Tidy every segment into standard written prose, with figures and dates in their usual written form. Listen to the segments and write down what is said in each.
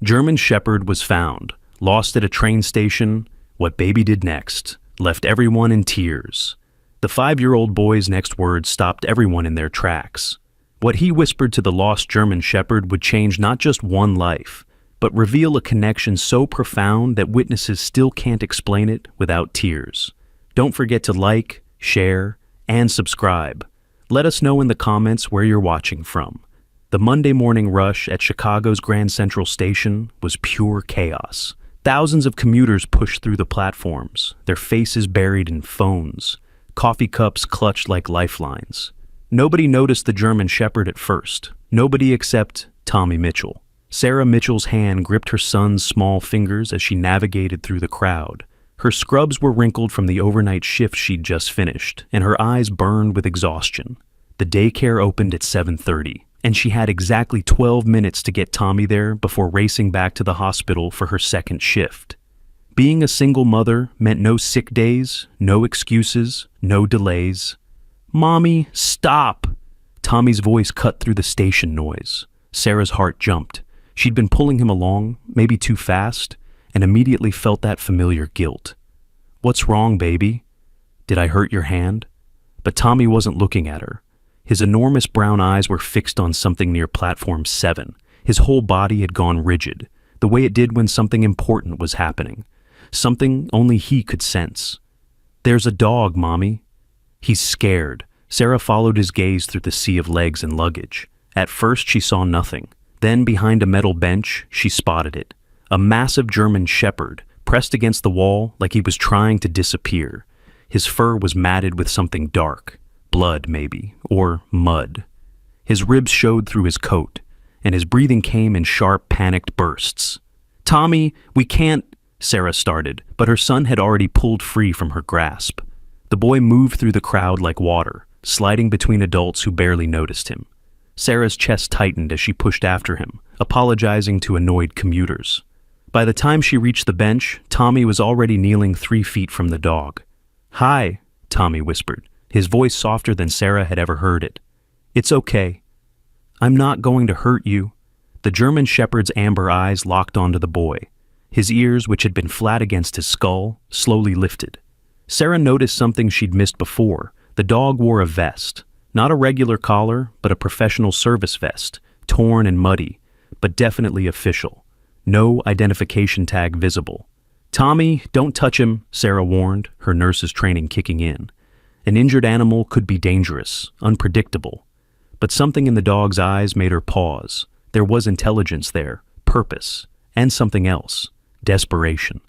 German Shepherd was found, lost at a train station. What baby did next left everyone in tears. The 5-year-old boy's next words stopped everyone in their tracks. What he whispered to the lost German Shepherd would change not just one life, but reveal a connection so profound that witnesses still can't explain it without tears. Don't forget to like, share, and subscribe. Let us know in the comments where you're watching from. The Monday morning rush at Chicago's Grand Central Station was pure chaos. Thousands of commuters pushed through the platforms, their faces buried in phones, coffee cups clutched like lifelines. Nobody noticed the German Shepherd at first. Nobody except Tommy Mitchell. Sarah Mitchell's hand gripped her son's small fingers as she navigated through the crowd. Her scrubs were wrinkled from the overnight shift she'd just finished, and her eyes burned with exhaustion. The daycare opened at 7:30, and she had exactly 12 minutes to get Tommy there before racing back to the hospital for her second shift. Being a single mother meant no sick days, no excuses, no delays. "Mommy, stop!" Tommy's voice cut through the station noise. Sarah's heart jumped. She'd been pulling him along, maybe too fast, and immediately felt that familiar guilt. "What's wrong, baby? Did I hurt your hand?" But Tommy wasn't looking at her. His enormous brown eyes were fixed on something near platform 7. His whole body had gone rigid, the way it did when something important was happening. Something only he could sense. "There's a dog, Mommy." He's scared. Sarah followed his gaze through the sea of legs and luggage. At first she saw nothing. Then behind a metal bench, she spotted it. A massive German Shepherd, pressed against the wall like he was trying to disappear. His fur was matted with something dark. Blood, maybe, or mud. His ribs showed through his coat, and his breathing came in sharp, panicked bursts. "Tommy, we can't," Sarah started, but her son had already pulled free from her grasp. The boy moved through the crowd like water, sliding between adults who barely noticed him. Sarah's chest tightened as she pushed after him, apologizing to annoyed commuters. By the time she reached the bench, Tommy was already kneeling 3 feet from the dog. "Hi," Tommy whispered, his voice softer than Sarah had ever heard it. "It's okay. I'm not going to hurt you." The German Shepherd's amber eyes locked onto the boy. His ears, which had been flat against his skull, slowly lifted. Sarah noticed something she'd missed before. The dog wore a vest. Not a regular collar, but a professional service vest, torn and muddy, but definitely official. No identification tag visible. "Tommy, don't touch him," Sarah warned, her nurse's training kicking in. An injured animal could be dangerous, unpredictable. But something in the dog's eyes made her pause. There was intelligence there, purpose, and something else, desperation.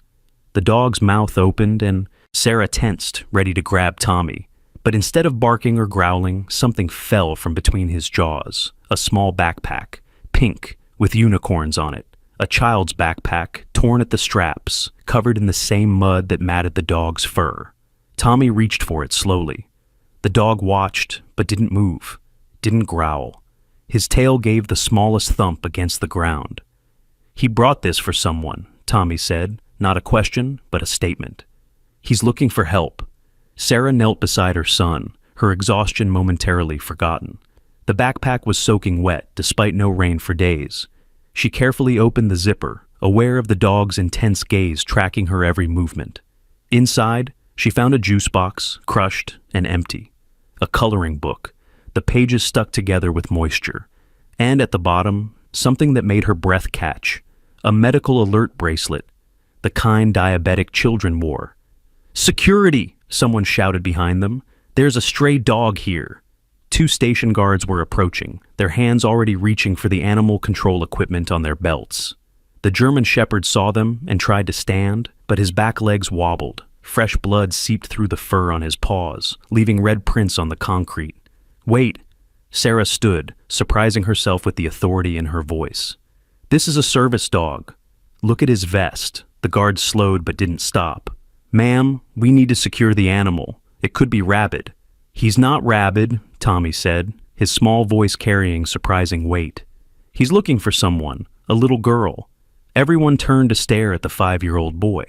The dog's mouth opened and Sarah tensed, ready to grab Tommy. But instead of barking or growling, something fell from between his jaws. A small backpack, pink, with unicorns on it. A child's backpack, torn at the straps, covered in the same mud that matted the dog's fur. Tommy reached for it slowly. The dog watched, but didn't move, didn't growl. His tail gave the smallest thump against the ground. "He brought this for someone," Tommy said, not a question, but a statement. "He's looking for help." Sarah knelt beside her son, her exhaustion momentarily forgotten. The backpack was soaking wet, despite no rain for days. She carefully opened the zipper, aware of the dog's intense gaze tracking her every movement. Inside, she found a juice box, crushed and empty. A coloring book, the pages stuck together with moisture. And at the bottom, something that made her breath catch. A medical alert bracelet, the kind diabetic children wore. "Security!" someone shouted behind them. "There's a stray dog here." 2 station guards were approaching, their hands already reaching for the animal control equipment on their belts. The German Shepherd saw them and tried to stand, but his back legs wobbled. Fresh blood seeped through the fur on his paws, leaving red prints on the concrete. "Wait!" Sarah stood, surprising herself with the authority in her voice. "This is a service dog. Look at his vest." The guard slowed but didn't stop. "Ma'am, we need to secure the animal. It could be rabid." "He's not rabid," Tommy said, his small voice carrying surprising weight. "He's looking for someone, a little girl." Everyone turned to stare at the 5-year-old boy.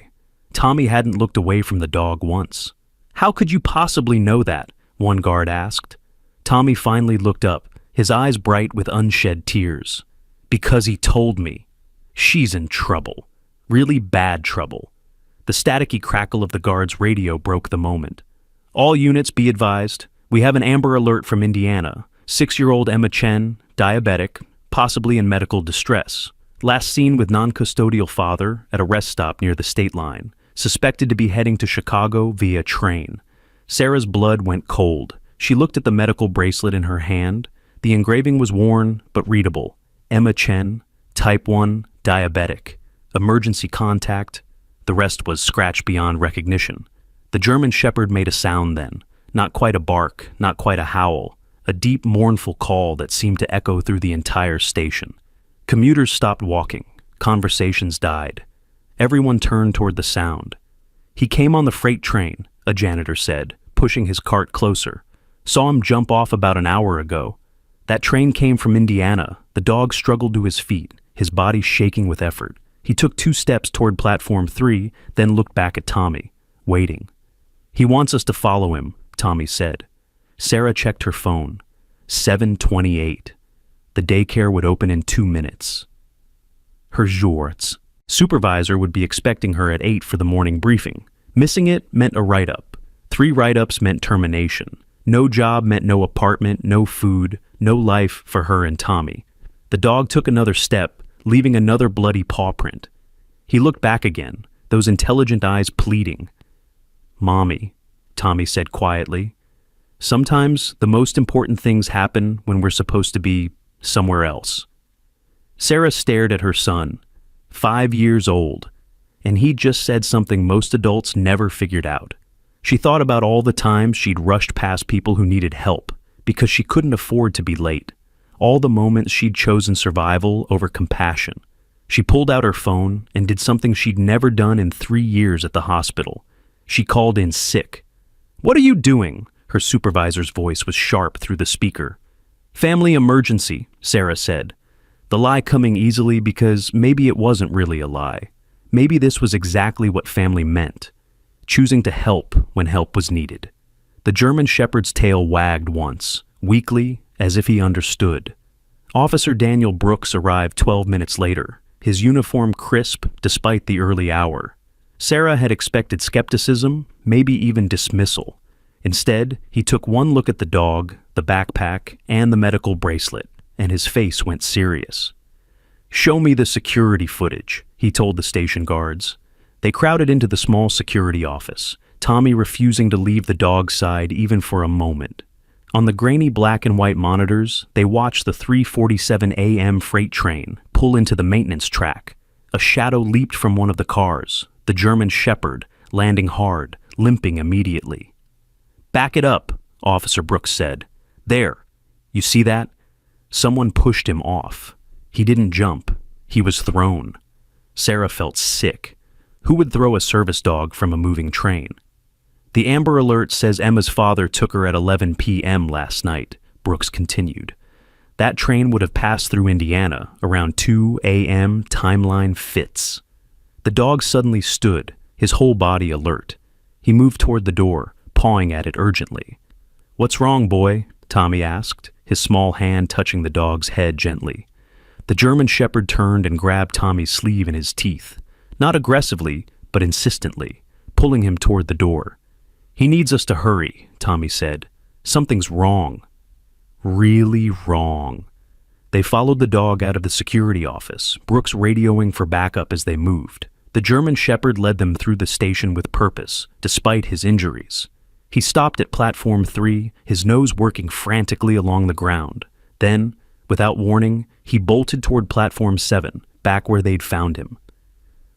Tommy hadn't looked away from the dog once. "How could you possibly know that?" one guard asked. Tommy finally looked up, his eyes bright with unshed tears. "Because he told me." She's in trouble. Really bad trouble. The staticky crackle of the guard's radio broke the moment. All units be advised. We have an Amber Alert from Indiana. 6-year-old Emma Chen, diabetic, possibly in medical distress. Last seen with non-custodial father at a rest stop near the state line. Suspected to be heading to Chicago via train. Sarah's blood went cold. She looked at the medical bracelet in her hand. The engraving was worn, but readable. Emma Chen, type 1, diabetic. Emergency contact. The rest was scratched beyond recognition. The German Shepherd made a sound then. Not quite a bark, not quite a howl. A deep, mournful call that seemed to echo through the entire station. Commuters stopped walking. Conversations died. Everyone turned toward the sound. He came on the freight train, a janitor said, pushing his cart closer. Saw him jump off about an hour ago. That train came from Indiana. The dog struggled to his feet, his body shaking with effort. He took 2 steps toward platform 3, then looked back at Tommy, waiting. He wants us to follow him, Tommy said. Sarah checked her phone. 7:28. The daycare would open in 2 minutes. Her jorts. Supervisor would be expecting her at 8 for the morning briefing. Missing it meant a write-up. 3 write-ups meant termination. No job meant no apartment, no food, no life for her and Tommy. The dog took another step, leaving another bloody paw print. He looked back again, those intelligent eyes pleading. Mommy, Tommy said quietly. Sometimes the most important things happen when we're supposed to be somewhere else. Sarah stared at her son, 5 years old, and he just said something most adults never figured out. She thought about all the times she'd rushed past people who needed help because she couldn't afford to be late. All the moments she'd chosen survival over compassion. She pulled out her phone and did something she'd never done in 3 years at the hospital. She called in sick. "What are you doing?" Her supervisor's voice was sharp through the speaker. "Family emergency," Sarah said. The lie coming easily because maybe it wasn't really a lie. Maybe this was exactly what family meant. Choosing to help when help was needed. The German Shepherd's tail wagged once, weakly, as if he understood. Officer Daniel Brooks arrived 12 minutes later, his uniform crisp despite the early hour. Sarah had expected skepticism, maybe even dismissal. Instead, he took one look at the dog, the backpack, and the medical bracelet, and his face went serious. "Show me the security footage," he told the station guards. They crowded into the small security office, Tommy refusing to leave the dog's side even for a moment. On the grainy black and white monitors, they watched the 3:47 a.m. freight train pull into the maintenance track. A shadow leaped from one of the cars, the German Shepherd, landing hard, limping immediately. "Back it up," Officer Brooks said. "There. You see that?" Someone pushed him off. He didn't jump. He was thrown. Sarah felt sick. Who would throw a service dog from a moving train? "The Amber Alert says Emma's father took her at 11 p.m. last night," Brooks continued. "That train would have passed through Indiana around 2 a.m. Timeline fits." The dog suddenly stood, his whole body alert. He moved toward the door, pawing at it urgently. "What's wrong, boy?" Tommy asked, his small hand touching the dog's head gently. The German Shepherd turned and grabbed Tommy's sleeve in his teeth, not aggressively, but insistently, pulling him toward the door. "He needs us to hurry," Tommy said. "Something's wrong." Really wrong. They followed the dog out of the security office, Brooks radioing for backup as they moved. The German Shepherd led them through the station with purpose, despite his injuries. He stopped at platform 3, his nose working frantically along the ground. Then, without warning, he bolted toward platform 7, back where they'd found him.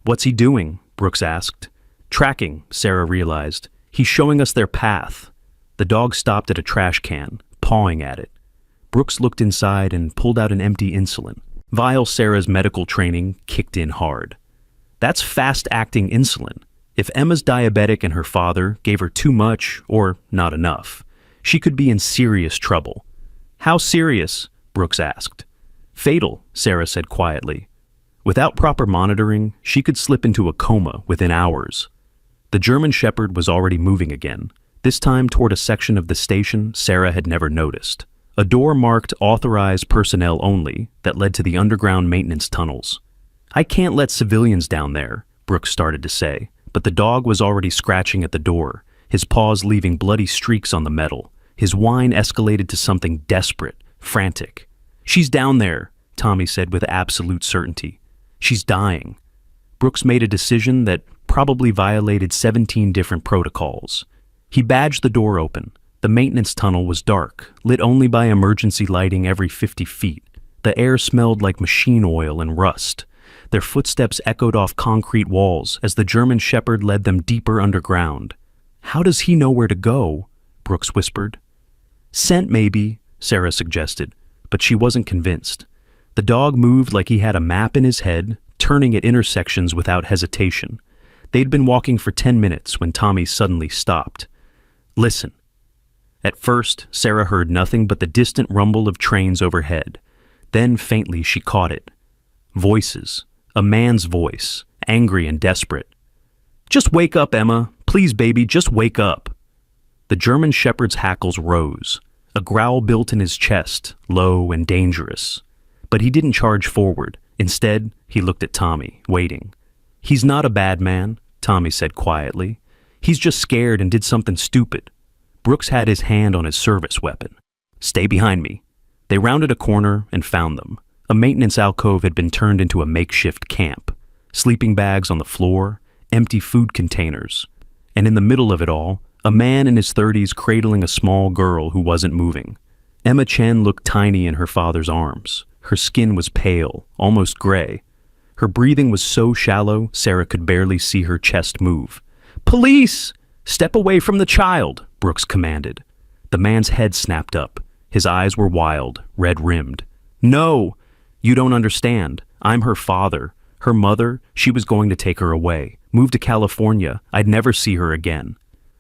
"What's he doing?" Brooks asked. "Tracking," Sarah realized. "He's showing us their path." The dog stopped at a trash can, pawing at it. Brooks looked inside and pulled out an empty insulin. Vile Sarah's medical training kicked in hard. That's fast-acting insulin. If Emma's diabetic and her father gave her too much or not enough, she could be in serious trouble. "How serious?" Brooks asked. "Fatal," Sarah said quietly. Without proper monitoring, she could slip into a coma within hours. The German Shepherd was already moving again, this time toward a section of the station Sarah had never noticed. A door marked "Authorized Personnel Only" that led to the underground maintenance tunnels. "I can't let civilians down there," Brooks started to say, but the dog was already scratching at the door, his paws leaving bloody streaks on the metal. His whine escalated to something desperate, frantic. "She's down there," Tommy said with absolute certainty. "She's dying." Brooks made a decision that probably violated 17 different protocols. He badged the door open. The maintenance tunnel was dark, lit only by emergency lighting every 50 feet. The air smelled like machine oil and rust. Their footsteps echoed off concrete walls as the German Shepherd led them deeper underground. "How does he know where to go?" Brooks whispered. "Scent, maybe," Sarah suggested, but she wasn't convinced. The dog moved like he had a map in his head, turning at intersections without hesitation. They'd been walking for 10 minutes when Tommy suddenly stopped. "Listen." At first, Sarah heard nothing but the distant rumble of trains overhead. Then faintly she caught it. Voices. A man's voice, angry and desperate. "Just wake up, Emma. Please, baby, just wake up." The German Shepherd's hackles rose. A growl built in his chest, low and dangerous. But he didn't charge forward. Instead, he looked at Tommy, waiting. "He's not a bad man," Tommy said quietly. "He's just scared and did something stupid." Brooks had his hand on his service weapon. "Stay behind me." They rounded a corner and found them. A maintenance alcove had been turned into a makeshift camp. Sleeping bags on the floor, empty food containers. And in the middle of it all, a man in his 30s cradling a small girl who wasn't moving. Emma Chen looked tiny in her father's arms. Her skin was pale, almost gray. Her breathing was so shallow, Sarah could barely see her chest move. "Police! Step away from the child!" Brooks commanded. The man's head snapped up. His eyes were wild, red-rimmed. "No! You don't understand. I'm her father. Her mother, she was going to take her away. Move to California. I'd never see her again."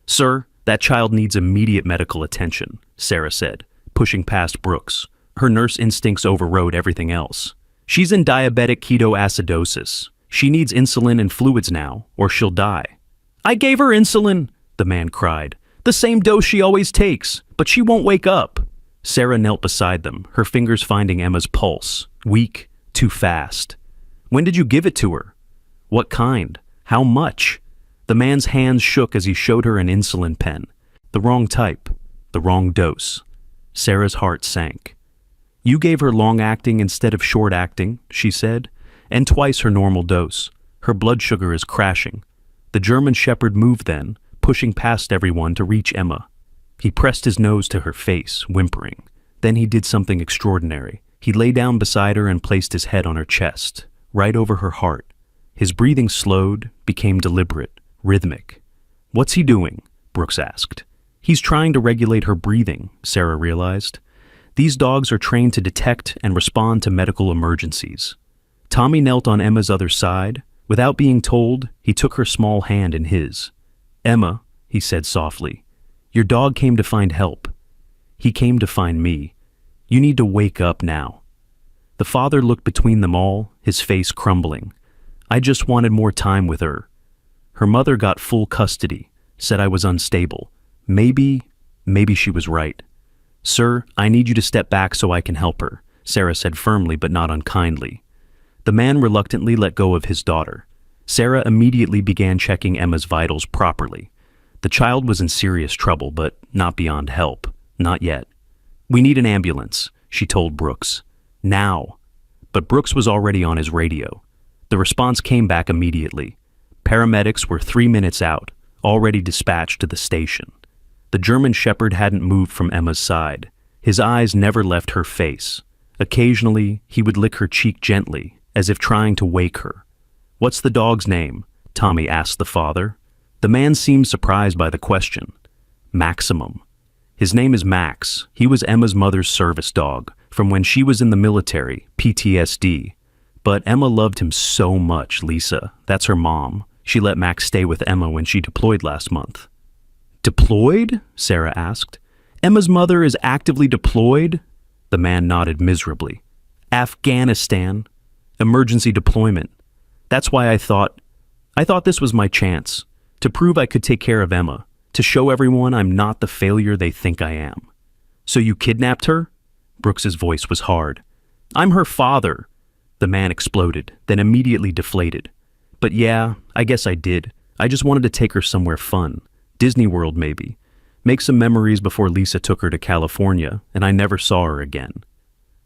"Sir, that child needs immediate medical attention," Sarah said, pushing past Brooks. Her nurse instincts overrode everything else. "She's in diabetic ketoacidosis. She needs insulin and fluids now, or she'll die." "I gave her insulin," the man cried. "The same dose she always takes, but she won't wake up." Sarah knelt beside them, her fingers finding Emma's pulse. Weak, too fast. "When did you give it to her?" "What kind? How much?" The man's hands shook as he showed her an insulin pen. The wrong type, the wrong dose. Sarah's heart sank. "You gave her long-acting instead of short-acting," she said, "and twice her normal dose. Her blood sugar is crashing." The German Shepherd moved then, pushing past everyone to reach Emma. He pressed his nose to her face, whimpering. Then he did something extraordinary. He lay down beside her and placed his head on her chest, right over her heart. His breathing slowed, became deliberate, rhythmic. "What's he doing?" Brooks asked. "He's trying to regulate her breathing," Sarah realized. "These dogs are trained to detect and respond to medical emergencies." Tommy knelt on Emma's other side. Without being told, he took her small hand in his. "Emma," he said softly, "your dog came to find help. He came to find me. You need to wake up now." The father looked between them all, his face crumbling. "I just wanted more time with her. Her mother got full custody, said I was unstable. Maybe she was right." "Sir, I need you to step back so I can help her," Sarah said firmly but not unkindly. The man reluctantly let go of his daughter. Sarah immediately began checking Emma's vitals properly. The child was in serious trouble, but not beyond help. Not yet. "We need an ambulance," she told Brooks. "Now." But Brooks was already on his radio. The response came back immediately. Paramedics were 3 minutes out, already dispatched to the station. The German Shepherd hadn't moved from Emma's side. His eyes never left her face. Occasionally, he would lick her cheek gently, as if trying to wake her. "What's the dog's name?" Tommy asked the father. The man seemed surprised by the question. "Maximum. His name is Max. He was Emma's mother's service dog, from when she was in the military, PTSD. But Emma loved him so much, Lisa. That's her mom. She let Max stay with Emma when she deployed last month." "Deployed?" Sarah asked. "Emma's mother is actively deployed?" The man nodded miserably. "Afghanistan. Emergency deployment. That's why I thought this was my chance, to prove I could take care of Emma, to show everyone I'm not the failure they think I am." "So you kidnapped her?" Brooks's voice was hard. "I'm her father." The man exploded, then immediately deflated. But yeah, I guess I did. I just wanted to take her somewhere fun. Disney World, maybe. Make some memories before Lisa took her to California, and I never saw her again.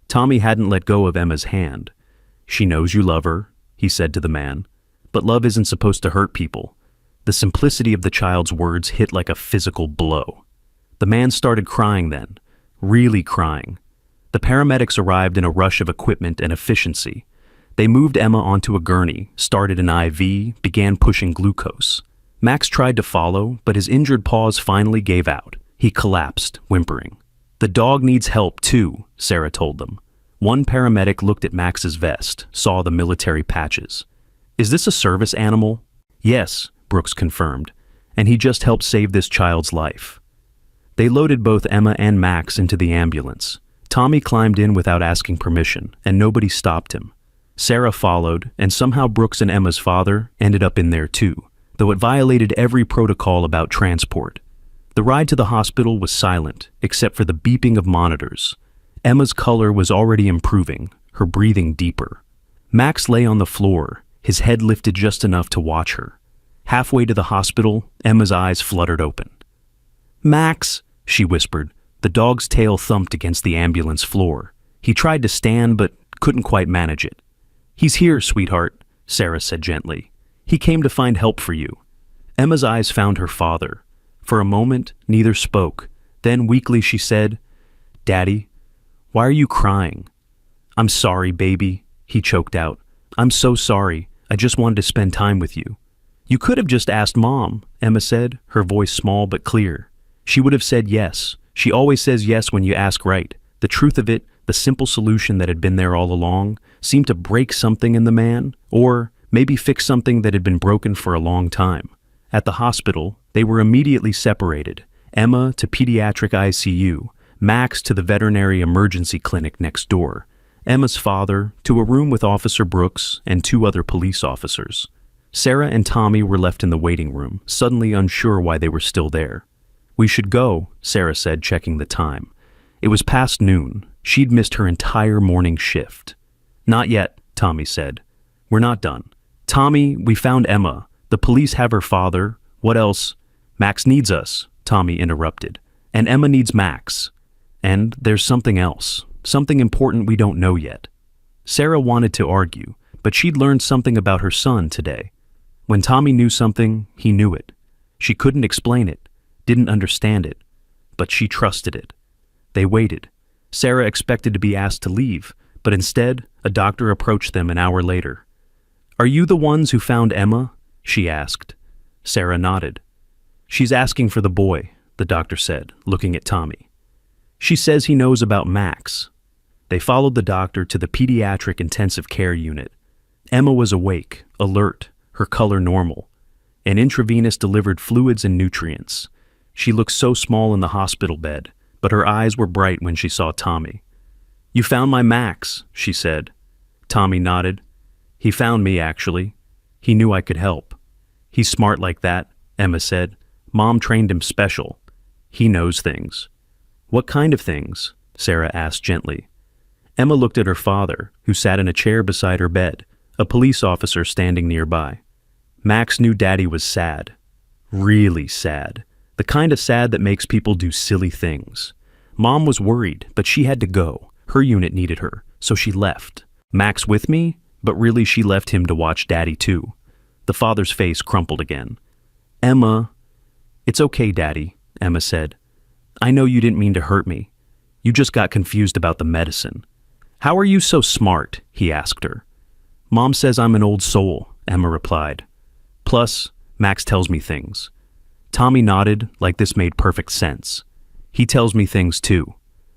Tommy hadn't let go of Emma's hand. "She knows you love her," he said to the man. "But love isn't supposed to hurt people." The simplicity of the child's words hit like a physical blow. The man started crying then, really crying. The paramedics arrived in a rush of equipment and efficiency. They moved Emma onto a gurney, started an IV, began pushing glucose. Max tried to follow, but his injured paws finally gave out. He collapsed, whimpering. "The dog needs help too," Sarah told them. One paramedic looked at Max's vest, saw the military patches. "Is this a service animal?" "Yes," Brooks confirmed, "and he just helped save this child's life." They loaded both Emma and Max into the ambulance. Tommy climbed in without asking permission, and nobody stopped him. Sarah followed, and somehow Brooks and Emma's father ended up in there too, though it violated every protocol about transport. The ride to the hospital was silent, except for the beeping of monitors. Emma's color was already improving, her breathing deeper. Max lay on the floor, his head lifted just enough to watch her. Halfway to the hospital, Emma's eyes fluttered open. "Max," she whispered. The dog's tail thumped against the ambulance floor. He tried to stand, but couldn't quite manage it. "He's here, sweetheart," Sarah said gently. "He came to find help for you." Emma's eyes found her father. For a moment, neither spoke. Then weakly she said, "Daddy, why are you crying?" "I'm sorry, baby," he choked out. "I'm so sorry. I just wanted to spend time with you." "You could have just asked Mom," Emma said, her voice small but clear. "She would have said yes. She always says yes when you ask right." The truth of it, the simple solution that had been there all along, seemed to break something in the man, or maybe fix something that had been broken for a long time. At the hospital, they were immediately separated. Emma to pediatric ICU, Max to the veterinary emergency clinic next door, Emma's father to a room with Officer Brooks and 2 other police officers. Sarah and Tommy were left in the waiting room, suddenly unsure why they were still there. "We should go," Sarah said, checking the time. It was past noon. She'd missed her entire morning shift. "Not yet," Tommy said. "We're not done." "Tommy, we found Emma. The police have her father. What else?" "Max needs us," Tommy interrupted. "And Emma needs Max. And there's something else. Something important we don't know yet." Sarah wanted to argue, but she'd learned something about her son today. When Tommy knew something, he knew it. She couldn't explain it, didn't understand it, but she trusted it. They waited. Sarah expected to be asked to leave, but instead, a doctor approached them an hour later. "Are you the ones who found Emma?" she asked. Sarah nodded. "She's asking for the boy," the doctor said, looking at Tommy. "She says he knows about Max." They followed the doctor to the pediatric intensive care unit. Emma was awake, alert, her color normal. An intravenous delivered fluids and nutrients. She looked so small in the hospital bed, but her eyes were bright when she saw Tommy. "You found my Max," she said. Tommy nodded. "He found me, actually. He knew I could help." "He's smart like that," Emma said. "Mom trained him special. He knows things." "What kind of things?" Sarah asked gently. Emma looked at her father, who sat in a chair beside her bed, a police officer standing nearby. Max knew Daddy was sad. Really sad. The kind of sad that makes people do silly things. Mom was worried, but she had to go. Her unit needed her, so she left. "Max with me?" But really she left him to watch Daddy too. The father's face crumpled again. "Emma..." "It's okay, Daddy," Emma said. "I know you didn't mean to hurt me. You just got confused about the medicine." "How are you so smart?" he asked her. "Mom says I'm an old soul," Emma replied. "Plus, Max tells me things." Tommy nodded, like this made perfect sense. "He tells me things too."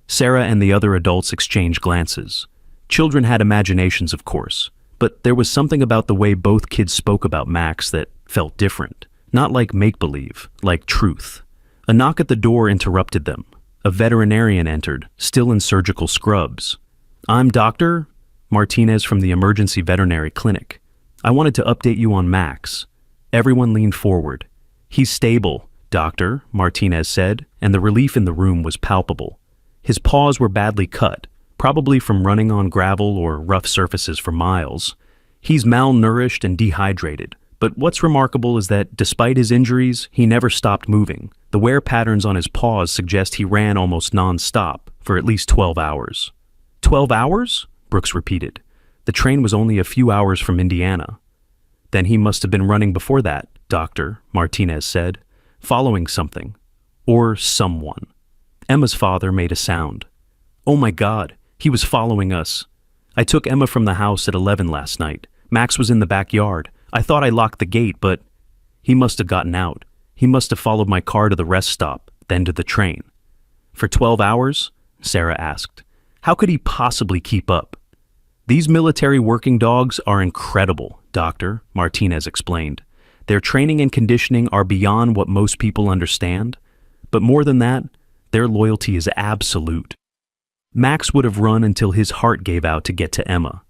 Sarah and the other adults exchanged glances. Children had imaginations, of course, but there was something about the way both kids spoke about Max that felt different. Not like make-believe, like truth. A knock at the door interrupted them. A veterinarian entered, still in surgical scrubs. "I'm Dr. Martinez from the emergency veterinary clinic. I wanted to update you on Max." Everyone leaned forward. "He's stable, Doctor," Martinez said, and the relief in the room was palpable. His paws were badly cut, probably from running on gravel or rough surfaces for miles. He's malnourished and dehydrated, but what's remarkable is that despite his injuries, he never stopped moving. The wear patterns on his paws suggest he ran almost non-stop for at least 12 hours. 12 hours? Brooks repeated. The train was only a few hours from Indiana. Then he must have been running before that, Doctor, Martinez said, following something. Or someone. Emma's father made a sound. Oh my God, he was following us. I took Emma from the house at 11 last night. Max was in the backyard. I thought I locked the gate, but he must have gotten out. He must have followed my car to the rest stop, then to the train. For 12 hours? Sarah asked. How could he possibly keep up? These military working dogs are incredible, Doctor, Martinez explained. Their training and conditioning are beyond what most people understand. But more than that, their loyalty is absolute. Max would have run until his heart gave out to get to Emma.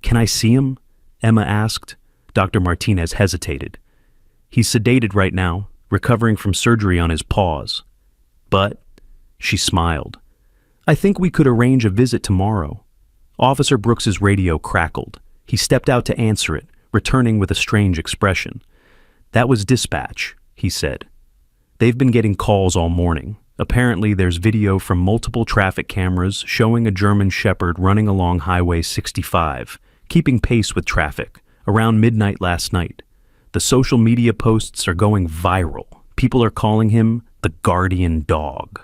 Can I see him? Emma asked. Dr. Martinez hesitated. He's sedated right now, recovering from surgery on his paws. But, she smiled, I think we could arrange a visit tomorrow. Officer Brooks's radio crackled. He stepped out to answer it, returning with a strange expression. That was dispatch, he said. They've been getting calls all morning. Apparently there's video from multiple traffic cameras showing a German Shepherd running along Highway 65, keeping pace with traffic, around midnight last night. The social media posts are going viral. People are calling him the guardian dog.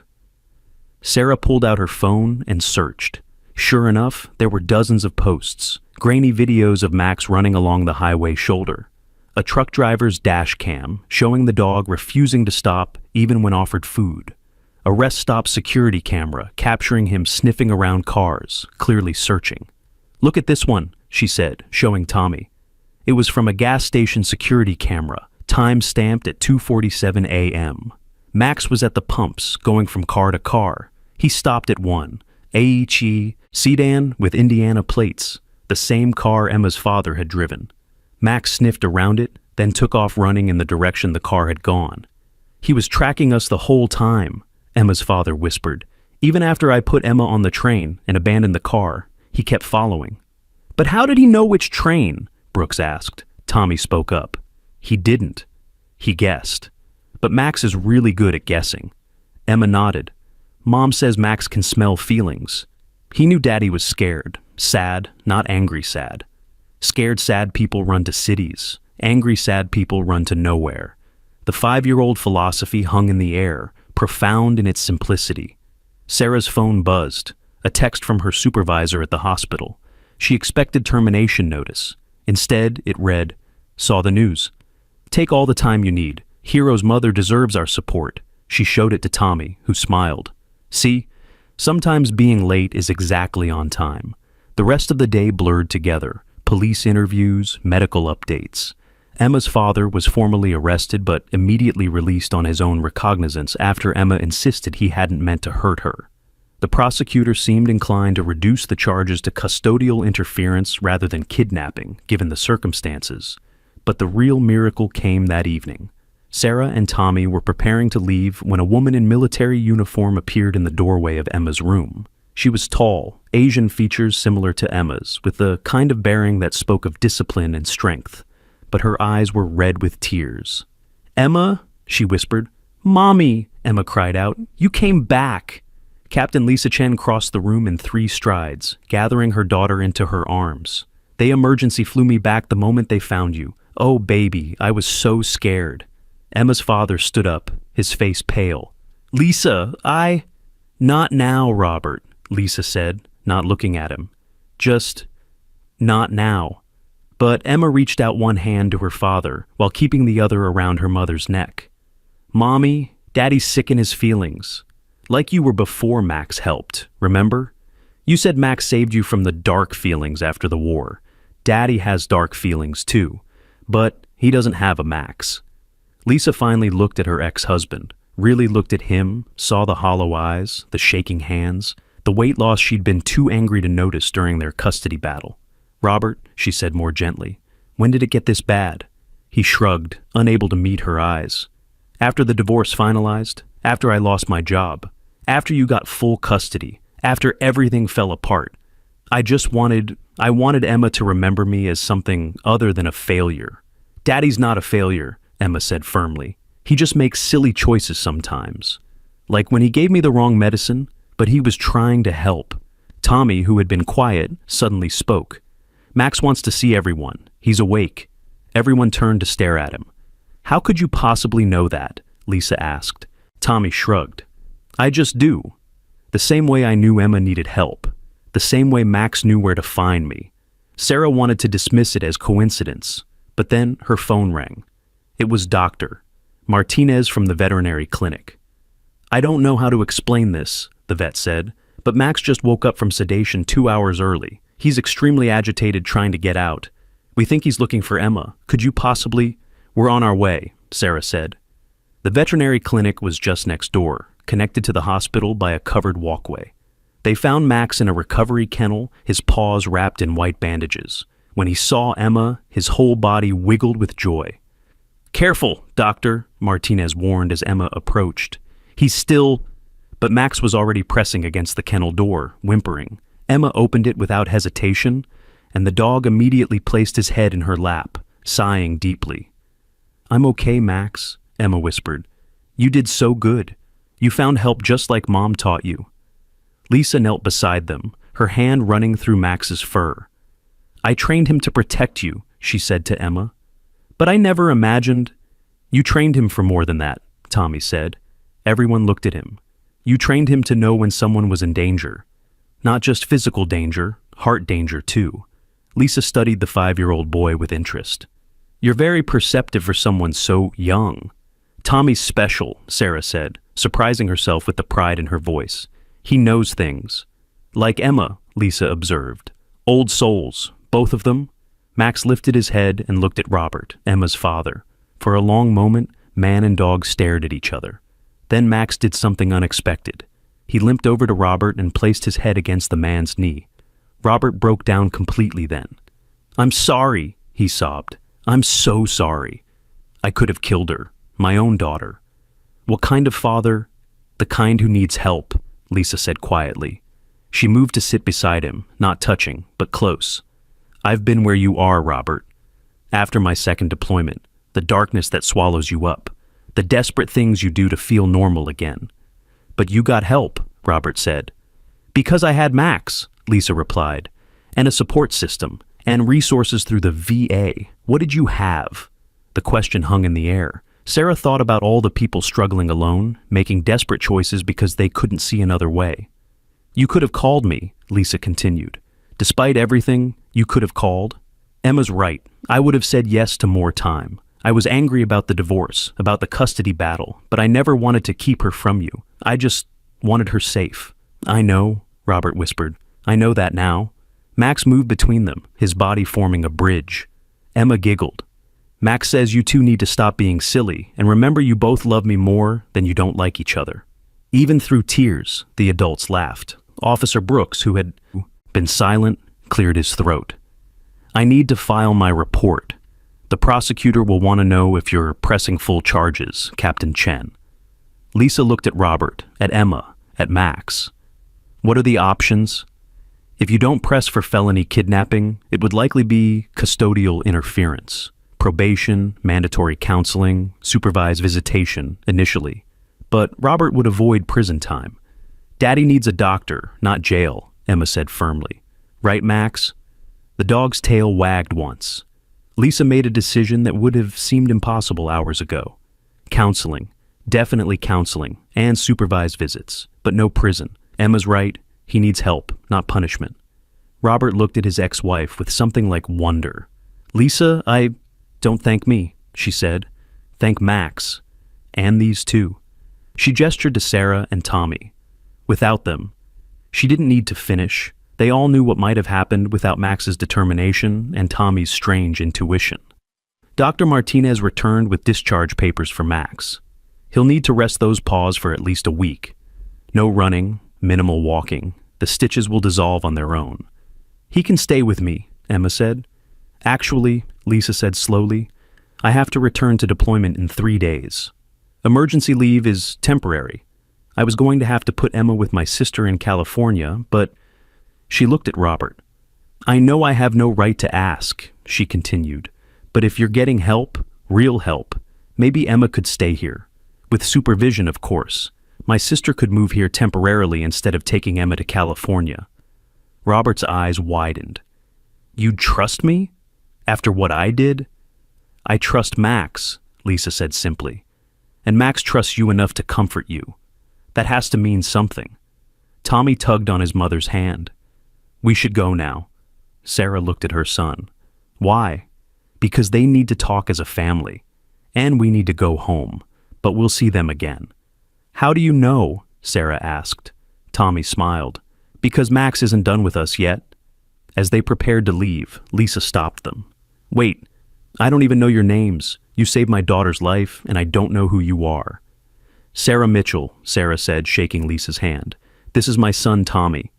Sarah pulled out her phone and searched. Sure enough, there were dozens of posts, grainy videos of Max running along the highway shoulder. A truck driver's dash cam showing the dog refusing to stop even when offered food. A rest stop security camera capturing him sniffing around cars, clearly searching. Look at this one, she said, showing Tommy. It was from a gas station security camera, time-stamped at 2:47 a.m. Max was at the pumps, going from car to car. He stopped at one, AHE sedan with Indiana plates, the same car Emma's father had driven. Max sniffed around it, then took off running in the direction the car had gone. He was tracking us the whole time, Emma's father whispered. Even after I put Emma on the train and abandoned the car, he kept following. But how did he know which train? Brooks asked. Tommy spoke up. He didn't. He guessed. But Max is really good at guessing. Emma nodded. Mom says Max can smell feelings. He knew Daddy was scared. Sad, not angry sad. Scared sad people run to cities. Angry sad people run to nowhere. The 5-year-old philosophy hung in the air, profound in its simplicity. Sarah's phone buzzed. A text from her supervisor at the hospital. She expected termination notice. Instead, it read, Saw the news. Take all the time you need. Hero's mother deserves our support. She showed it to Tommy, who smiled. See, sometimes being late is exactly on time. The rest of the day blurred together. Police interviews, medical updates. Emma's father was formally arrested but immediately released on his own recognizance after Emma insisted he hadn't meant to hurt her. The prosecutor seemed inclined to reduce the charges to custodial interference rather than kidnapping, given the circumstances. But the real miracle came that evening. Sarah and Tommy were preparing to leave when a woman in military uniform appeared in the doorway of Emma's room. She was tall, Asian features similar to Emma's, with the kind of bearing that spoke of discipline and strength. But her eyes were red with tears. Emma, she whispered. Mommy, Emma cried out. You came back. Captain Lisa Chen crossed the room in 3 strides, gathering her daughter into her arms. They emergency flew me back the moment they found you. Oh, baby, I was so scared. Emma's father stood up, his face pale. Lisa, Not now, Robert, Lisa said, not looking at him. Just, not now. But Emma reached out one hand to her father while keeping the other around her mother's neck. Mommy, Daddy's sick in his feelings. Like you were before Max helped, remember? You said Max saved you from the dark feelings after the war. Daddy has dark feelings too, but he doesn't have a Max. Lisa finally looked at her ex-husband, really looked at him, saw the hollow eyes, the shaking hands, the weight loss she'd been too angry to notice during their custody battle. Robert, she said more gently, when did it get this bad? He shrugged, unable to meet her eyes. After the divorce finalized, after I lost my job, after you got full custody, After everything fell apart, I wanted Emma to remember me as something other than a failure. Daddy's not a failure, Emma said firmly. He just makes silly choices sometimes. Like when he gave me the wrong medicine, but he was trying to help. Tommy, who had been quiet, suddenly spoke. Max wants to see everyone. He's awake. Everyone turned to stare at him. How could you possibly know that? Lisa asked. Tommy shrugged. I just do. The same way I knew Emma needed help. The same way Max knew where to find me. Sarah wanted to dismiss it as coincidence, but then her phone rang. It was Dr. Martinez from the veterinary clinic. I don't know how to explain this, the vet said, but Max just woke up from sedation 2 hours early. He's extremely agitated trying to get out. We think he's looking for Emma. Could you possibly? We're on our way, Sarah said. The veterinary clinic was just next door, connected to the hospital by a covered walkway. They found Max in a recovery kennel, his paws wrapped in white bandages. When he saw Emma, his whole body wiggled with joy. Careful, doctor, Martinez warned as Emma approached. But Max was already pressing against the kennel door, whimpering. Emma opened it without hesitation, and the dog immediately placed his head in her lap, sighing deeply. I'm okay, Max, Emma whispered. You did so good. You found help just like Mom taught you. Lisa knelt beside them, her hand running through Max's fur. I trained him to protect you, she said to Emma. But I never imagined. You trained him for more than that, Tommy said. Everyone looked at him. You trained him to know when someone was in danger. Not just physical danger, heart danger too. Lisa studied the 5-year-old boy with interest. You're very perceptive for someone so young. Tommy's special, Sarah said, surprising herself with the pride in her voice. He knows things. Like Emma, Lisa observed. Old souls, both of them. Max lifted his head and looked at Robert, Emma's father. For a long moment, man and dog stared at each other. Then Max did something unexpected. He limped over to Robert and placed his head against the man's knee. Robert broke down completely then. I'm sorry, he sobbed. I'm so sorry. I could have killed her, my own daughter. What kind of father? The kind who needs help, Lisa said quietly. She moved to sit beside him, not touching, but close. I've been where you are, Robert. After my second deployment, the darkness that swallows you up, the desperate things you do to feel normal again. But you got help, Robert said. Because I had Max, Lisa replied, and a support system, and resources through the VA. What did you have? The question hung in the air. Sarah thought about all the people struggling alone, making desperate choices because they couldn't see another way. You could have called me, Lisa continued. Despite everything, you could have called. Emma's right. I would have said yes to more time. I was angry about the divorce, about the custody battle, but I never wanted to keep her from you. I just wanted her safe. I know, Robert whispered. I know that now. Max moved between them, his body forming a bridge. Emma giggled. Max says you two need to stop being silly, and remember you both love me more than you don't like each other. Even through tears, the adults laughed. Officer Brooks, who had been silent, cleared his throat. I need to file my report. The prosecutor will want to know if you're pressing full charges, Captain Chen. Lisa looked at Robert, at Emma, at Max. What are the options? If you don't press for felony kidnapping, it would likely be custodial interference, probation, mandatory counseling, supervised visitation, initially. But Robert would avoid prison time. Daddy needs a doctor, not jail, Emma said firmly. Right, Max? The dog's tail wagged once. Lisa made a decision that would have seemed impossible hours ago. Counseling, definitely counseling, and supervised visits, but no prison. Emma's right, he needs help, not punishment. Robert looked at his ex-wife with something like wonder. Lisa, don't thank me, she said. Thank Max. And these two. She gestured to Sarah and Tommy. Without them, she didn't need to finish. They all knew what might have happened without Max's determination and Tommy's strange intuition. Dr. Martinez returned with discharge papers for Max. He'll need to rest those paws for at least a week. No running, minimal walking. The stitches will dissolve on their own. He can stay with me, Emma said. Actually, Lisa said slowly, I have to return to deployment in 3 days. Emergency leave is temporary. I was going to have to put Emma with my sister in California, but she looked at Robert. I know I have no right to ask, she continued, but if you're getting help, real help, maybe Emma could stay here. With supervision, of course. My sister could move here temporarily instead of taking Emma to California. Robert's eyes widened. You'd trust me? After what I did? I trust Max, Lisa said simply. And Max trusts you enough to comfort you. That has to mean something. Tommy tugged on his mother's hand. We should go now. Sarah looked at her son. Why? Because they need to talk as a family. And we need to go home. But we'll see them again. How do you know? Sarah asked. Tommy smiled. Because Max isn't done with us yet. As they prepared to leave, Lisa stopped them. Wait, I don't even know your names. You saved my daughter's life, and I don't know who you are. Sarah Mitchell, Sarah said, shaking Lisa's hand. This is my son, Tommy.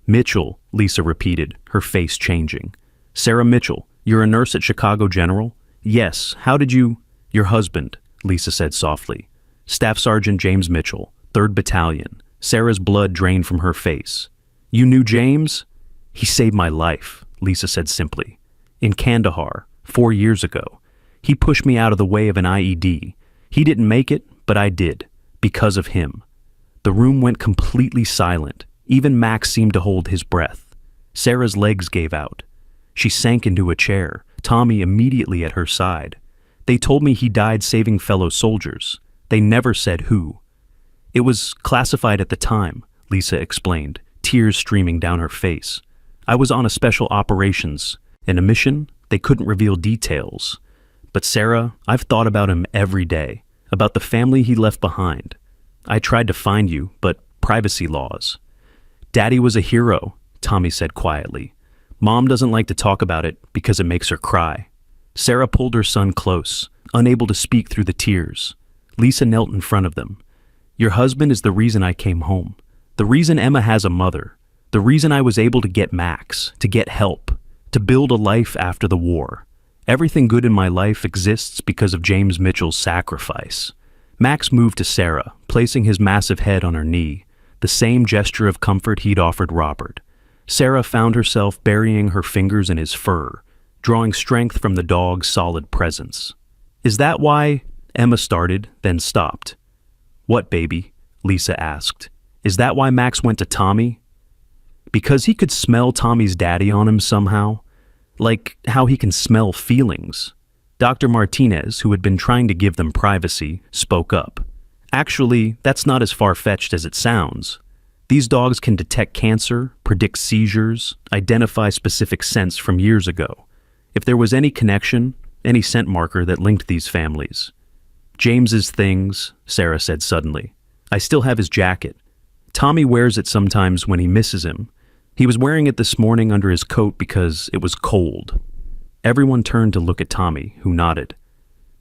Mitchell, Lisa repeated, her face changing. Sarah Mitchell, you're a nurse at Chicago General? Yes, how did you... Your husband, Lisa said softly. Staff Sergeant James Mitchell, 3rd Battalion. Sarah's blood drained from her face. You knew James? He saved my life, Lisa said simply. In Kandahar, 4 years ago. He pushed me out of the way of an IED. He didn't make it, but I did. Because of him. The room went completely silent. Even Max seemed to hold his breath. Sarah's legs gave out. She sank into a chair, Tommy immediately at her side. They told me he died saving fellow soldiers. They never said who. It was classified at the time, Lisa explained, tears streaming down her face. I was on a special operations. In a mission, they couldn't reveal details. But Sarah, I've thought about him every day, about the family he left behind. I tried to find you, but privacy laws. Daddy was a hero, Tommy said quietly. Mom doesn't like to talk about it because it makes her cry. Sarah pulled her son close, unable to speak through the tears. Lisa knelt in front of them. Your husband is the reason I came home. The reason Emma has a mother. The reason I was able to get Max, to get help, to build a life after the war. Everything good in my life exists because of James Mitchell's sacrifice. Max moved to Sarah, placing his massive head on her knee, the same gesture of comfort he'd offered Robert. Sarah found herself burying her fingers in his fur, drawing strength from the dog's solid presence. Is that why? Emma started, then stopped. What, baby? Lisa asked. Is that why Max went to Tommy? Because he could smell Tommy's daddy on him somehow. Like how he can smell feelings. Dr. Martinez, who had been trying to give them privacy, spoke up. Actually, that's not as far-fetched as it sounds. These dogs can detect cancer, predict seizures, identify specific scents from years ago. If there was any connection, any scent marker that linked these families. James's things, Sarah said suddenly. I still have his jacket. Tommy wears it sometimes when he misses him. He was wearing it this morning under his coat because it was cold. Everyone turned to look at Tommy, who nodded.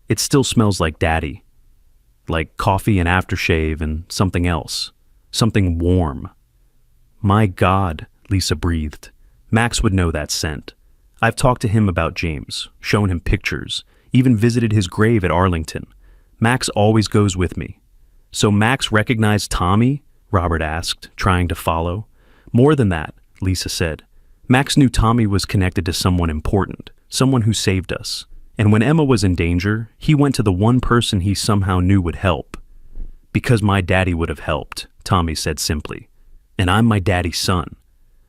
It still smells like Daddy. Like coffee and aftershave and something else. Something warm. My God, Lisa breathed. Max would know that scent. I've talked to him about James, shown him pictures, even visited his grave at Arlington. Max always goes with me. So Max recognized Tommy? Robert asked, trying to follow. More than that, Lisa said. Max knew Tommy was connected to someone important, someone who saved us. And when Emma was in danger, he went to the one person he somehow knew would help. Because my daddy would have helped, Tommy said simply. And I'm my daddy's son.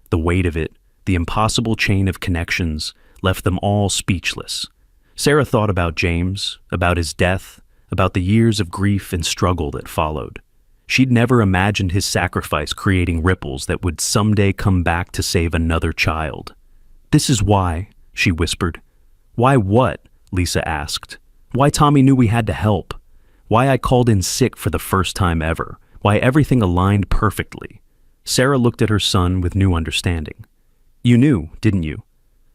The weight of it, the impossible chain of connections, left them all speechless. Sarah thought about James, about his death, about the years of grief and struggle that followed. She'd never imagined his sacrifice creating ripples that would someday come back to save another child. This is why, she whispered. Why what? Lisa asked. Why Tommy knew we had to help. Why I called in sick for the first time ever. Why everything aligned perfectly. Sarah looked at her son with new understanding. You knew, didn't you?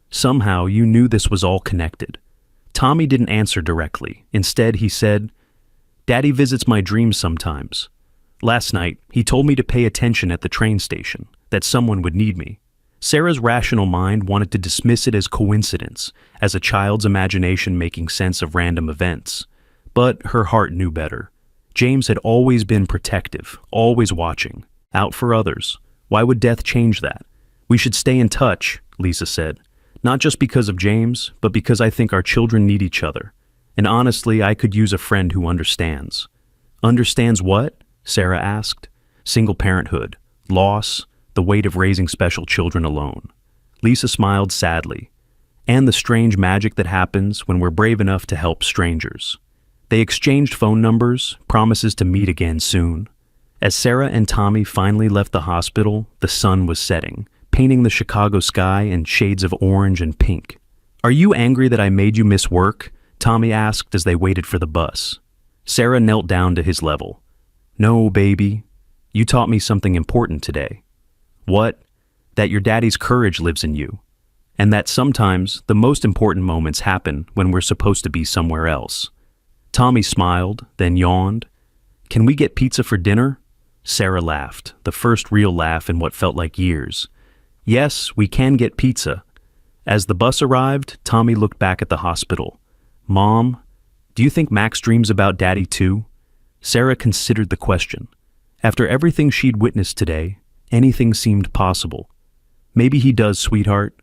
Somehow you knew this was all connected. Tommy didn't answer directly. Instead, he said, Daddy visits my dreams sometimes. Last night, he told me to pay attention at the train station, that someone would need me. Sarah's rational mind wanted to dismiss it as coincidence, as a child's imagination making sense of random events. But her heart knew better. James had always been protective, always watching, out for others. Why would death change that? We should stay in touch, Lisa said. Not just because of James, but because I think our children need each other. And honestly, I could use a friend who understands. Understands what? Sarah asked. Single parenthood, loss, the weight of raising special children alone. Lisa smiled sadly. And the strange magic that happens when we're brave enough to help strangers. They exchanged phone numbers, promises to meet again soon. As Sarah and Tommy finally left the hospital, the sun was setting, painting the Chicago sky in shades of orange and pink. Are you angry that I made you miss work? Tommy asked as they waited for the bus. Sarah knelt down to his level. No, baby. You taught me something important today. What? That your daddy's courage lives in you. And that sometimes the most important moments happen when we're supposed to be somewhere else. Tommy smiled, then yawned. Can we get pizza for dinner? Sarah laughed, the first real laugh in what felt like years. Yes, we can get pizza. As the bus arrived, Tommy looked back at the hospital. Mom, do you think Max dreams about Daddy too? Sarah considered the question. After everything she'd witnessed today, anything seemed possible. Maybe he does, sweetheart.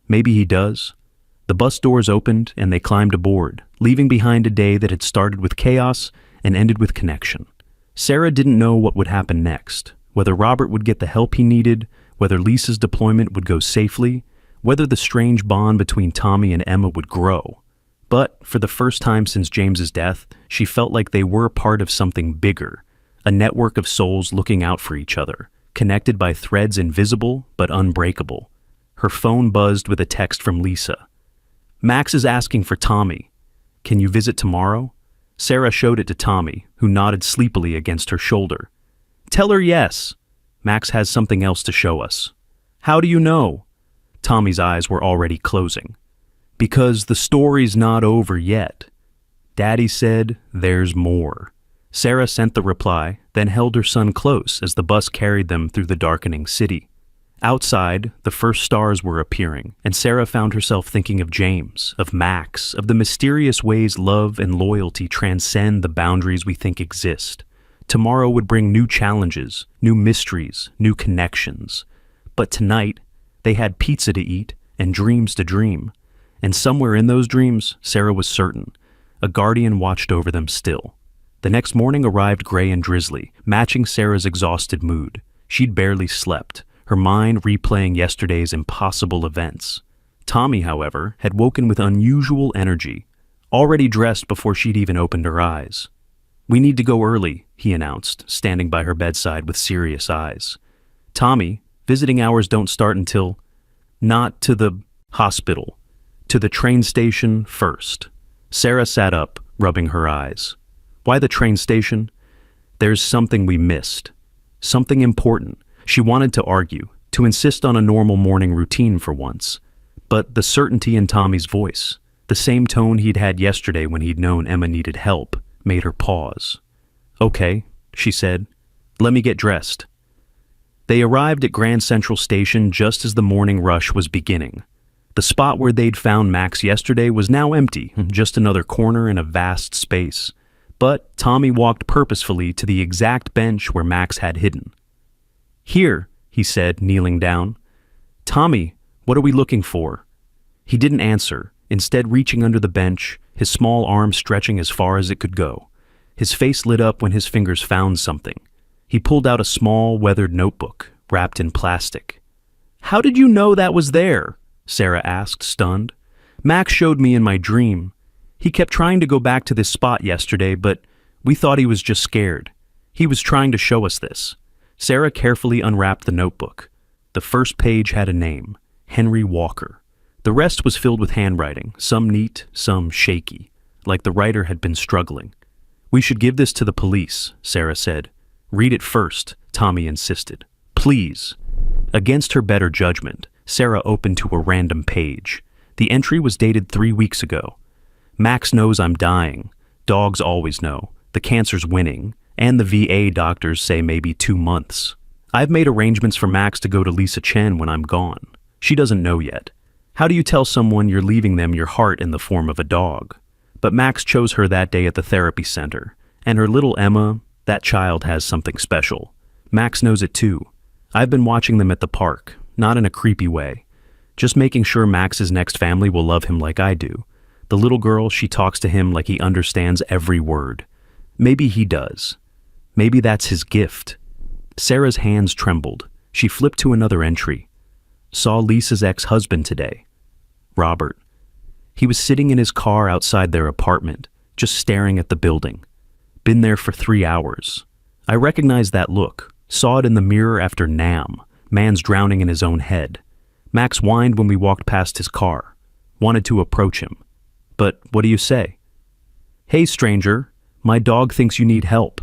Maybe he does. The bus doors opened and they climbed aboard, leaving behind a day that had started with chaos and ended with connection. Sarah didn't know what would happen next, whether Robert would get the help he needed, whether Lisa's deployment would go safely, whether the strange bond between Tommy and Emma would grow. But for the first time since James's death, she felt like they were part of something bigger, a network of souls looking out for each other, connected by threads invisible but unbreakable. Her phone buzzed with a text from Lisa. Max is asking for Tommy. Can you visit tomorrow? Sarah showed it to Tommy, who nodded sleepily against her shoulder. Tell her yes. Max has something else to show us. How do you know? Tommy's eyes were already closing. Because the story's not over yet. Daddy said there's more. Sarah sent the reply, then held her son close as the bus carried them through the darkening city. Outside, the first stars were appearing, and Sarah found herself thinking of James, of Max, of the mysterious ways love and loyalty transcend the boundaries we think exist. Tomorrow would bring new challenges, new mysteries, new connections. But tonight, they had pizza to eat and dreams to dream. And somewhere in those dreams, Sarah was certain, a guardian watched over them still. The next morning arrived gray and drizzly, matching Sarah's exhausted mood. She'd barely slept, her mind replaying yesterday's impossible events. Tommy, however, had woken with unusual energy, already dressed before she'd even opened her eyes. We need to go early, he announced, standing by her bedside with serious eyes. Tommy, visiting hours don't start until... Not to the hospital. To the train station first. Sarah sat up, rubbing her eyes. Why the train station? There's something we missed. Something important. She wanted to argue, to insist on a normal morning routine for once. But the certainty in Tommy's voice, the same tone he'd had yesterday when he'd known Emma needed help, made her pause. Okay, she said. Let me get dressed. They arrived at Grand Central Station just as the morning rush was beginning. The spot where they'd found Max yesterday was now empty, just another corner in a vast space. But Tommy walked purposefully to the exact bench where Max had hidden. Here, he said, kneeling down. Tommy, what are we looking for? He didn't answer, instead reaching under the bench, his small arm stretching as far as it could go. His face lit up when his fingers found something. He pulled out a small, weathered notebook, wrapped in plastic. How did you know that was there? Sarah asked, stunned. Max showed me in my dream. He kept trying to go back to this spot yesterday, but we thought he was just scared. He was trying to show us this. Sarah carefully unwrapped the notebook. The first page had a name, Henry Walker. The rest was filled with handwriting, some neat, some shaky, like the writer had been struggling. We should give this to the police, Sarah said. Read it first, Tommy insisted. Please. Against her better judgment, Sarah opened to a random page. The entry was dated 3 weeks ago. Max knows I'm dying. Dogs always know. The cancer's winning. And the VA doctors say maybe 2 months. I've made arrangements for Max to go to Lisa Chen when I'm gone. She doesn't know yet. How do you tell someone you're leaving them your heart in the form of a dog? But Max chose her that day at the therapy center, And her little Emma, that child has something special. Max knows it too. I've been watching them at the park, not in a creepy way. Just making sure Max's next family will love him like I do. The little girl, she talks to him like he understands every word. Maybe he does. Maybe that's his gift. Sarah's hands trembled. She flipped to another entry. Saw Lisa's ex-husband today. Robert. He was sitting in his car outside their apartment, just staring at the building. Been there for 3 hours. I recognized that look. Saw it in the mirror after Nam. Man's drowning in his own head. Max whined when we walked past his car. Wanted to approach him. But what do you say? Hey, stranger. My dog thinks you need help.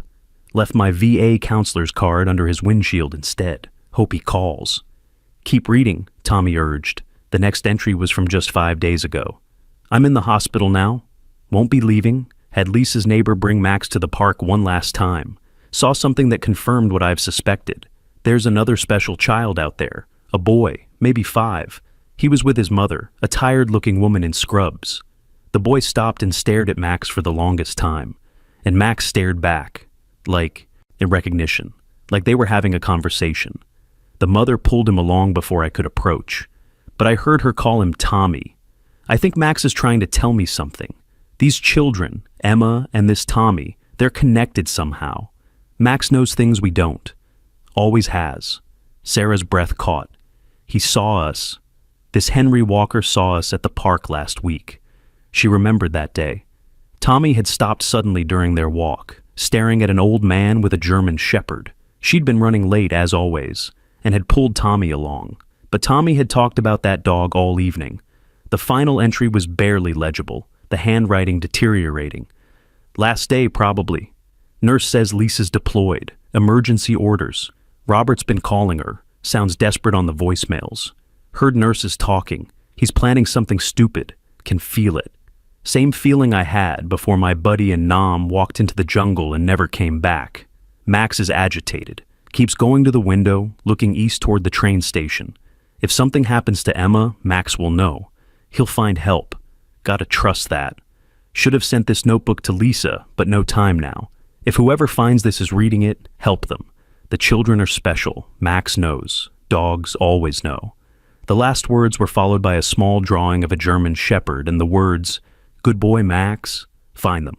Left my VA counselor's card under his windshield instead. Hope he calls. Keep reading, Tommy urged. The next entry was from just 5 days ago. I'm in the hospital now. Won't be leaving. Had Lisa's neighbor bring Max to the park one last time. Saw something that confirmed what I've suspected. There's another special child out there. A boy, maybe 5. He was with his mother, a tired-looking woman in scrubs. The boy stopped and stared at Max for the longest time. And Max stared back, like, in recognition, like they were having a conversation. The mother pulled him along before I could approach. But I heard her call him Tommy. I think Max is trying to tell me something. These children, Emma and this Tommy, they're connected somehow. Max knows things we don't. Always has. Sarah's breath caught. He saw us. This Henry Walker saw us at the park last week. She remembered that day. Tommy had stopped suddenly during their walk, staring at an old man with a German shepherd. She'd been running late, as always, and had pulled Tommy along. But Tommy had talked about that dog all evening. The final entry was barely legible, the handwriting deteriorating. Last day, probably. Nurse says Lisa's deployed. Emergency orders. Robert's been calling her. Sounds desperate on the voicemails. Heard nurses talking. He's planning something stupid. Can feel it. Same feeling I had before my buddy and Nam walked into the jungle and never came back. Max is agitated. Keeps going to the window, looking east toward the train station. If something happens to Emma, Max will know. He'll find help. Gotta trust that. Should have sent this notebook to Lisa, but no time now. If whoever finds this is reading it, help them. The children are special. Max knows. Dogs always know. The last words were followed by a small drawing of a German shepherd and the words, "Good boy, Max. Find them."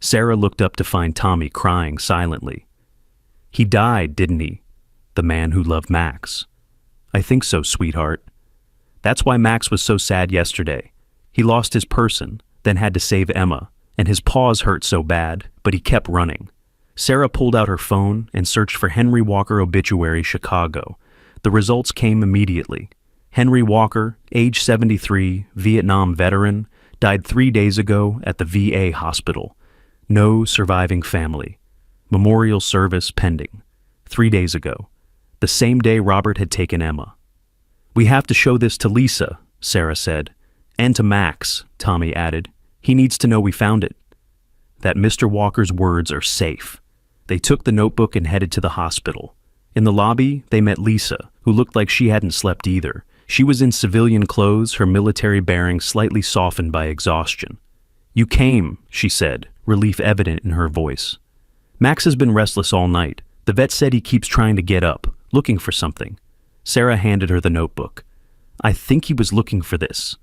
Sarah looked up to find Tommy crying silently. He died, didn't he? The man who loved Max. I think so, sweetheart. That's why Max was so sad yesterday. He lost his person, then had to save Emma, and his paws hurt so bad, but he kept running. Sarah pulled out her phone and searched for Henry Walker obituary Chicago. The results came immediately. Henry Walker, age 73, Vietnam veteran, died 3 days ago at the VA hospital. No surviving family. Memorial service pending. 3 days ago. The same day Robert had taken Emma. We have to show this to Lisa, Sarah said. And to Max, Tommy added. He needs to know we found it. That Mr. Walker's words are safe. They took the notebook and headed to the hospital. In the lobby, they met Lisa, who looked like she hadn't slept either. She was in civilian clothes, her military bearing slightly softened by exhaustion. You came, she said, relief evident in her voice. Max has been restless all night. The vet said he keeps trying to get up, looking for something. Sarah handed her the notebook. I think he was looking for this.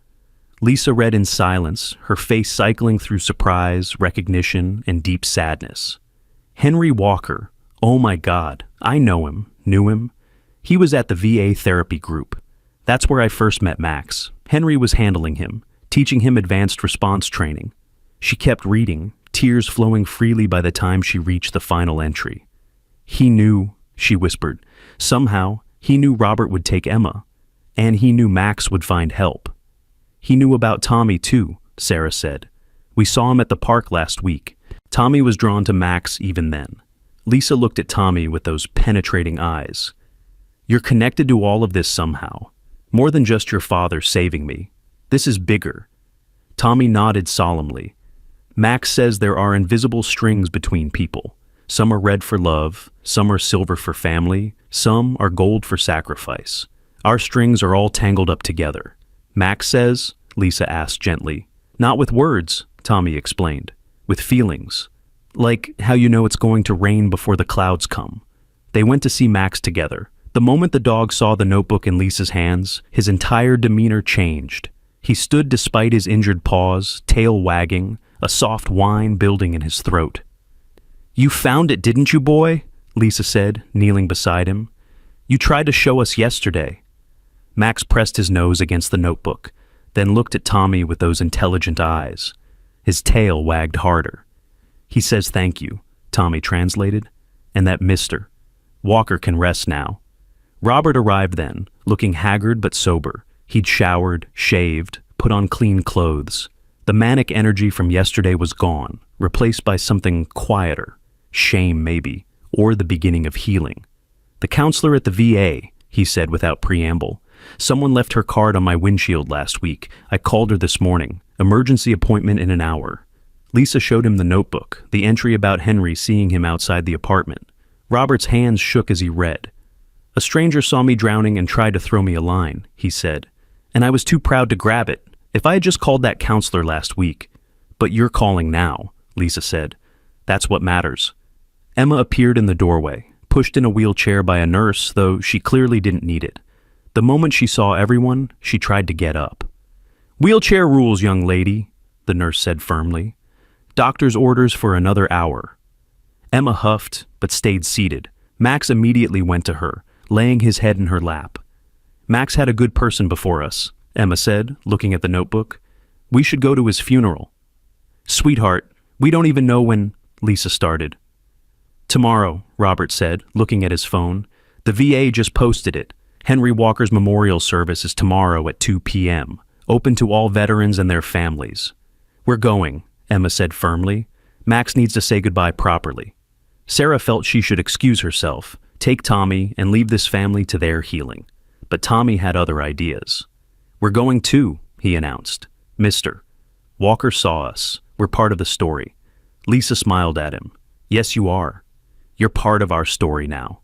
Lisa read in silence, her face cycling through surprise, recognition, and deep sadness. Henry Walker. Oh my God, I know him, knew him. He was at the VA therapy group. That's where I first met Max. Henry was handling him, teaching him advanced response training. She kept reading, tears flowing freely by the time she reached the final entry. He knew, she whispered. Somehow, he knew Robert would take Emma, and he knew Max would find help. He knew about Tommy too, Sarah said. We saw him at the park last week. Tommy was drawn to Max even then. Lisa looked at Tommy with those penetrating eyes. You're connected to all of this somehow. More than just your father saving me. This is bigger. Tommy nodded solemnly. Max says there are invisible strings between people. Some are red for love, some are silver for family, some are gold for sacrifice. Our strings are all tangled up together. Max says, Lisa asked gently. Not with words, Tommy explained. With feelings. Like how you know it's going to rain before the clouds come. They went to see Max together. The moment the dog saw the notebook in Lisa's hands, his entire demeanor changed. He stood despite his injured paws, tail wagging, a soft whine building in his throat. "You found it, didn't you, boy?" Lisa said, kneeling beside him. "You tried to show us yesterday." Max pressed his nose against the notebook, then looked at Tommy with those intelligent eyes. His tail wagged harder. "He says thank you," Tommy translated, "and that mister. Walker can rest now." Robert arrived then, looking haggard but sober. He'd showered, shaved, put on clean clothes. The manic energy from yesterday was gone, replaced by something quieter. Shame, maybe, or the beginning of healing. "The counselor at the VA," he said without preamble. "Someone left her card on my windshield last week. I called her this morning. Emergency appointment in an hour." Lisa showed him the notebook, the entry about Henry seeing him outside the apartment. Robert's hands shook as he read. "A stranger saw me drowning and tried to throw me a line," he said, "and I was too proud to grab it. If I had just called that counselor last week." "But you're calling now," Lisa said. "That's what matters." Emma appeared in the doorway, pushed in a wheelchair by a nurse, though she clearly didn't need it. The moment she saw everyone, she tried to get up. "Wheelchair rules, young lady," the nurse said firmly. "Doctor's orders for another hour." Emma huffed, but stayed seated. Max immediately went to her, laying his head in her lap. "Max had a good person before us," Emma said, looking at the notebook. "We should go to his funeral." "Sweetheart, we don't even know when," Lisa started. "Tomorrow," Robert said, looking at his phone. "The VA just posted it. Henry Walker's memorial service is tomorrow at 2 p.m., open to all veterans and their families." "We're going," Emma said firmly. "Max needs to say goodbye properly." Sarah felt she should excuse herself, take Tommy, and leave this family to their healing. But Tommy had other ideas. "We're going too," he announced. "Mister. Walker saw us. We're part of the story." Lisa smiled at him. "Yes, you are. You're part of our story now."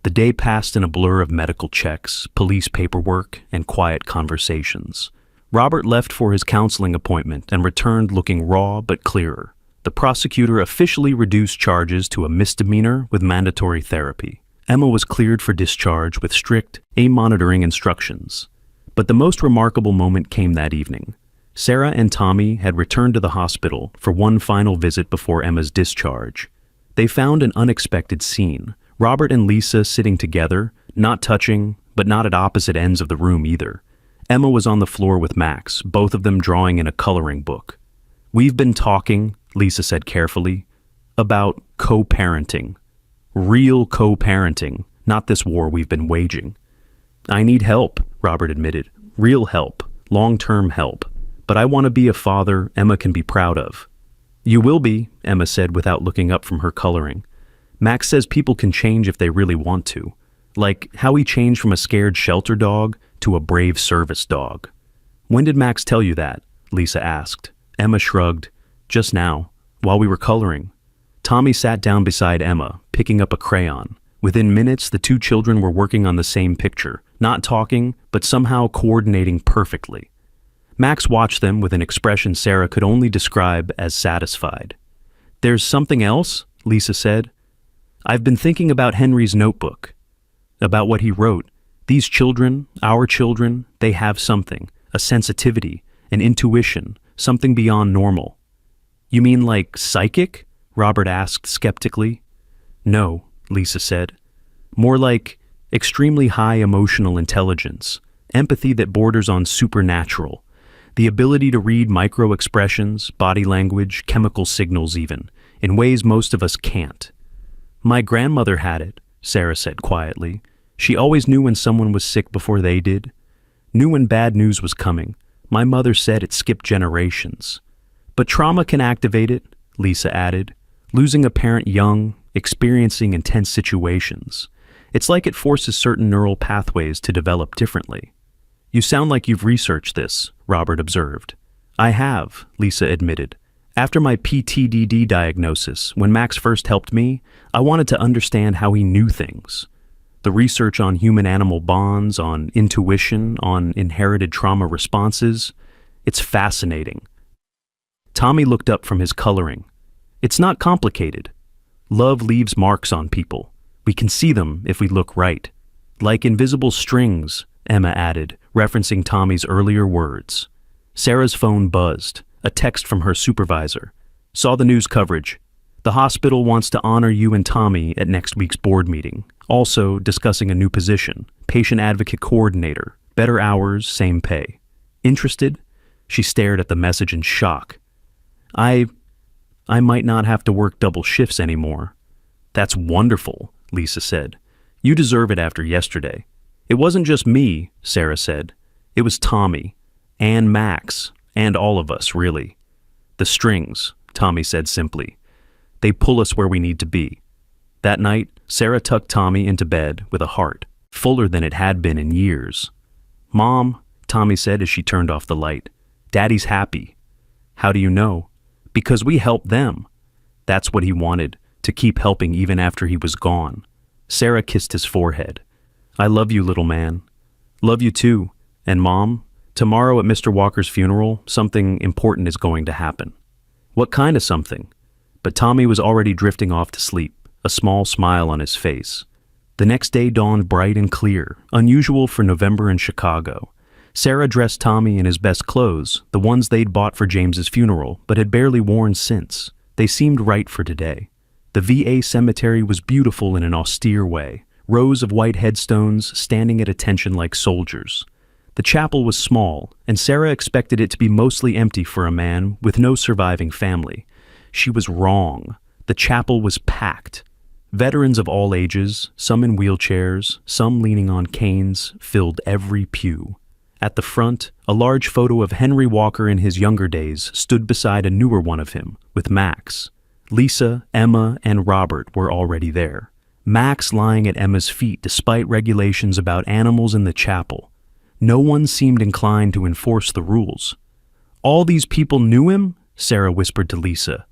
The day passed in a blur of medical checks, police paperwork, and quiet conversations. Robert left for his counseling appointment and returned looking raw but clearer. The prosecutor officially reduced charges to a misdemeanor with mandatory therapy. Emma was cleared for discharge with strict, monitoring instructions. But the most remarkable moment came that evening. Sarah and Tommy had returned to the hospital for one final visit before Emma's discharge. They found an unexpected scene. Robert and Lisa sitting together, not touching, but not at opposite ends of the room either. Emma was on the floor with Max, both of them drawing in a coloring book. "We've been talking," Lisa said carefully, "about co-parenting. Real co-parenting, not this war we've been waging." "I need help," Robert admitted. "Real help, long-term help. But I want to be a father Emma can be proud of." "You will be," Emma said without looking up from her coloring. "Max says people can change if they really want to. Like how he changed from a scared shelter dog to a brave service dog." "When did Max tell you that?" Lisa asked. Emma shrugged. "Just now, while we were coloring." Tommy sat down beside Emma, picking up a crayon. Within minutes, the two children were working on the same picture, not talking, but somehow coordinating perfectly. Max watched them with an expression Sarah could only describe as satisfied. "There's something else?" Lisa said. "I've been thinking about Henry's notebook, about what he wrote. These children, our children, they have something, a sensitivity, an intuition, something beyond normal." "You mean like psychic?" Robert asked skeptically. "No," Lisa said. "More like extremely high emotional intelligence, empathy that borders on supernatural, the ability to read micro-expressions, body language, chemical signals even, in ways most of us can't." "My grandmother had it," Sarah said quietly. "She always knew when someone was sick before they did. Knew when bad news was coming. My mother said it skipped generations. But trauma can activate it," Lisa added. "Losing a parent young, experiencing intense situations. It's like it forces certain neural pathways to develop differently." "You sound like you've researched this," Robert observed. "I have," Lisa admitted. "After my PTDD diagnosis, when Max first helped me, I wanted to understand how he knew things. The research on human-animal bonds, on intuition, on inherited trauma responses, it's fascinating." Tommy looked up from his coloring. It's not complicated. Love leaves marks on people. We can see them if we look right. Like invisible strings, Emma added, referencing Tommy's earlier words. Sarah's phone buzzed, a text from her supervisor. Saw the news coverage. The hospital wants to honor you and Tommy at next week's board meeting. Also discussing a new position, patient advocate coordinator, better hours, same pay. Interested? She stared at the message in shock. I might not have to work double shifts anymore. That's wonderful, Lisa said. You deserve it after yesterday. It wasn't just me, Sarah said. It was Tommy, and Max, and all of us, really. The strings, Tommy said simply. They pull us where we need to be. That night, Sarah tucked Tommy into bed with a heart, fuller than it had been in years. Mom, Tommy said as she turned off the light, Daddy's happy. How do you know? Because we helped them. That's what he wanted, to keep helping even after he was gone. Sarah kissed his forehead. I love you, little man. Love you too. And Mom, tomorrow at Mr. Walker's funeral, something important is going to happen. What kind of something? But Tommy was already drifting off to sleep, a small smile on his face. The next day dawned bright and clear, unusual for November in Chicago. Sarah dressed Tommy in his best clothes, the ones they'd bought for James's funeral, but had barely worn since. They seemed right for today. The VA cemetery was beautiful in an austere way, rows of white headstones standing at attention like soldiers. The chapel was small, and Sarah expected it to be mostly empty for a man with no surviving family. She was wrong. The chapel was packed. Veterans of all ages, some in wheelchairs, some leaning on canes, filled every pew. At the front, a large photo of Henry Walker in his younger days stood beside a newer one of him, with Max. Lisa, Emma, and Robert were already there. Max lying at Emma's feet despite regulations about animals in the chapel. No one seemed inclined to enforce the rules. All these people knew him? Sarah whispered to Lisa.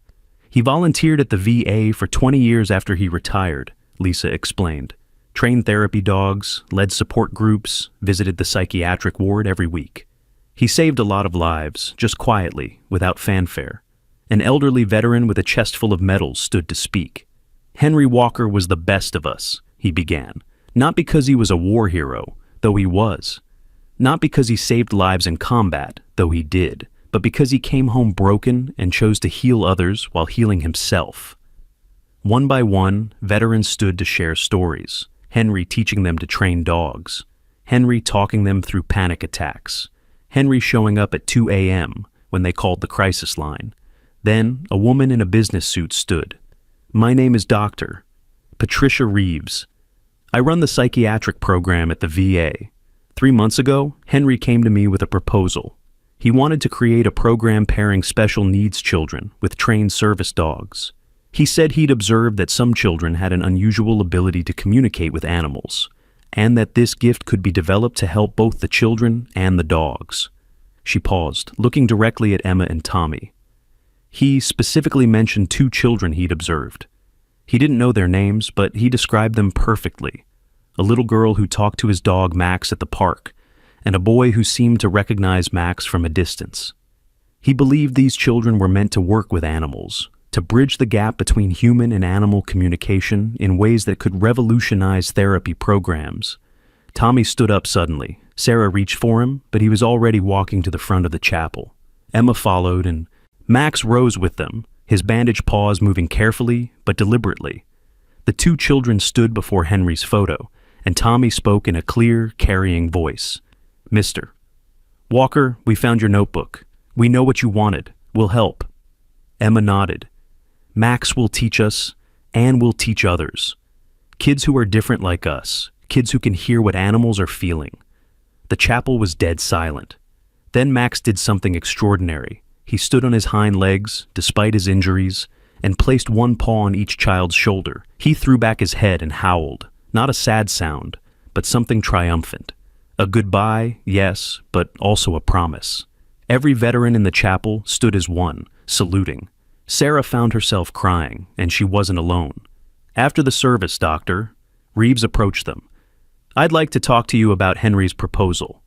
He volunteered at the VA for 20 years after he retired, Lisa explained. Trained therapy dogs, led support groups, visited the psychiatric ward every week. He saved a lot of lives, just quietly, without fanfare. An elderly veteran with a chest full of medals stood to speak. Henry Walker was the best of us, he began. Not because he was a war hero, though he was. Not because he saved lives in combat, though he did. But because he came home broken and chose to heal others while healing himself. One by one, veterans stood to share stories, Henry teaching them to train dogs, Henry talking them through panic attacks, Henry showing up at 2 a.m. when they called the crisis line. Then, a woman in a business suit stood. My name is Dr. Patricia Reeves. I run the psychiatric program at the VA. 3 months ago, Henry came to me with a proposal. He wanted to create a program pairing special needs children with trained service dogs. He said he'd observed that some children had an unusual ability to communicate with animals, and that this gift could be developed to help both the children and the dogs. She paused, looking directly at Emma and Tommy. He specifically mentioned 2 children he'd observed. He didn't know their names, but he described them perfectly. A little girl who talked to his dog Max at the park, and a boy who seemed to recognize Max from a distance. He believed these children were meant to work with animals, to bridge the gap between human and animal communication in ways that could revolutionize therapy programs. Tommy stood up suddenly. Sarah reached for him, but he was already walking to the front of the chapel. Emma followed, and Max rose with them, his bandaged paws moving carefully but deliberately. The 2 children stood before Henry's photo, and Tommy spoke in a clear, carrying voice. Mr. Walker, we found your notebook. We know what you wanted. We'll help. Emma nodded. Max will teach us, and will teach others. Kids who are different like us, kids who can hear what animals are feeling. The chapel was dead silent. Then Max did something extraordinary. He stood on his hind legs, despite his injuries, and placed one paw on each child's shoulder. He threw back his head and howled, not a sad sound, but something triumphant. A goodbye, yes, but also a promise. Every veteran in the chapel stood as one, saluting. Sarah found herself crying, and she wasn't alone. After the service, Doctor, Reeves approached them. I'd like to talk to you about Henry's proposal.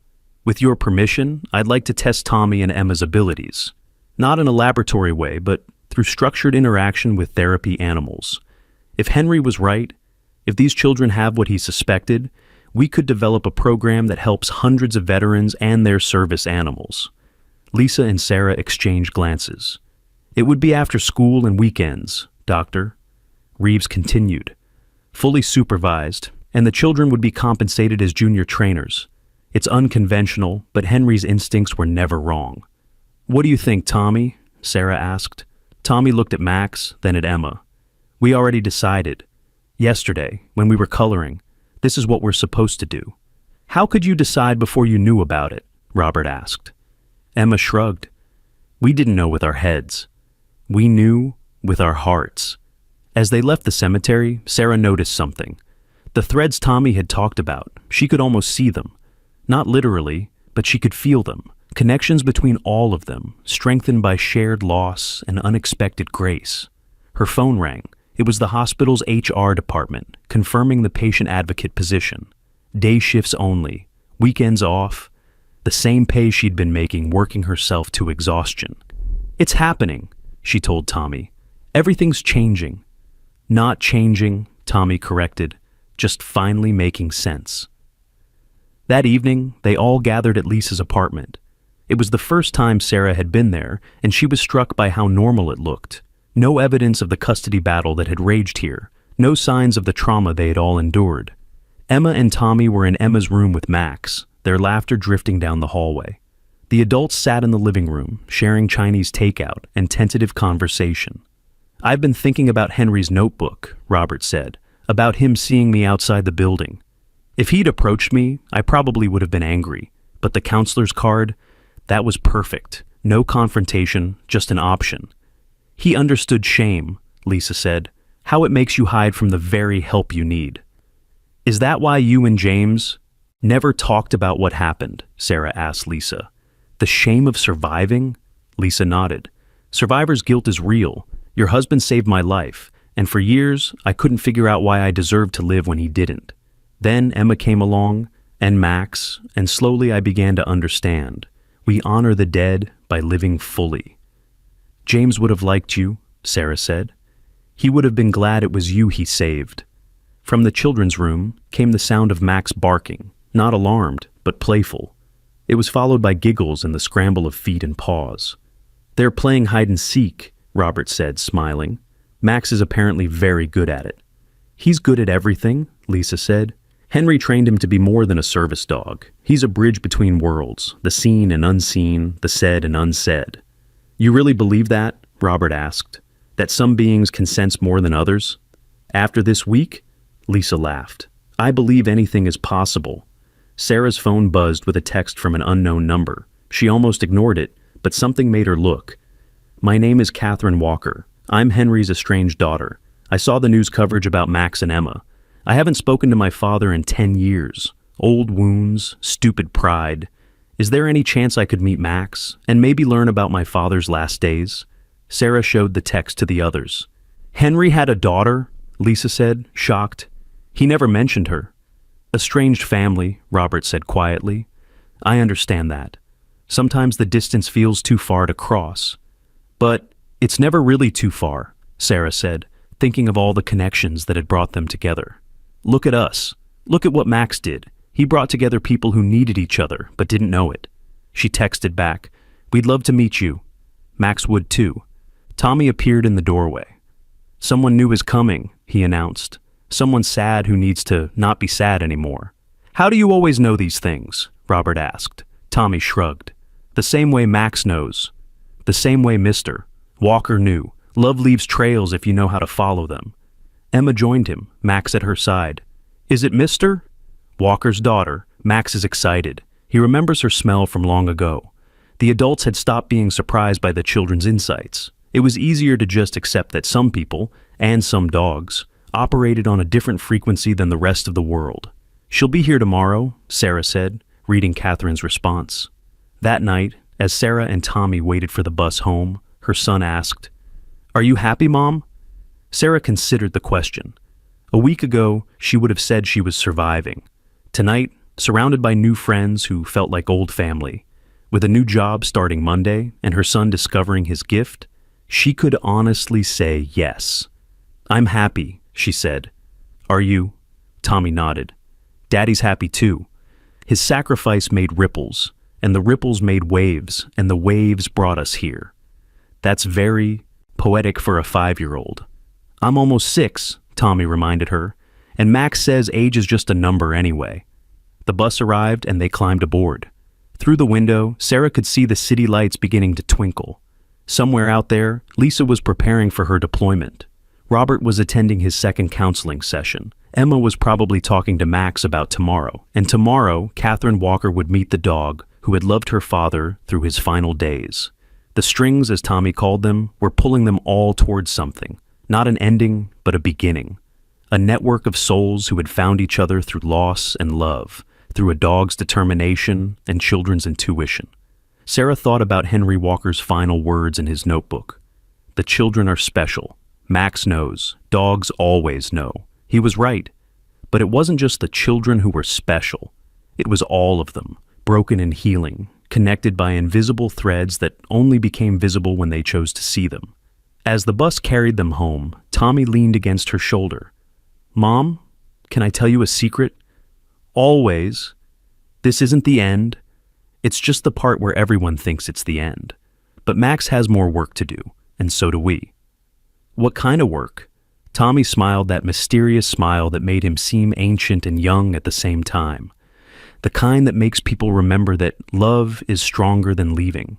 With your permission, I'd like to test Tommy and Emma's abilities. Not in a laboratory way, but through structured interaction with therapy animals. If Henry was right, if these children have what he suspected, we could develop a program that helps hundreds of veterans and their service animals. Lisa and Sarah exchanged glances. It would be after school and weekends, Doctor. Reeves continued. Fully supervised, and the children would be compensated as junior trainers. It's unconventional, but Henry's instincts were never wrong. What do you think, Tommy? Sarah asked. Tommy looked at Max, then at Emma. We already decided. Yesterday, when we were coloring, this is what we're supposed to do. How could you decide before you knew about it? Robert asked. Emma shrugged. We didn't know with our heads. We knew with our hearts. As they left the cemetery, Sarah noticed something. The threads Tommy had talked about, she could almost see them. Not literally, but she could feel them. Connections between all of them, strengthened by shared loss and unexpected grace. Her phone rang. It was the hospital's HR department, confirming the patient advocate position. Day shifts only, weekends off, the same pay she'd been making working herself to exhaustion. It's happening, she told Tommy. Everything's changing. Not changing, Tommy corrected, just finally making sense. That evening, they all gathered at Lisa's apartment. It was the first time Sarah had been there, and she was struck by how normal it looked. No evidence of the custody battle that had raged here, no signs of the trauma they had all endured. Emma and Tommy were in Emma's room with Max, their laughter drifting down the hallway. The adults sat in the living room, sharing Chinese takeout and tentative conversation. I've been thinking about Henry's notebook, Robert said, about him seeing me outside the building. If he'd approached me, I probably would have been angry, but the counselor's card, that was perfect. No confrontation, just an option. He understood shame, Lisa said, how it makes you hide from the very help you need. Is that why you and James never talked about what happened? Sarah asked Lisa. The shame of surviving? Lisa nodded. Survivor's guilt is real. Your husband saved my life, and for years I couldn't figure out why I deserved to live when he didn't. Then Emma came along, and Max, and slowly I began to understand. We honor the dead by living fully. James would have liked you, Sarah said. He would have been glad it was you he saved. From the children's room came the sound of Max barking, not alarmed, but playful. It was followed by giggles and the scramble of feet and paws. They're playing hide and seek, Robert said, smiling. Max is apparently very good at it. He's good at everything, Lisa said. Henry trained him to be more than a service dog. He's a bridge between worlds, the seen and unseen, the said and unsaid. You really believe that? Robert asked. That some beings can sense more than others? After this week? Lisa laughed. I believe anything is possible. Sarah's phone buzzed with a text from an unknown number. She almost ignored it, but something made her look. My name is Catherine Walker. I'm Henry's estranged daughter. I saw the news coverage about Max and Emma. I haven't spoken to my father in 10 years. Old wounds, stupid pride. Is there any chance I could meet Max and maybe learn about my father's last days? Sarah showed the text to the others. Henry had a daughter, Lisa said, shocked. He never mentioned her. Estranged family, Robert said quietly. I understand that. Sometimes the distance feels too far to cross. But it's never really too far, Sarah said, thinking of all the connections that had brought them together. Look at us. Look at what Max did. He brought together people who needed each other but didn't know it. She texted back, We'd love to meet you. Max would too. Tommy appeared in the doorway. Someone new is coming, he announced. Someone sad who needs to not be sad anymore. How do you always know these things? Robert asked. Tommy shrugged. The same way Max knows. The same way Mr. Walker knew. Love leaves trails if you know how to follow them. Emma joined him, Max at her side. Is it Mr.? Walker's daughter. Max is excited. He remembers her smell from long ago. The adults had stopped being surprised by the children's insights. It was easier to just accept that some people, and some dogs, operated on a different frequency than the rest of the world. She'll be here tomorrow, Sarah said, reading Catherine's response. That night, as Sarah and Tommy waited for the bus home, her son asked, Are you happy, Mom? Sarah considered the question. A week ago, she would have said she was surviving. Tonight, surrounded by new friends who felt like old family, with a new job starting Monday and her son discovering his gift, She could honestly say yes. "I'm happy," she said. "Are you?" Tommy nodded. "Daddy's happy too. His sacrifice made ripples, and the ripples made waves, and the waves brought us here." "That's very poetic for a 5-year-old. "I'm almost 6, Tommy reminded her, "and Max says age is just a number anyway." The bus arrived and they climbed aboard. Through the window, Sarah could see the city lights beginning to twinkle. Somewhere out there, Lisa was preparing for her deployment. Robert was attending his second counseling session. Emma was probably talking to Max about tomorrow. And tomorrow, Catherine Walker would meet the dog who had loved her father through his final days. The strings, as Tommy called them, were pulling them all towards something. Not an ending, but a beginning. A network of souls who had found each other through loss and love, through a dog's determination and children's intuition. Sarah thought about Henry Walker's final words in his notebook. "The children are special. Max knows. Dogs always know." He was right. But it wasn't just the children who were special. It was all of them, broken and healing, connected by invisible threads that only became visible when they chose to see them. As the bus carried them home, Tommy leaned against her shoulder. "Mom, can I tell you a secret? Always. This isn't the end. It's just the part where everyone thinks it's the end. But Max has more work to do, and so do we." "What kind of work?" Tommy smiled that mysterious smile that made him seem ancient and young at the same time. The kind that makes people remember that love is stronger than leaving.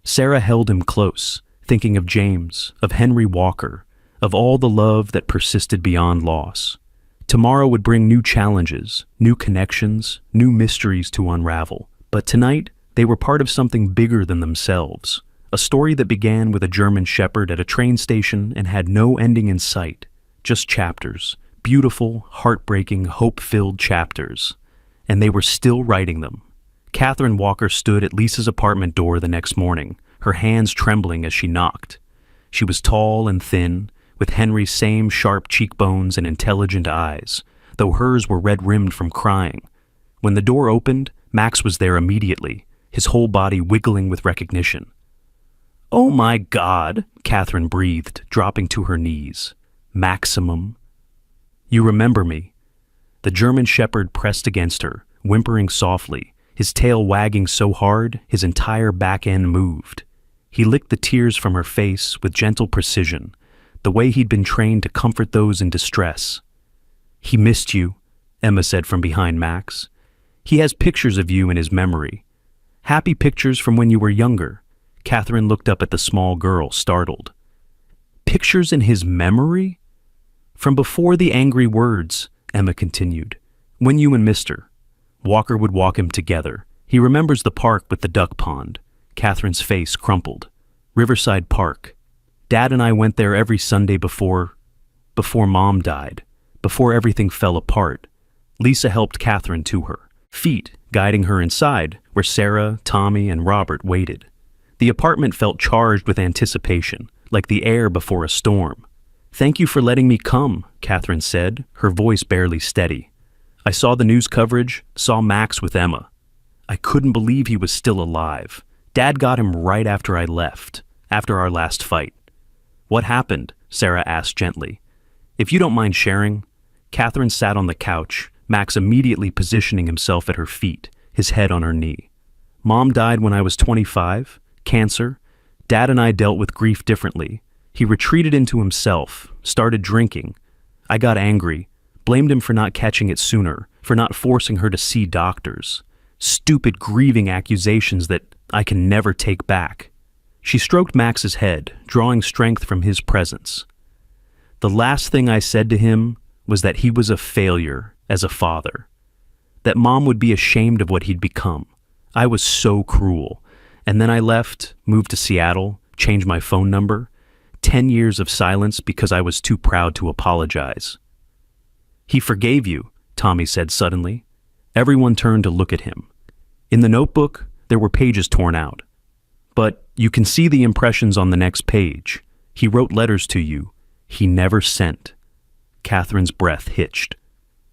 Sarah held him close, thinking of James, of Henry Walker, of all the love that persisted beyond loss. Tomorrow would bring new challenges, new connections, new mysteries to unravel. But tonight, they were part of something bigger than themselves. A story that began with a German shepherd at a train station and had no ending in sight. Just chapters. Beautiful, heartbreaking, hope-filled chapters. And they were still writing them. Catherine Walker stood at Lisa's apartment door the next morning, her hands trembling as she knocked. She was tall and thin, with Henry's same sharp cheekbones and intelligent eyes, though hers were red-rimmed from crying. When the door opened, Max was there immediately, his whole body wiggling with recognition. "Oh my God," Catherine breathed, dropping to her knees. "Maximum." "You remember me." The German shepherd pressed against her, whimpering softly, his tail wagging so hard his entire back end moved. He licked the tears from her face with gentle precision, the way he'd been trained to comfort those in distress. "He missed you," Emma said from behind Max. "He has pictures of you in his memory. Happy pictures from when you were younger." Catherine looked up at the small girl, startled. "Pictures in his memory?" "From before the angry words," Emma continued. "When you and Mr. Walker would walk him together. He remembers the park with the duck pond." Catherine's face crumpled. "Riverside Park. Dad and I went there every Sunday before Mom died, before everything fell apart." Lisa helped Catherine to her feet, guiding her inside, where Sarah, Tommy, and Robert waited. The apartment felt charged with anticipation, like the air before a storm. "Thank you for letting me come," Catherine said, her voice barely steady. "I saw the news coverage, saw Max with Emma. I couldn't believe he was still alive. Dad got him right after I left, after our last fight." "What happened?" Sarah asked gently. "If you don't mind sharing." Catherine sat on the couch, Max immediately positioning himself at her feet, his head on her knee. "Mom died when I was 25, cancer. Dad and I dealt with grief differently. He retreated into himself, started drinking. I got angry, blamed him for not catching it sooner, for not forcing her to see doctors. Stupid grieving accusations that I can never take back." She stroked Max's head, drawing strength from his presence. "The last thing I said to him was that he was a failure as a father, that Mom would be ashamed of what he'd become. I was so cruel. And then I left, moved to Seattle, changed my phone number. 10 years of silence because I was too proud to apologize." "He forgave you," Tommy said suddenly. Everyone turned to look at him. In the notebook, there were pages torn out. "But you can see the impressions on the next page. He wrote letters to you. He never sent." Catherine's breath hitched.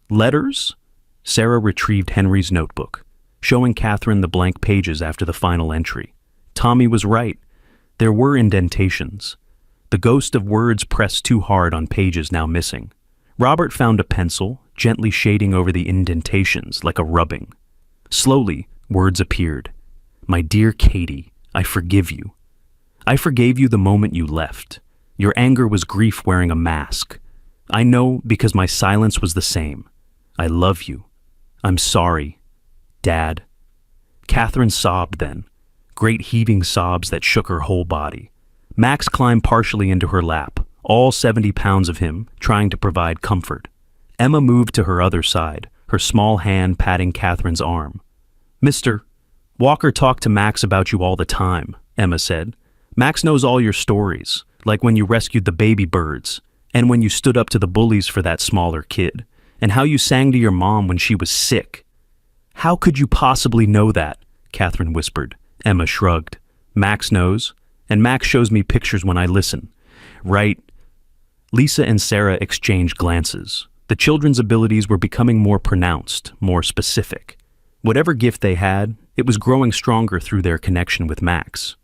"Letters?" Sarah retrieved Henry's notebook, showing Catherine the blank pages after the final entry. Tommy was right. There were indentations. The ghost of words pressed too hard on pages now missing. Robert found a pencil, gently shading over the indentations like a rubbing. Slowly, words appeared. My dear Katie, I forgive you. I forgave you the moment you left. Your anger was grief wearing a mask. I know because my silence was the same. I love you. I'm sorry. Dad. Catherine sobbed then, great heaving sobs that shook her whole body. Max climbed partially into her lap, all 70 pounds of him, trying to provide comfort. Emma moved to her other side, her small hand patting Catherine's arm. Mr. Walker talked to Max about you all the time, Emma said. Max knows all your stories, like when you rescued the baby birds, and when you stood up to the bullies for that smaller kid, and how you sang to your mom when she was sick. How could you possibly know that? Catherine whispered. Emma shrugged. Max knows, and Max shows me pictures when I listen. Right. Lisa and Sarah exchanged glances. The children's abilities were becoming more pronounced, more specific. Whatever gift they had, it was growing stronger through their connection with Max.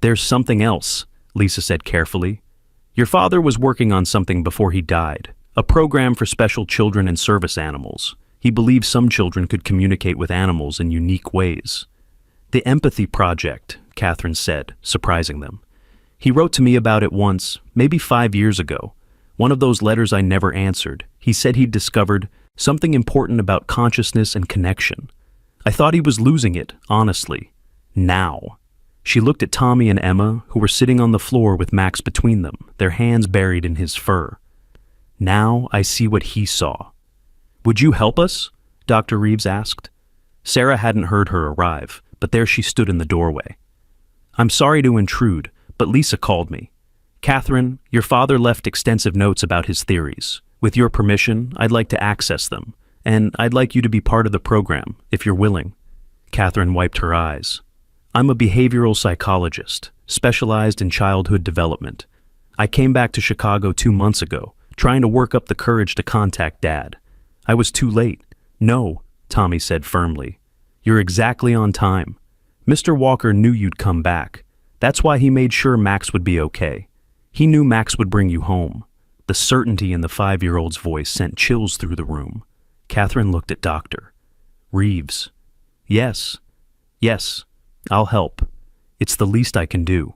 There's something else, Lisa said carefully. Your father was working on something before he died, a program for special children and service animals. He believed some children could communicate with animals in unique ways. The Empathy Project, Catherine said, surprising them. He wrote to me about it once, maybe 5 years ago. One of those letters I never answered. He said he'd discovered something important about consciousness and connection. I thought he was losing it, honestly. Now. She looked at Tommy and Emma, who were sitting on the floor with Max between them, their hands buried in his fur. Now I see what he saw. Would you help us? Dr. Reeves asked. Sarah hadn't heard her arrive, but there she stood in the doorway. I'm sorry to intrude, but Lisa called me. Catherine, your father left extensive notes about his theories. With your permission, I'd like to access them, and I'd like you to be part of the program, if you're willing. Catherine wiped her eyes. I'm a behavioral psychologist, specialized in childhood development. I came back to Chicago 2 months ago, trying to work up the courage to contact Dad. I was too late. No, Tommy said firmly. You're exactly on time. Mr. Walker knew you'd come back. That's why he made sure Max would be okay. He knew Max would bring you home. The certainty in the 5-year-old's voice sent chills through the room. Catherine looked at Dr. Reeves. Yes, I'll help. It's the least I can do.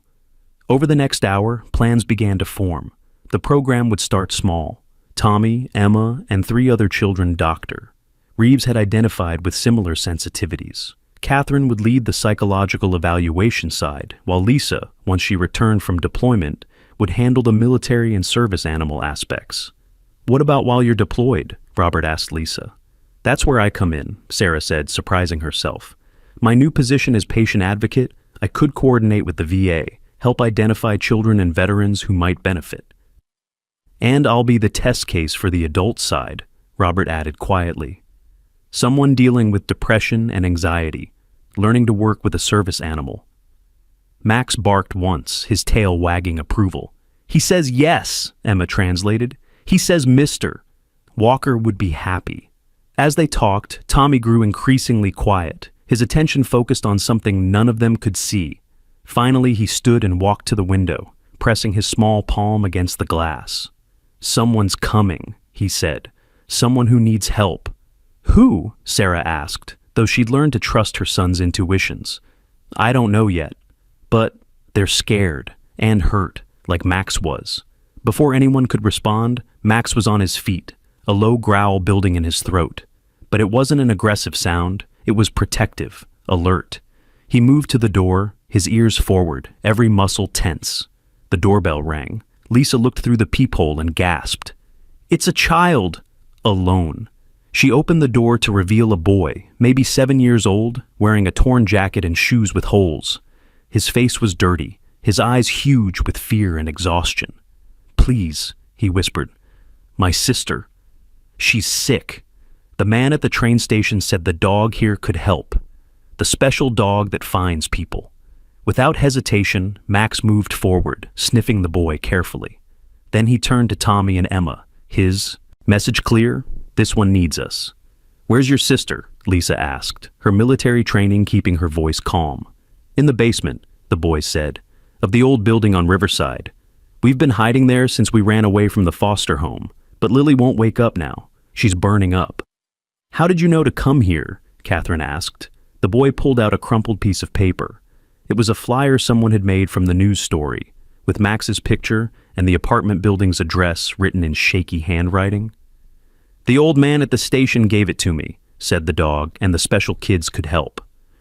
Over the next hour, plans began to form. The program would start small. Tommy, Emma, and 3 other children Dr. Reeves had identified with similar sensitivities. Catherine would lead the psychological evaluation side, while Lisa, once she returned from deployment, would handle the military and service animal aspects. What about while you're deployed? Robert asked Lisa. That's where I come in, Sarah said, surprising herself. My new position as patient advocate, I could coordinate with the VA, help identify children and veterans who might benefit. And I'll be the test case for the adult side, Robert added quietly. Someone dealing with depression and anxiety, learning to work with a service animal. Max barked once, his tail wagging approval. He says yes, Emma translated. He says Mr. Walker would be happy. As they talked, Tommy grew increasingly quiet, his attention focused on something none of them could see. Finally, he stood and walked to the window, pressing his small palm against the glass. Someone's coming, he said. Someone who needs help. Who? Sarah asked, though she'd learned to trust her son's intuitions. I don't know yet, but they're scared and hurt, like Max was. Before anyone could respond, Max was on his feet, a low growl building in his throat. But it wasn't an aggressive sound, it was protective, alert. He moved to the door, his ears forward, every muscle tense. The doorbell rang. Lisa looked through the peephole and gasped. It's a child! Alone. She opened the door to reveal a boy, maybe 7 years old, wearing a torn jacket and shoes with holes. His face was dirty, his eyes huge with fear and exhaustion. Please, he whispered. My sister. She's sick. The man at the train station said the dog here could help. The special dog that finds people. Without hesitation, Max moved forward, sniffing the boy carefully. Then he turned to Tommy and Emma. His message clear? This one needs us. Where's your sister? Lisa asked, her military training keeping her voice calm. In the basement, the boy said, of the old building on Riverside. We've been hiding there since we ran away from the foster home, but Lily won't wake up now. She's burning up." "How did you know to come here?" Catherine asked. The boy pulled out a crumpled piece of paper. It was a flyer someone had made from the news story, with Max's picture and the apartment building's address written in shaky handwriting. "The old man at the station gave it to me," said the dog, and the special kids could help.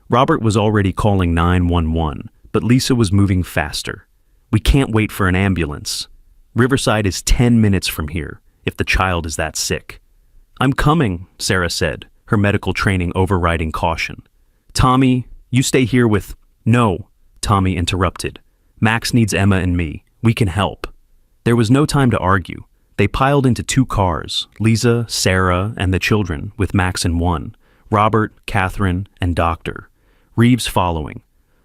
Robert was already calling 911, but Lisa was moving faster. "We can't wait for an ambulance. Riverside is 10 minutes from here, if the child is that sick." "I'm coming," Sarah said, her medical training overriding caution. "Tommy, you stay here with—" "No," Tommy interrupted. "Max needs Emma and me. We can help." There was no time to argue. They piled into 2 cars, Lisa, Sarah, and the children, with Max in one, Robert, Catherine, and Doctor. Reeves following.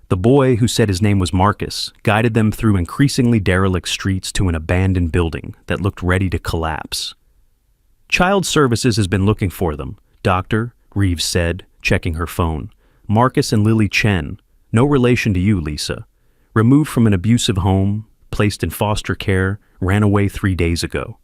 The boy, who said his name was Marcus, guided them through increasingly derelict streets to an abandoned building that looked ready to collapse. "Child Services has been looking for them, Doctor," Reeves said, checking her phone. "Marcus and Lily Chen. No relation to you, Lisa. Removed from an abusive home, placed in foster care, ran away 3 days ago."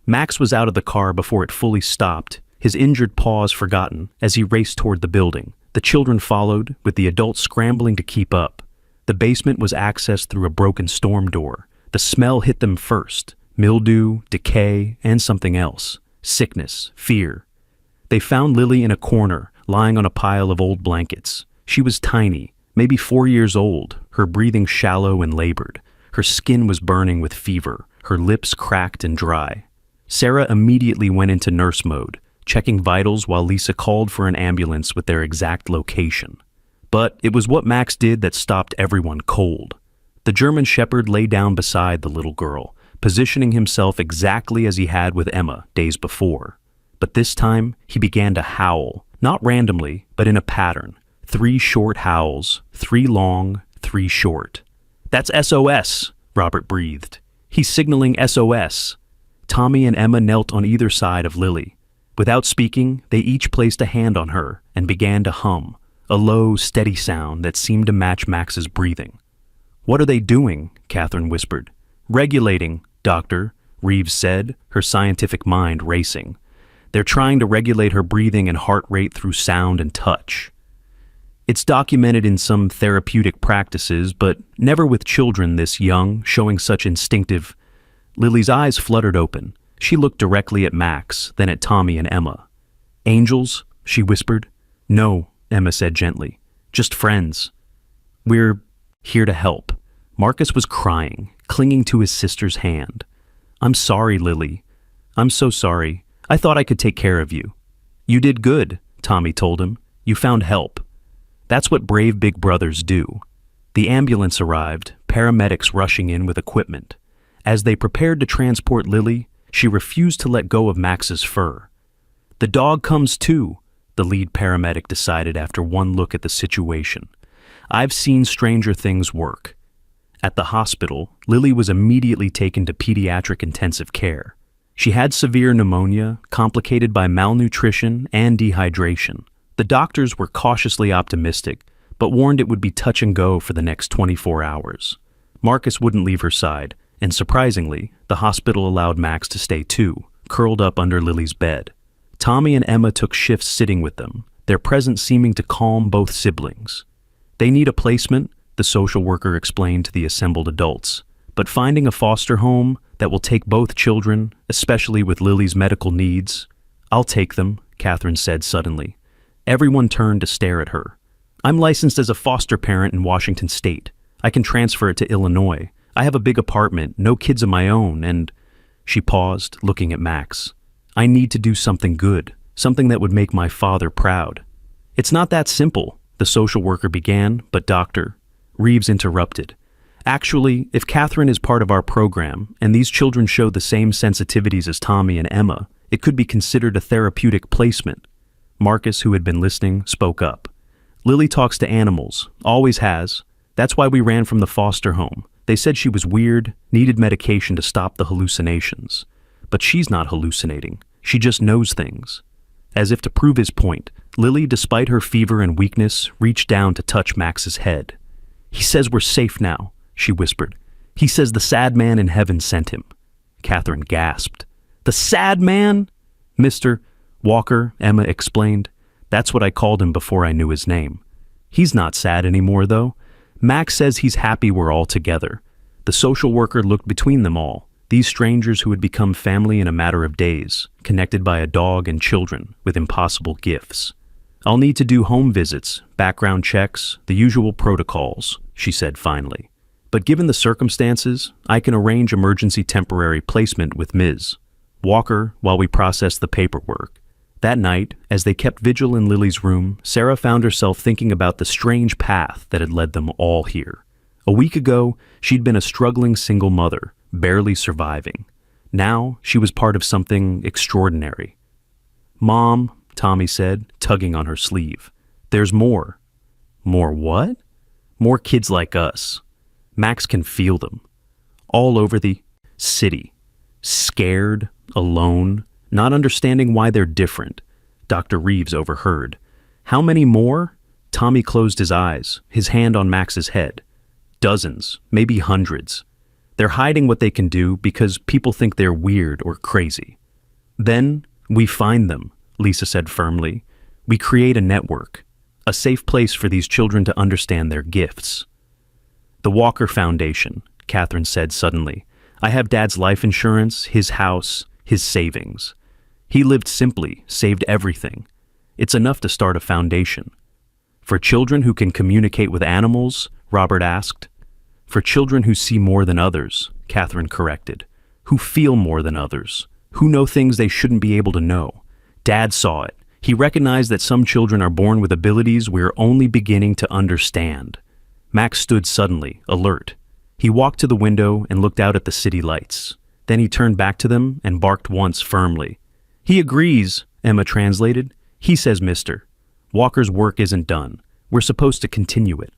Max was out of the car before it fully stopped, his injured paws forgotten as he raced toward the building. The children followed, with the adults scrambling to keep up. The basement was accessed through a broken storm door. The smell hit them first: mildew, decay, and something else. Sickness, fear. They found Lily in a corner, lying on a pile of old blankets. She was tiny, maybe 4 years old, her breathing shallow and labored. Her skin was burning with fever, her lips cracked and dry. Sarah immediately went into nurse mode, checking vitals while Lisa called for an ambulance with their exact location. But it was what Max did that stopped everyone cold. The German Shepherd lay down beside the little girl, positioning himself exactly as he had with Emma days before. But this time, he began to howl, not randomly, but in a pattern. 3 short howls, 3 long, 3 short. "That's SOS," Robert breathed. "He's signaling SOS." Tommy and Emma knelt on either side of Lily. Without speaking, they each placed a hand on her and began to hum, a low, steady sound that seemed to match Max's breathing. "What are they doing?" Catherine whispered. "Regulating, Doctor," Reeves said, her scientific mind racing. "They're trying to regulate her breathing and heart rate through sound and touch. It's documented in some therapeutic practices, but never with children this young, showing such instinctive—" Lily's eyes fluttered open. She looked directly at Max, then at Tommy and Emma. "Angels?" she whispered. "No," Emma said gently. "Just friends. We're here to help." Marcus was crying, clinging to his sister's hand. "I'm sorry, Lily. I'm so sorry. I thought I could take care of you." "You did good," Tommy told him. "You found help. That's what brave big brothers do." The ambulance arrived, paramedics rushing in with equipment. As they prepared to transport Lily, she refused to let go of Max's fur. "The dog comes too," the lead paramedic decided after one look at the situation. "I've seen stranger things work." At the hospital, Lily was immediately taken to pediatric intensive care. She had severe pneumonia, complicated by malnutrition and dehydration. The doctors were cautiously optimistic, but warned it would be touch and go for the next 24 hours. Marcus wouldn't leave her side, and surprisingly, the hospital allowed Max to stay too, curled up under Lily's bed. Tommy and Emma took shifts sitting with them, their presence seeming to calm both siblings. "They need a placement," the social worker explained to the assembled adults, "but finding a foster home that will take both children, especially with Lily's medical needs—" "I'll take them," Catherine said suddenly. Everyone turned to stare at her. "I'm licensed as a foster parent in Washington State. I can transfer it to Illinois. I have a big apartment, no kids of my own, and—" She paused, looking at Max. "I need to do something good, something that would make my father proud." "It's not that simple," the social worker began, but Dr. Reeves interrupted. "Actually, if Catherine is part of our program, and these children show the same sensitivities as Tommy and Emma, it could be considered a therapeutic placement." Marcus, who had been listening, spoke up. "Lily talks to animals, always has. That's why we ran from the foster home. They said she was weird, needed medication to stop the hallucinations. But she's not hallucinating. She just knows things." As if to prove his point, Lily, despite her fever and weakness, reached down to touch Max's head. "He says we're safe now," she whispered. He says the sad man in heaven sent him. Catherine gasped. The sad man? Mr. Walker, Emma explained. That's what I called him before I knew his name. He's not sad anymore, though. Max says he's happy we're all together. The social worker looked between them all, these strangers who had become family in a matter of days, connected by a dog and children with impossible gifts. I'll need to do home visits, background checks, the usual protocols, she said finally. But given the circumstances, I can arrange emergency temporary placement with Ms. Walker while we process the paperwork. That night, as they kept vigil in Lily's room, Sarah found herself thinking about the strange path that had led them all here. A week ago, she'd been a struggling single mother, barely surviving. Now, she was part of something extraordinary. Mom, Tommy said, tugging on her sleeve. There's more. More what? More kids like us. Max can feel them. All over the city. Scared, alone, not understanding why they're different. Dr. Reeves overheard. How many more? Tommy closed his eyes, his hand on Max's head. Dozens, maybe hundreds. They're hiding what they can do because people think they're weird or crazy. Then we find them, Lisa said firmly. We create a network, a safe place for these children to understand their gifts. The Walker Foundation, Catherine said suddenly. I have Dad's life insurance, his house, his savings. He lived simply, saved everything. It's enough to start a foundation. For children who can communicate with animals, Robert asked. For children who see more than others, Catherine corrected. Who feel more than others. Who know things they shouldn't be able to know. Dad saw it. He recognized that some children are born with abilities we're only beginning to understand. Max stood suddenly, alert. He walked to the window and looked out at the city lights. Then he turned back to them and barked once firmly. He agrees, Emma translated. He says, Mister. Walker's work isn't done. We're supposed to continue it.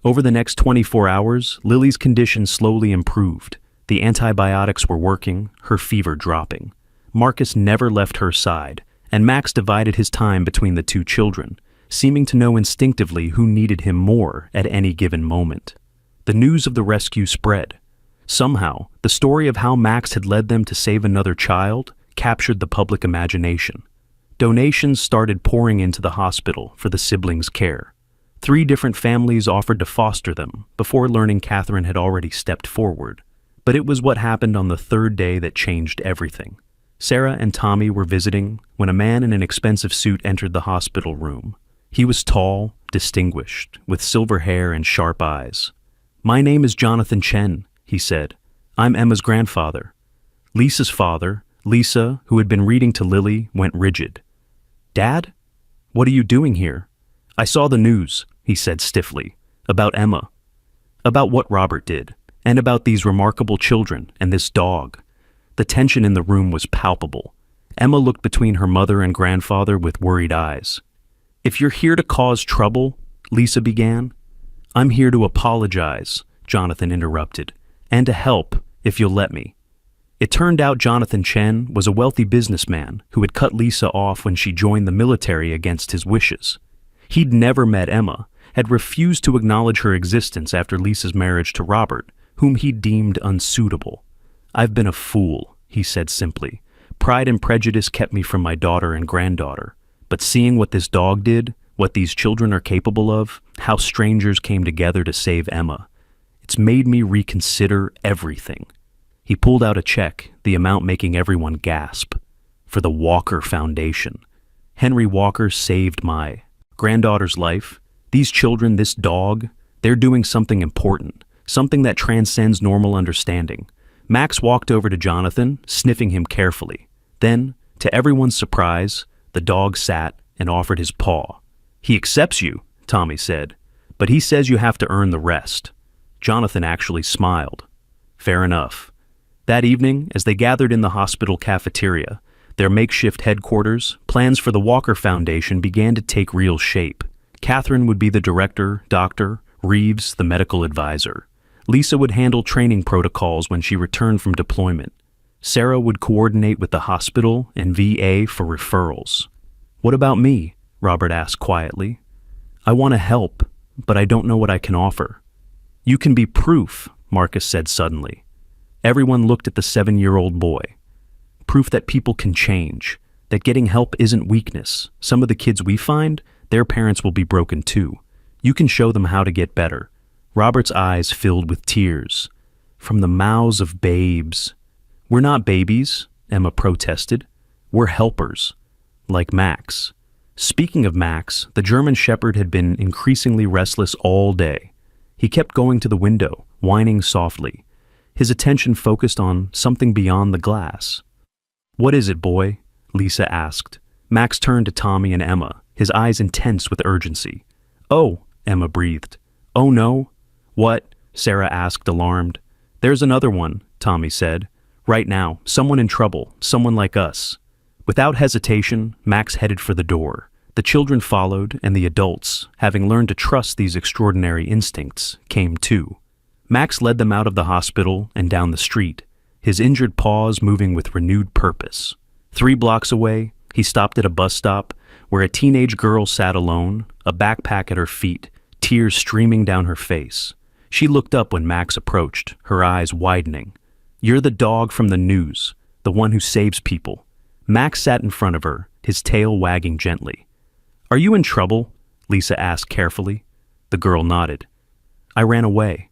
Over the next 24 hours, Lily's condition slowly improved. The antibiotics were working, her fever dropping. Marcus never left her side, and Max divided his time between the two children, seeming to know instinctively who needed him more at any given moment. The news of the rescue spread. Somehow, the story of how Max had led them to save another child captured the public imagination. Donations started pouring into the hospital for the siblings' care. 3 different families offered to foster them before learning Catherine had already stepped forward. But it was what happened on the 3rd day that changed everything. Sarah and Tommy were visiting when a man in an expensive suit entered the hospital room. He was tall, distinguished, with silver hair and sharp eyes. My name is Jonathan Chen, he said. I'm Emma's grandfather. Lisa's father, Lisa, who had been reading to Lily, went rigid. Dad? What are you doing here? I saw the news, he said stiffly, about Emma. About what Robert did, and about these remarkable children and this dog. The tension in the room was palpable. Emma looked between her mother and grandfather with worried eyes. If you're here to cause trouble, Lisa began. I'm here to apologize, Jonathan interrupted, and to help, if you'll let me. It turned out Jonathan Chen was a wealthy businessman who had cut Lisa off when she joined the military against his wishes. He'd never met Emma, had refused to acknowledge her existence after Lisa's marriage to Robert, whom he deemed unsuitable. I've been a fool, he said simply. Pride and prejudice kept me from my daughter and granddaughter. But seeing what this dog did, what these children are capable of, how strangers came together to save Emma, it's made me reconsider everything. He pulled out a check, the amount making everyone gasp. For the Walker Foundation. Henry Walker saved my granddaughter's life. These children, this dog, they're doing something important, something that transcends normal understanding. Max walked over to Jonathan, sniffing him carefully. Then, to everyone's surprise, the dog sat and offered his paw. He accepts you, Tommy said, but he says you have to earn the rest. Jonathan actually smiled. Fair enough. That evening, as they gathered in the hospital cafeteria, their makeshift headquarters, plans for the Walker Foundation began to take real shape. Catherine would be the director, Dr. Reeves, the medical advisor. Lisa would handle training protocols when she returned from deployment. Sarah would coordinate with the hospital and VA for referrals. What about me? Robert asked quietly. I want to help, but I don't know what I can offer. You can be proof, Marcus said suddenly. Everyone looked at the 7-year-old boy. Proof that people can change, that getting help isn't weakness. Some of the kids we find, their parents will be broken too. You can show them how to get better. Robert's eyes filled with tears. From the mouths of babes. We're not babies, Emma protested. We're helpers. Like Max. Speaking of Max, the German Shepherd had been increasingly restless all day. He kept going to the window, whining softly. His attention focused on something beyond the glass. "What is it, boy?" Lisa asked. Max turned to Tommy and Emma, his eyes intense with urgency. "Oh," Emma breathed. "Oh no?" "What?" Sarah asked, alarmed. "There's another one," Tommy said. "Right now, someone in trouble, someone like us." Without hesitation, Max headed for the door. The children followed, and the adults, having learned to trust these extraordinary instincts, came too. Max led them out of the hospital and down the street, his injured paws moving with renewed purpose. 3 blocks away, he stopped at a bus stop where a teenage girl sat alone, a backpack at her feet, tears streaming down her face. She looked up when Max approached, her eyes widening. "You're the dog from the news, the one who saves people." Max sat in front of her, his tail wagging gently. "Are you in trouble?" Lisa asked carefully. The girl nodded. "I ran away.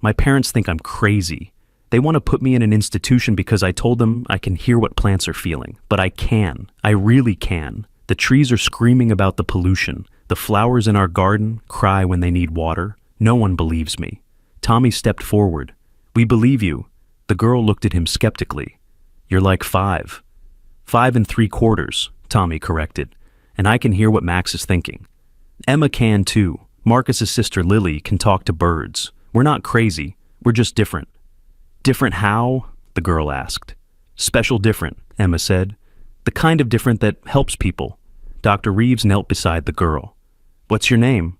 My parents think I'm crazy. They want to put me in an institution because I told them I can hear what plants are feeling. But I can. I really can. The trees are screaming about the pollution. The flowers in our garden cry when they need water. No one believes me." Tommy stepped forward. "We believe you." The girl looked at him skeptically. "You're like 5. 5 3/4, Tommy corrected. "And I can hear what Max is thinking." "Emma can too. Marcus's sister Lily can talk to birds. We're not crazy. We're just different." "Different how?" the girl asked. "Special different," Emma said. "The kind of different that helps people." Dr. Reeves knelt beside the girl. "What's your name?"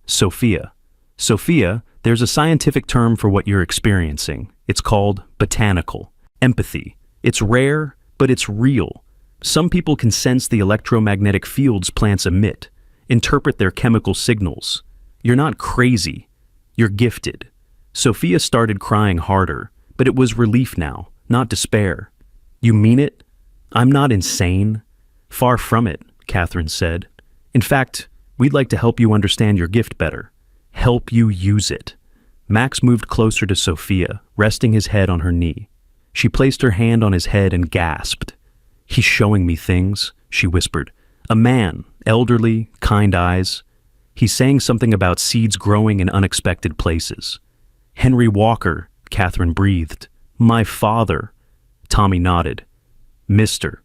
"Sophia." "Sophia, there's a scientific term for what you're experiencing. It's called botanical empathy. It's rare, but it's real. Some people can sense the electromagnetic fields plants emit, interpret their chemical signals. You're not crazy. You're gifted." Sophia started crying harder, but it was relief now, not despair. "You mean it? I'm not insane." "Far from it," Catherine said. "In fact, we'd like to help you understand your gift better. Help you use it." Max moved closer to Sophia, resting his head on her knee. She placed her hand on his head and gasped. "He's showing me things," she whispered. "A man, elderly, kind eyes. He's saying something about seeds growing in unexpected places." "Henry Walker," Catherine breathed. "My father." Tommy nodded. "Mr."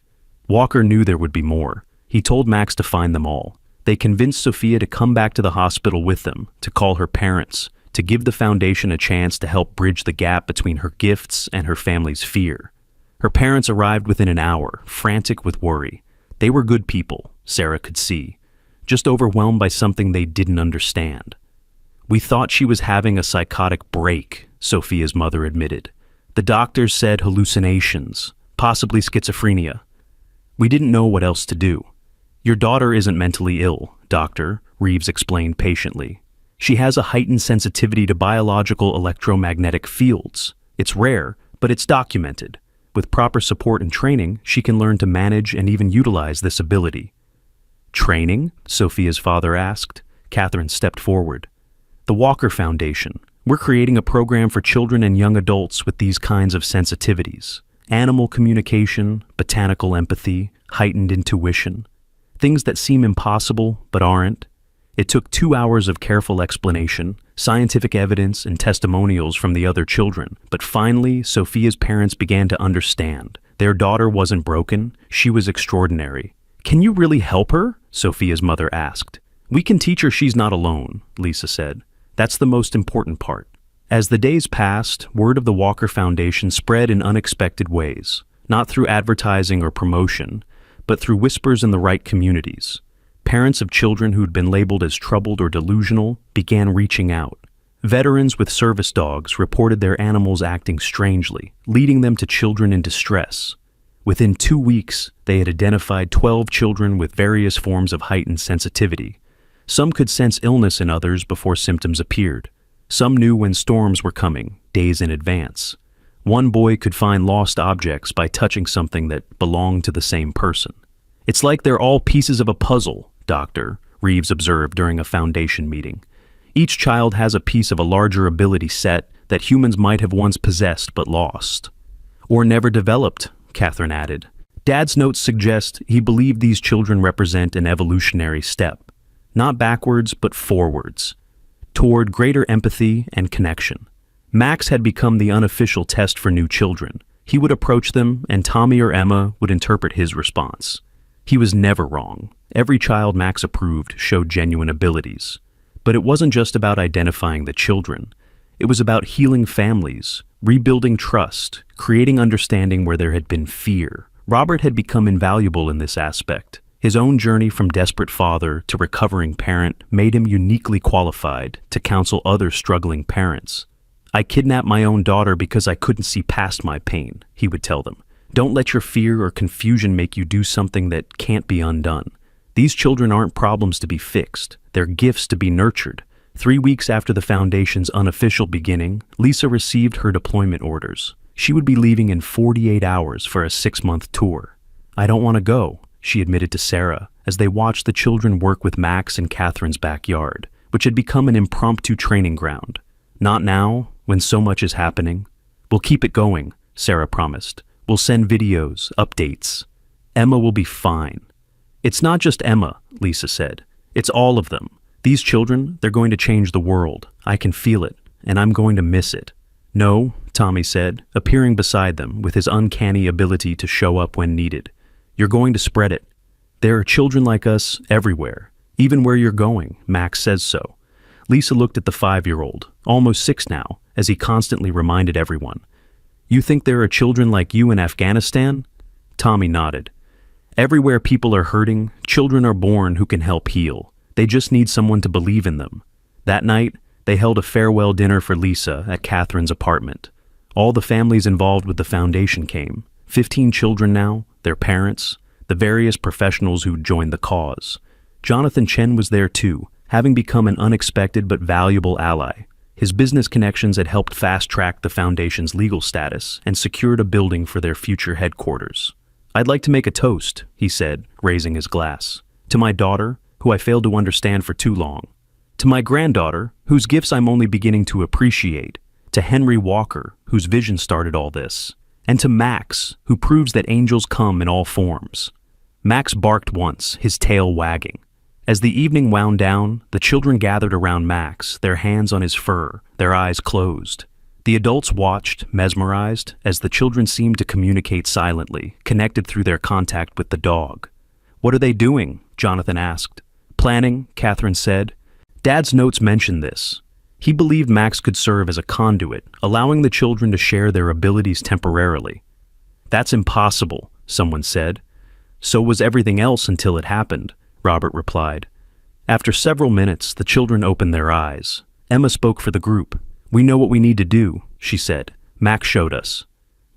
Walker knew there would be more. He told Max to find them all. They convinced Sophia to come back to the hospital with them, to call her parents, to give the foundation a chance to help bridge the gap between her gifts and her family's fear. Her parents arrived within an hour, frantic with worry. They were good people, Sarah could see, just overwhelmed by something they didn't understand. "We thought she was having a psychotic break," Sophia's mother admitted. "The doctors said hallucinations, possibly schizophrenia. We didn't know what else to do." "Your daughter isn't mentally ill, doctor," Reeves explained patiently. "She has a heightened sensitivity to biological electromagnetic fields. It's rare, but it's documented. With proper support and training, she can learn to manage and even utilize this ability." "Training?" Sophia's father asked. Catherine stepped forward. "The Walker Foundation. We're creating a program for children and young adults with these kinds of sensitivities. Animal communication, botanical empathy, heightened intuition. Things that seem impossible but aren't." It took 2 hours of careful explanation, scientific evidence, and testimonials from the other children, but finally, Sophia's parents began to understand. Their daughter wasn't broken, she was extraordinary. "Can you really help her?" Sophia's mother asked. "We can teach her she's not alone," Lisa said. "That's the most important part." As the days passed, word of the Walker Foundation spread in unexpected ways, not through advertising or promotion, but through whispers in the right communities. Parents of children who'd been labeled as troubled or delusional began reaching out. Veterans with service dogs reported their animals acting strangely, leading them to children in distress. Within 2 weeks, they had identified 12 children with various forms of heightened sensitivity. Some could sense illness in others before symptoms appeared. Some knew when storms were coming, days in advance. One boy could find lost objects by touching something that belonged to the same person. "It's like they're all pieces of a puzzle," Dr. Reeves observed during a foundation meeting. "Each child has a piece of a larger ability set that humans might have once possessed but lost." "Or never developed," Catherine added. Dad's notes suggest he believed these children represent an evolutionary step, not backwards but forwards, toward greater empathy and connection. Max had become the unofficial test for new children. He would approach them, and Tommy or Emma would interpret his response. He was never wrong. Every child Max approved showed genuine abilities. But it wasn't just about identifying the children. It was about healing families, rebuilding trust, creating understanding where there had been fear. Robert had become invaluable in this aspect. His own journey from desperate father to recovering parent made him uniquely qualified to counsel other struggling parents. "I kidnapped my own daughter because I couldn't see past my pain," he would tell them. "Don't let your fear or confusion make you do something that can't be undone. These children aren't problems to be fixed. They're gifts to be nurtured." 3 weeks after the Foundation's unofficial beginning, Lisa received her deployment orders. She would be leaving in 48 hours for a 6-month tour. "I don't want to go," she admitted to Sarah as they watched the children work with Max in Catherine's backyard, which had become an impromptu training ground. "Not now, when so much is happening." "We'll keep it going," Sarah promised. "We'll send videos, updates. Emma will be fine." "It's not just Emma," Lisa said. "It's all of them. These children, they're going to change the world. I can feel it, and I'm going to miss it." "No," Tommy said, appearing beside them with his uncanny ability to show up when needed. "You're going to spread it. There are children like us everywhere, even where you're going. Max says so." Lisa looked at the 5-year-old, almost 6 now, as he constantly reminded everyone. "You think there are children like you in Afghanistan?" Tommy nodded. "Everywhere people are hurting, children are born who can help heal. They just need someone to believe in them." That night, they held a farewell dinner for Lisa at Catherine's apartment. All the families involved with the foundation came. 15 children now, their parents, the various professionals who'd joined the cause. Jonathan Chen was there too, having become an unexpected but valuable ally. His business connections had helped fast-track the foundation's legal status and secured a building for their future headquarters. "I'd like to make a toast," he said, raising his glass. "To my daughter, who I failed to understand for too long. To my granddaughter, whose gifts I'm only beginning to appreciate. To Henry Walker, whose vision started all this. And to Max, who proves that angels come in all forms." Max barked once, his tail wagging. As the evening wound down, the children gathered around Max, their hands on his fur, their eyes closed. The adults watched, mesmerized, as the children seemed to communicate silently, connected through their contact with the dog. "What are they doing?" Jonathan asked. "Planning," Catherine said. Dad's notes mentioned this. He believed Max could serve as a conduit, allowing the children to share their abilities temporarily. "That's impossible," someone said. "So was everything else until it happened," Robert replied. After several minutes, the children opened their eyes. Emma spoke for the group. "We know what we need to do," she said. "Max showed us.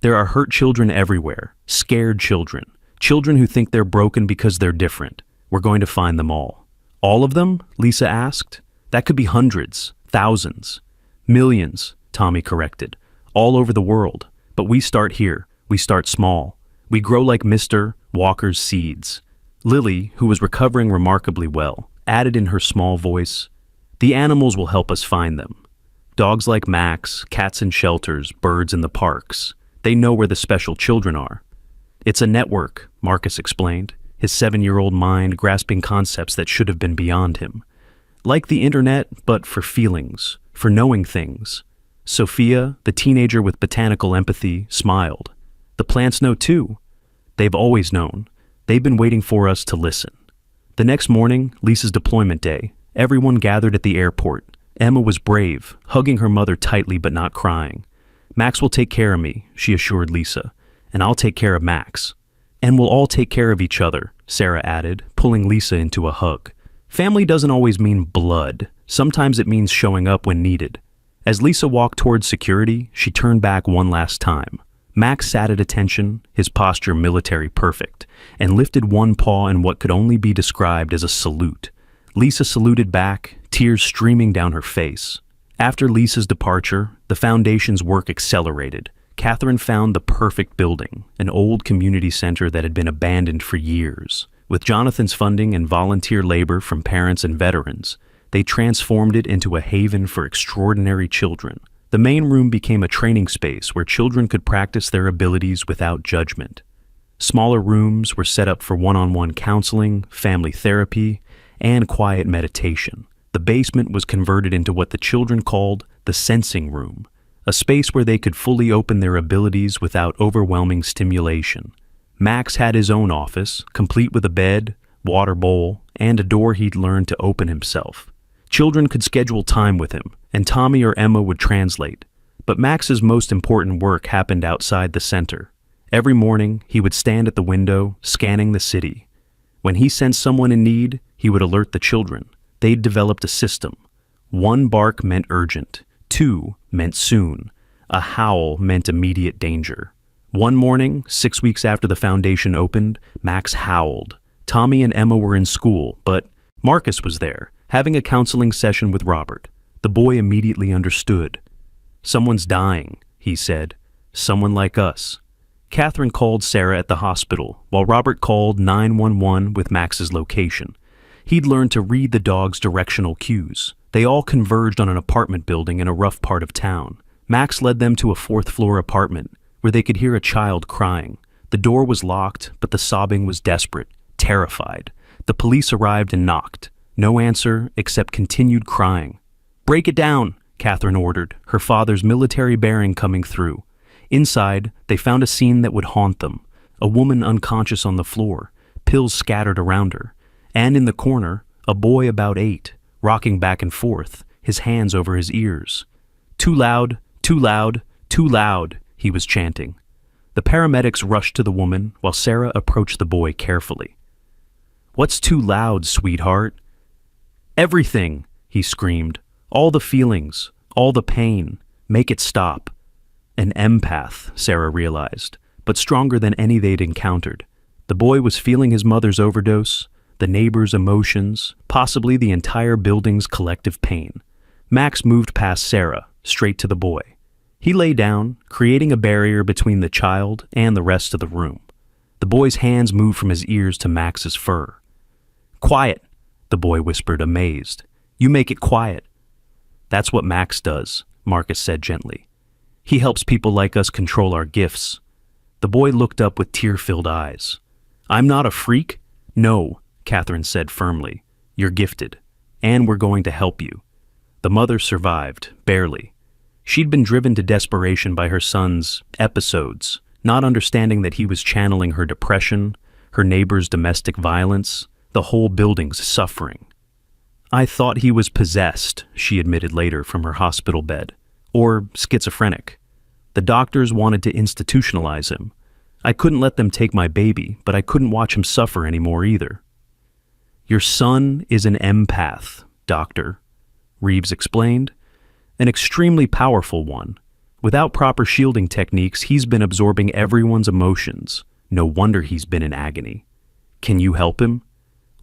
There are hurt children everywhere, scared children, children who think they're broken because they're different. We're going to find them all." "All of them?" Lisa asked. "That could be hundreds, thousands, millions," Tommy corrected. "All over the world. But we start here. We start small. We grow like Mr. Walker's seeds." Lily, who was recovering remarkably well, added in her small voice, "The animals will help us find them. Dogs like Max, cats in shelters, birds in the parks. They know where the special children are." "It's a network," Marcus explained, his 7-year-old mind grasping concepts that should have been beyond him. "Like the internet, but for feelings, for knowing things." Sophia, the teenager with botanical empathy, smiled. "The plants know too. They've always known. They've been waiting for us to listen." The next morning, Lisa's deployment day, everyone gathered at the airport. Emma was brave, hugging her mother tightly but not crying. "Max will take care of me," she assured Lisa, "and I'll take care of Max. And we'll all take care of each other," Sarah added, pulling Lisa into a hug. Family doesn't always mean blood. Sometimes it means showing up when needed. As Lisa walked towards security, she turned back one last time. Max sat at attention, his posture military perfect, and lifted one paw in what could only be described as a salute. Lisa saluted back, tears streaming down her face. After Lisa's departure, the Foundation's work accelerated. Catherine found the perfect building, an old community center that had been abandoned for years. With Jonathan's funding and volunteer labor from parents and veterans, they transformed it into a haven for extraordinary children. The main room became a training space where children could practice their abilities without judgment. Smaller rooms were set up for one-on-one counseling, family therapy, and quiet meditation. The basement was converted into what the children called the sensing room, a space where they could fully open their abilities without overwhelming stimulation. Max had his own office, complete with a bed, water bowl, and a door he'd learned to open himself. Children could schedule time with him, and Tommy or Emma would translate. But Max's most important work happened outside the center. Every morning, he would stand at the window, scanning the city. When he sensed someone in need, he would alert the children. They'd developed a system. 1 bark meant urgent. 2 meant soon. A howl meant immediate danger. One morning, 6 weeks after the Foundation opened, Max howled. Tommy and Emma were in school, but Marcus was there, having a counseling session with Robert. The boy immediately understood. "Someone's dying," he said. "Someone like us." Catherine called Sarah at the hospital, while Robert called 911 with Max's location. He'd learned to read the dog's directional cues. They all converged on an apartment building in a rough part of town. Max led them to a 4th-floor apartment, where they could hear a child crying. The door was locked, but the sobbing was desperate, terrified. The police arrived and knocked. No answer, except continued crying. "Break it down," Catherine ordered, her father's military bearing coming through. Inside, they found a scene that would haunt them. A woman unconscious on the floor, pills scattered around her. And in the corner, a boy about 8, rocking back and forth, his hands over his ears. "Too loud, too loud, too loud," he was chanting. The paramedics rushed to the woman while Sarah approached the boy carefully. "What's too loud, sweetheart?" "Everything," he screamed. "All the feelings, all the pain. Make it stop." An empath, Sarah realized, but stronger than any they'd encountered. The boy was feeling his mother's overdose, the neighbors' emotions, possibly the entire building's collective pain. Max moved past Sarah, straight to the boy. He lay down, creating a barrier between the child and the rest of the room. The boy's hands moved from his ears to Max's fur. "Quiet," the boy whispered, amazed. "You make it quiet." "That's what Max does," Marcus said gently. "He helps people like us control our gifts." The boy looked up with tear-filled eyes. "I'm not a freak?" "No," Catherine said firmly. "You're gifted, and we're going to help you." The mother survived, barely. She'd been driven to desperation by her son's episodes, not understanding that he was channeling her depression, her neighbor's domestic violence, the whole building's suffering. "I thought he was possessed," she admitted later from her hospital bed, "or schizophrenic. The doctors wanted to institutionalize him. I couldn't let them take my baby, but I couldn't watch him suffer anymore either." "Your son is an empath, doctor," Reeves explained. "An extremely powerful one. Without proper shielding techniques, he's been absorbing everyone's emotions. No wonder he's been in agony. Can you help him?"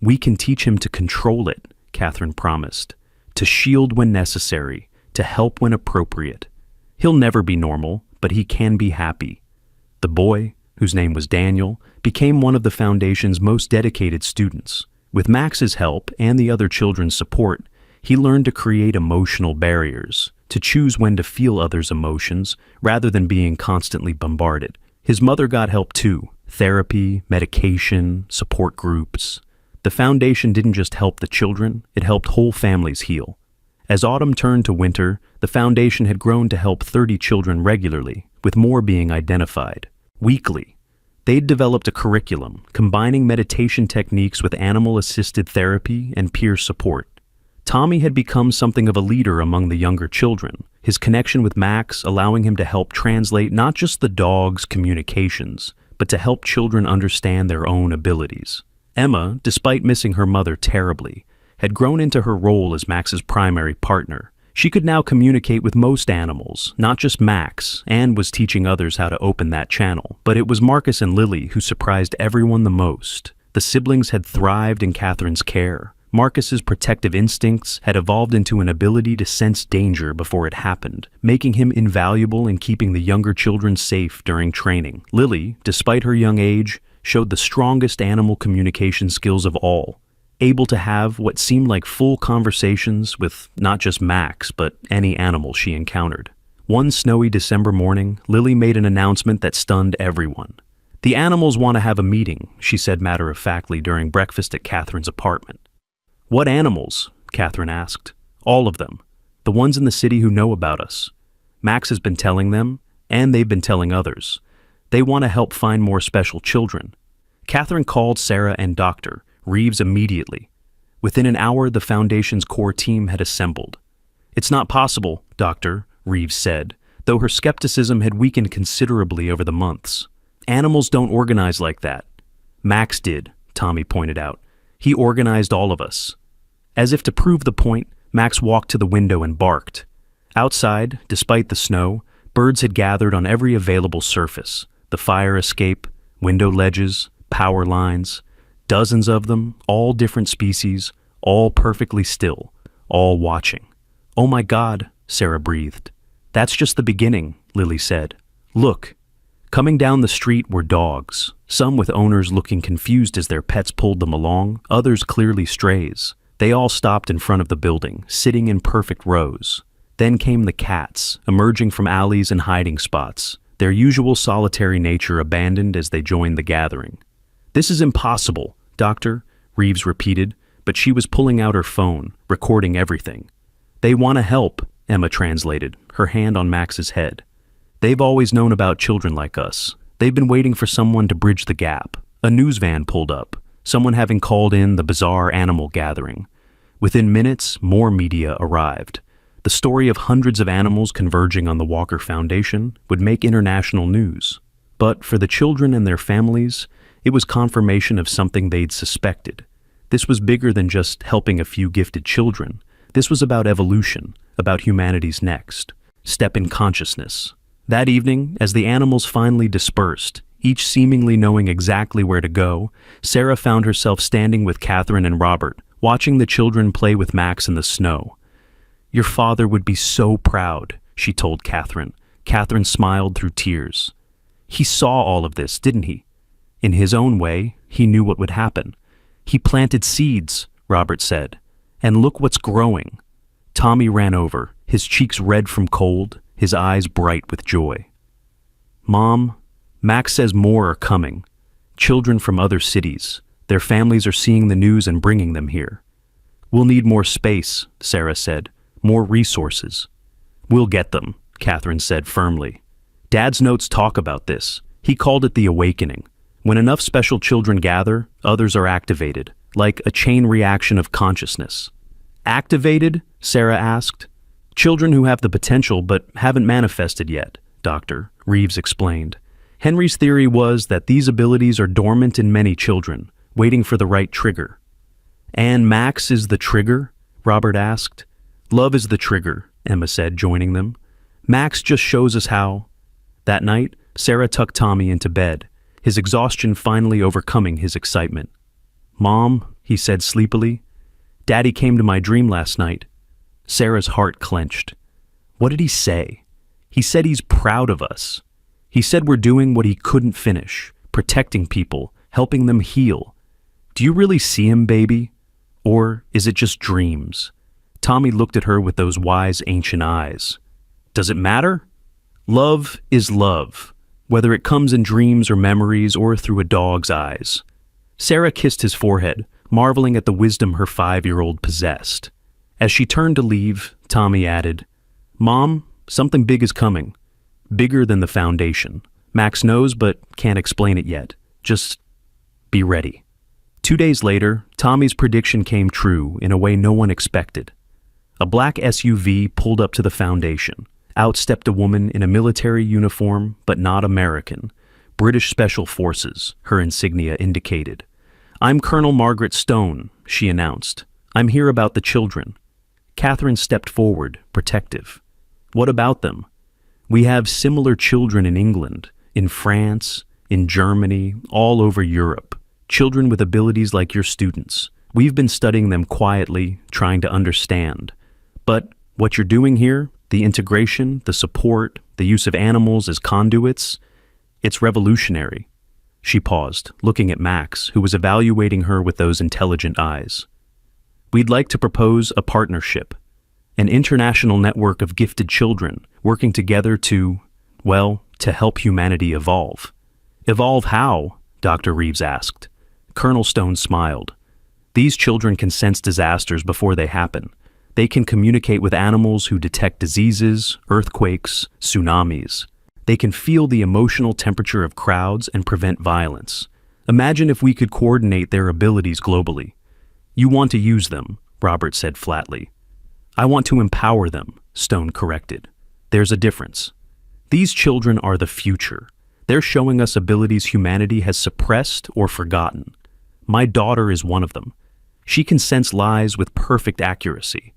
"We can teach him to control it," Catherine promised. "To shield when necessary, to help when appropriate. He'll never be normal, but he can be happy." The boy, whose name was Daniel, became one of the Foundation's most dedicated students. With Max's help and the other children's support, he learned to create emotional barriers, to choose when to feel others' emotions rather than being constantly bombarded. His mother got help too: therapy, medication, support groups. The Foundation didn't just help the children, it helped whole families heal. As autumn turned to winter, the Foundation had grown to help 30 children regularly, with more being identified. Weekly, they'd developed a curriculum combining meditation techniques with animal-assisted therapy and peer support. Tommy had become something of a leader among the younger children, his connection with Max allowing him to help translate not just the dog's communications, but to help children understand their own abilities. Emma, despite missing her mother terribly, had grown into her role as Max's primary partner. She could now communicate with most animals, not just Max, and was teaching others how to open that channel. But it was Marcus and Lily who surprised everyone the most. The siblings had thrived in Catherine's care. Marcus's protective instincts had evolved into an ability to sense danger before it happened, making him invaluable in keeping the younger children safe during training. Lily, despite her young age, showed the strongest animal communication skills of all, able to have what seemed like full conversations with not just Max, but any animal she encountered. One snowy December morning, Lily made an announcement that stunned everyone. "The animals want to have a meeting," she said matter-of-factly during breakfast at Catherine's apartment. "What animals?" Catherine asked. "All of them. The ones in the city who know about us. Max has been telling them, and they've been telling others. They want to help find more special children." Catherine called Sarah and Dr. Reeves immediately. Within an hour, the Foundation's core team had assembled. "It's not possible," Dr. Reeves said, though her skepticism had weakened considerably over the months. "Animals don't organize like that." "Max did," Tommy pointed out. "He organized all of us." As if to prove the point, Max walked to the window and barked. Outside, despite the snow, birds had gathered on every available surface: the fire escape, window ledges, power lines. Dozens of them, all different species, all perfectly still, all watching. "Oh my God," Sarah breathed. "That's just the beginning," Lily said. "Look." Coming down the street were dogs, some with owners looking confused as their pets pulled them along, others clearly strays. They all stopped in front of the building, sitting in perfect rows. Then came the cats, emerging from alleys and hiding spots, their usual solitary nature abandoned as they joined the gathering. "This is impossible," Dr. Reeves repeated, but she was pulling out her phone, recording everything. "They want to help," Emma translated, her hand on Max's head. "They've always known about children like us. They've been waiting for someone to bridge the gap." A news van pulled up, someone having called in the bizarre animal gathering. Within minutes, more media arrived. The story of hundreds of animals converging on the Walker Foundation would make international news. But for the children and their families, it was confirmation of something they'd suspected. This was bigger than just helping a few gifted children. This was about evolution, about humanity's next step in consciousness. That evening, as the animals finally dispersed, each seemingly knowing exactly where to go, Sarah found herself standing with Catherine and Robert, watching the children play with Max in the snow. "Your father would be so proud," she told Catherine. Catherine smiled through tears. "He saw all of this, didn't he? In his own way, he knew what would happen. He planted seeds," Robert said. "And look what's growing." Tommy ran over, his cheeks red from cold, his eyes bright with joy. "Mom, Max says more are coming. Children from other cities. Their families are seeing the news and bringing them here." "We'll need more space," Sarah said. "More resources." "We'll get them," Catherine said firmly. "Dad's notes talk about this. He called it the awakening. When enough special children gather, others are activated, like a chain reaction of consciousness." "Activated?" Sarah asked. "Children who have the potential but haven't manifested yet," Dr. Reeves explained. Henry's theory was that these abilities are dormant in many children, waiting for the right trigger. "And Max is the trigger?" Robert asked. "Love is the trigger," Emma said, joining them. "Max just shows us how." That night, Sarah tucked Tommy into bed, his exhaustion finally overcoming his excitement. "Mom," he said sleepily, "Daddy came to my dream last night." Sarah's heart clenched. "What did he say?" "He said he's proud of us. He said we're doing what he couldn't finish, protecting people, helping them heal. Do you really see him, baby? Or is it just dreams?" Tommy looked at her with those wise ancient eyes. "Does it matter? Love is love, whether it comes in dreams or memories or through a dog's eyes." Sarah kissed his forehead, marveling at the wisdom her 5-year-old possessed. As she turned to leave, Tommy added, "Mom, something big is coming. Bigger than the Foundation. Max knows but can't explain it yet. Just be ready." 2 days later, Tommy's prediction came true in a way no one expected. A black SUV pulled up to the Foundation. Out stepped a woman in a military uniform, but not American. British Special Forces, her insignia indicated. "I'm Colonel Margaret Stone," she announced. "I'm here about the children." Catherine stepped forward, protective. "What about them?" "We have similar children in England, in France, in Germany, all over Europe. Children with abilities like your students. We've been studying them quietly, trying to understand. But what you're doing here, the integration, the support, the use of animals as conduits, it's revolutionary." She paused, looking at Max, who was evaluating her with those intelligent eyes. "We'd like to propose a partnership, an international network of gifted children working together to help humanity evolve." "Evolve how?" Dr. Reeves asked. Colonel Stone smiled. "These children can sense disasters before they happen. They can communicate with animals who detect diseases, earthquakes, tsunamis. They can feel the emotional temperature of crowds and prevent violence. Imagine if we could coordinate their abilities globally." "You want to use them," Robert said flatly. "I want to empower them," Stone corrected. "There's a difference. These children are the future. They're showing us abilities humanity has suppressed or forgotten. My daughter is one of them. She can sense lies with perfect accuracy.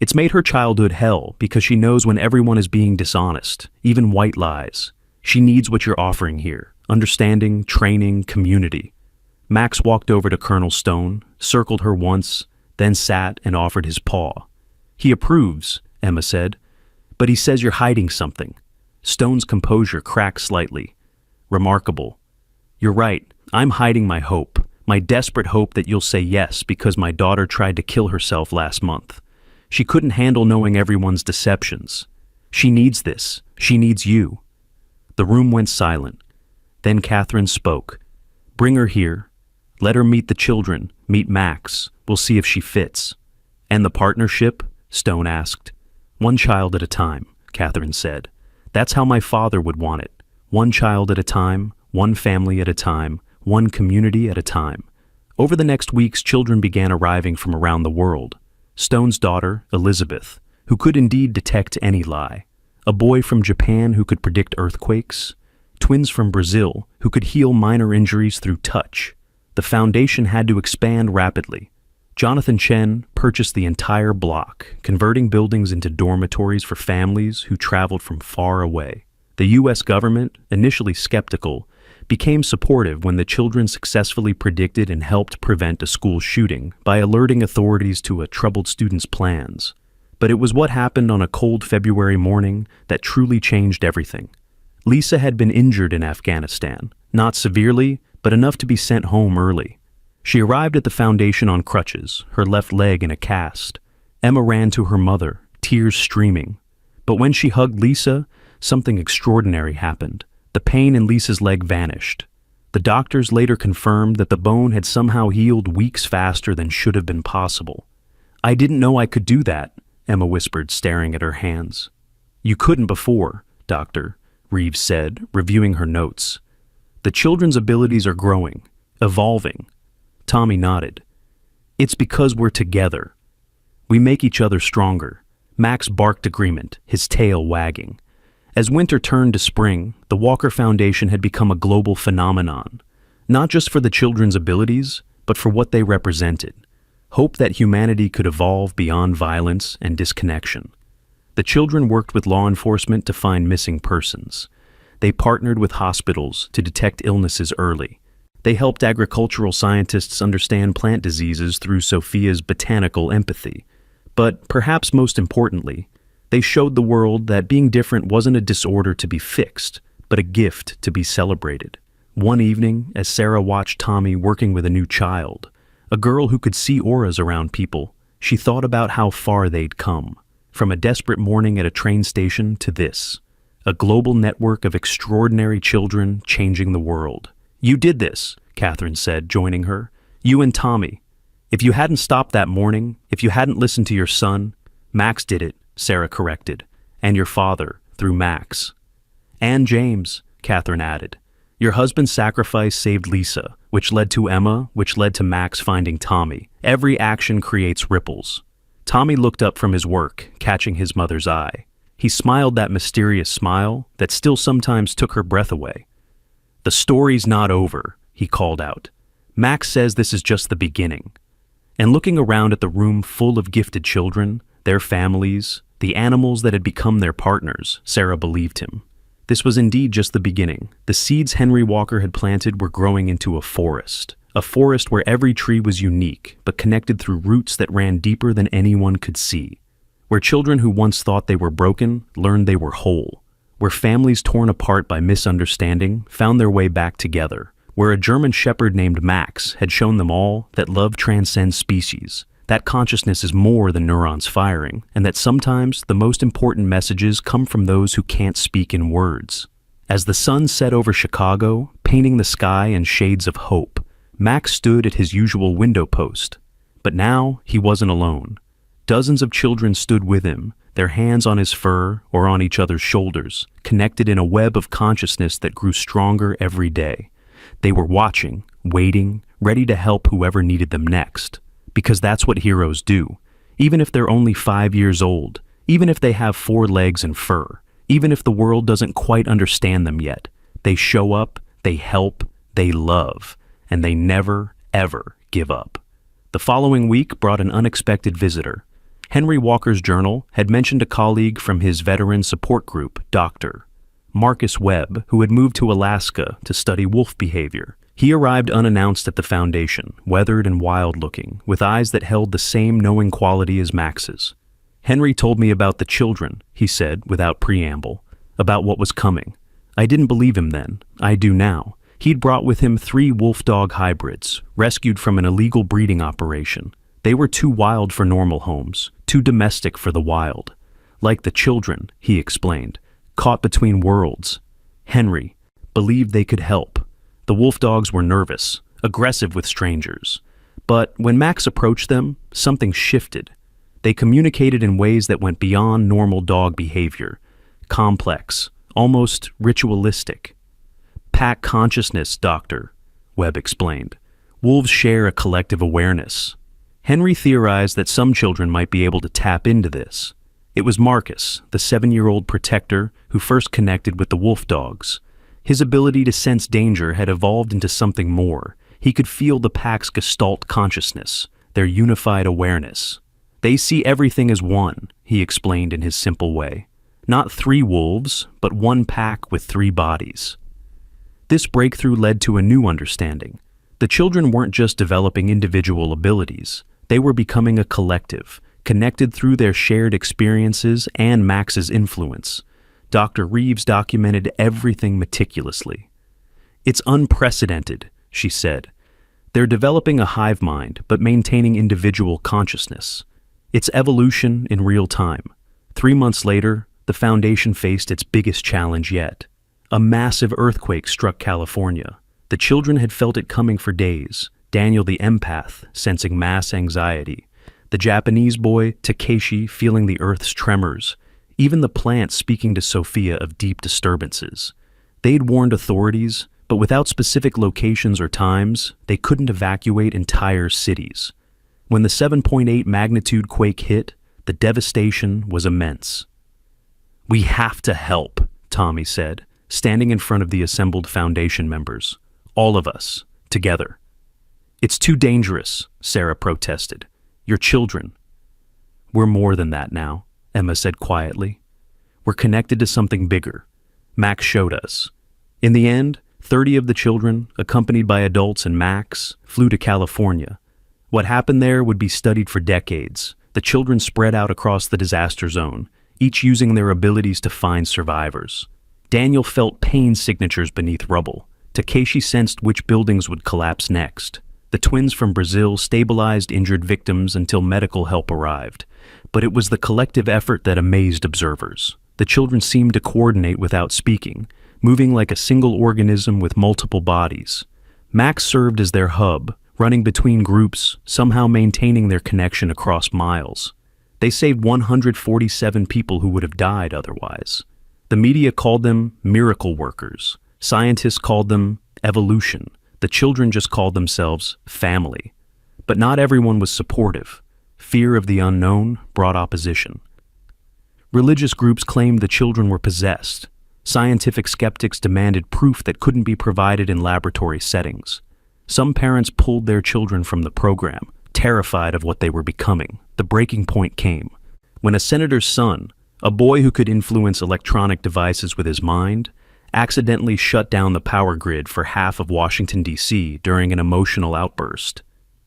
It's made her childhood hell because she knows when everyone is being dishonest, even white lies. She needs what you're offering here: understanding, training, community." Max walked over to Colonel Stone, circled her once, then sat and offered his paw. "He approves," Emma said, "but he says you're hiding something." Stone's composure cracked slightly. "Remarkable. You're right, I'm hiding my hope, my desperate hope that you'll say yes because my daughter tried to kill herself last month. She couldn't handle knowing everyone's deceptions. She needs this. She needs you." The room went silent. Then Catherine spoke. "Bring her here. Let her meet the children, meet Max. We'll see if she fits." "And the partnership?" Stone asked. "One child at a time," Catherine said. "That's how my father would want it. One child at a time, one family at a time, one community at a time." Over the next weeks, children began arriving from around the world. Stone's daughter, Elizabeth, who could indeed detect any lie. A boy from Japan who could predict earthquakes. Twins from Brazil who could heal minor injuries through touch. The foundation had to expand rapidly. Jonathan Chen purchased the entire block, converting buildings into dormitories for families who traveled from far away. The U.S. government, initially skeptical, became supportive when the children successfully predicted and helped prevent a school shooting by alerting authorities to a troubled student's plans. But it was what happened on a cold February morning that truly changed everything. Lisa had been injured in Afghanistan, not severely, but enough to be sent home early. She arrived at the foundation on crutches, her left leg in a cast. Emma ran to her mother, tears streaming. But when she hugged Lisa, something extraordinary happened. The pain in Lisa's leg vanished. The doctors later confirmed that the bone had somehow healed weeks faster than should have been possible. "I didn't know I could do that," Emma whispered, staring at her hands. "You couldn't before, Doctor," Reeves said, reviewing her notes. "The children's abilities are growing, evolving." Tommy nodded. "It's because we're together. We make each other stronger." Max barked agreement, his tail wagging. As winter turned to spring, the Walker Foundation had become a global phenomenon, not just for the children's abilities, but for what they represented: hope that humanity could evolve beyond violence and disconnection. The children worked with law enforcement to find missing persons. They partnered with hospitals to detect illnesses early. They helped agricultural scientists understand plant diseases through Sophia's botanical empathy. But perhaps most importantly, they showed the world that being different wasn't a disorder to be fixed, but a gift to be celebrated. One evening, as Sarah watched Tommy working with a new child, a girl who could see auras around people, she thought about how far they'd come, from a desperate morning at a train station to this, a global network of extraordinary children changing the world. "You did this," Catherine said, joining her. "You and Tommy. If you hadn't stopped that morning, if you hadn't listened to your son—" "Max did it," Sarah corrected, "and your father, through Max." "And James," Catherine added. "Your husband's sacrifice saved Lisa, which led to Emma, which led to Max finding Tommy. Every action creates ripples." Tommy looked up from his work, catching his mother's eye. He smiled that mysterious smile that still sometimes took her breath away. "The story's not over," he called out. "Max says this is just the beginning." And looking around at the room full of gifted children, their families, the animals that had become their partners, Sarah believed him. This was indeed just the beginning. The seeds Henry Walker had planted were growing into a forest, a forest where every tree was unique but connected through roots that ran deeper than anyone could see, where children who once thought they were broken learned they were whole, where families torn apart by misunderstanding found their way back together, where a German shepherd named Max had shown them all that love transcends species, that consciousness is more than neurons firing, and that sometimes the most important messages come from those who can't speak in words. As the sun set over Chicago, painting the sky in shades of hope, Max stood at his usual window post. But now he wasn't alone. Dozens of children stood with him, their hands on his fur or on each other's shoulders, connected in a web of consciousness that grew stronger every day. They were watching, waiting, ready to help whoever needed them next. Because that's what heroes do. Even if they're only 5 years old, even if they have 4 legs and fur, even if the world doesn't quite understand them yet, they show up, they help, they love, and they never, ever give up. The following week brought an unexpected visitor. Henry Walker's journal had mentioned a colleague from his veteran support group, Dr. Marcus Webb, who had moved to Alaska to study wolf behavior. He arrived unannounced at the foundation, weathered and wild-looking, with eyes that held the same knowing quality as Max's. Henry told me about the children, he said, without preamble, about what was coming. I didn't believe him then. I do now. He'd brought with him 3 wolf-dog hybrids, rescued from an illegal breeding operation. They were too wild for normal homes, too domestic for the wild. Like the children, he explained, caught between worlds. Henry believed they could help. The wolf dogs were nervous, aggressive with strangers. But when Max approached them, something shifted. They communicated in ways that went beyond normal dog behavior, complex, almost ritualistic. Pack consciousness, Doctor, Webb explained. Wolves share a collective awareness. Henry theorized that some children might be able to tap into this. It was Marcus, the 7-year-old protector, who first connected with the wolf dogs. His ability to sense danger had evolved into something more. He could feel the pack's gestalt consciousness, their unified awareness. They see everything as one, he explained in his simple way. Not 3 wolves, but one pack with 3 bodies. This breakthrough led to a new understanding. The children weren't just developing individual abilities. They were becoming a collective, connected through their shared experiences and Max's influence. Dr. Reeves documented everything meticulously. It's unprecedented, she said. They're developing a hive mind, but maintaining individual consciousness. It's evolution in real time. 3 months later, the Foundation faced its biggest challenge yet. A massive earthquake struck California. The children had felt it coming for days. Daniel the empath, sensing mass anxiety. The Japanese boy, Takeshi, feeling the earth's tremors. Even the plants speaking to Sophia of deep disturbances. They'd warned authorities, but without specific locations or times, they couldn't evacuate entire cities. When the 7.8 magnitude quake hit, the devastation was immense. "We have to help," Tommy said, standing in front of the assembled Foundation members. "All of us, together." "It's too dangerous," Sarah protested. "Your children." "We're more than that now," Emma said quietly. "We're connected to something bigger. Max showed us." In the end, 30 of the children, accompanied by adults and Max, flew to California. What happened there would be studied for decades. The children spread out across the disaster zone, each using their abilities to find survivors. Daniel felt pain signatures beneath rubble. Takeshi sensed which buildings would collapse next. The twins from Brazil stabilized injured victims until medical help arrived. But it was the collective effort that amazed observers. The children seemed to coordinate without speaking, moving like a single organism with multiple bodies. Max served as their hub, running between groups, somehow maintaining their connection across miles. They saved 147 people who would have died otherwise. The media called them miracle workers. Scientists called them evolution. The children just called themselves family. But not everyone was supportive. Fear of the unknown brought opposition. Religious groups claimed the children were possessed. Scientific skeptics demanded proof that couldn't be provided in laboratory settings. Some parents pulled their children from the program, terrified of what they were becoming. The breaking point came when a senator's son, a boy who could influence electronic devices with his mind, accidentally shut down the power grid for half of Washington, D.C. during an emotional outburst.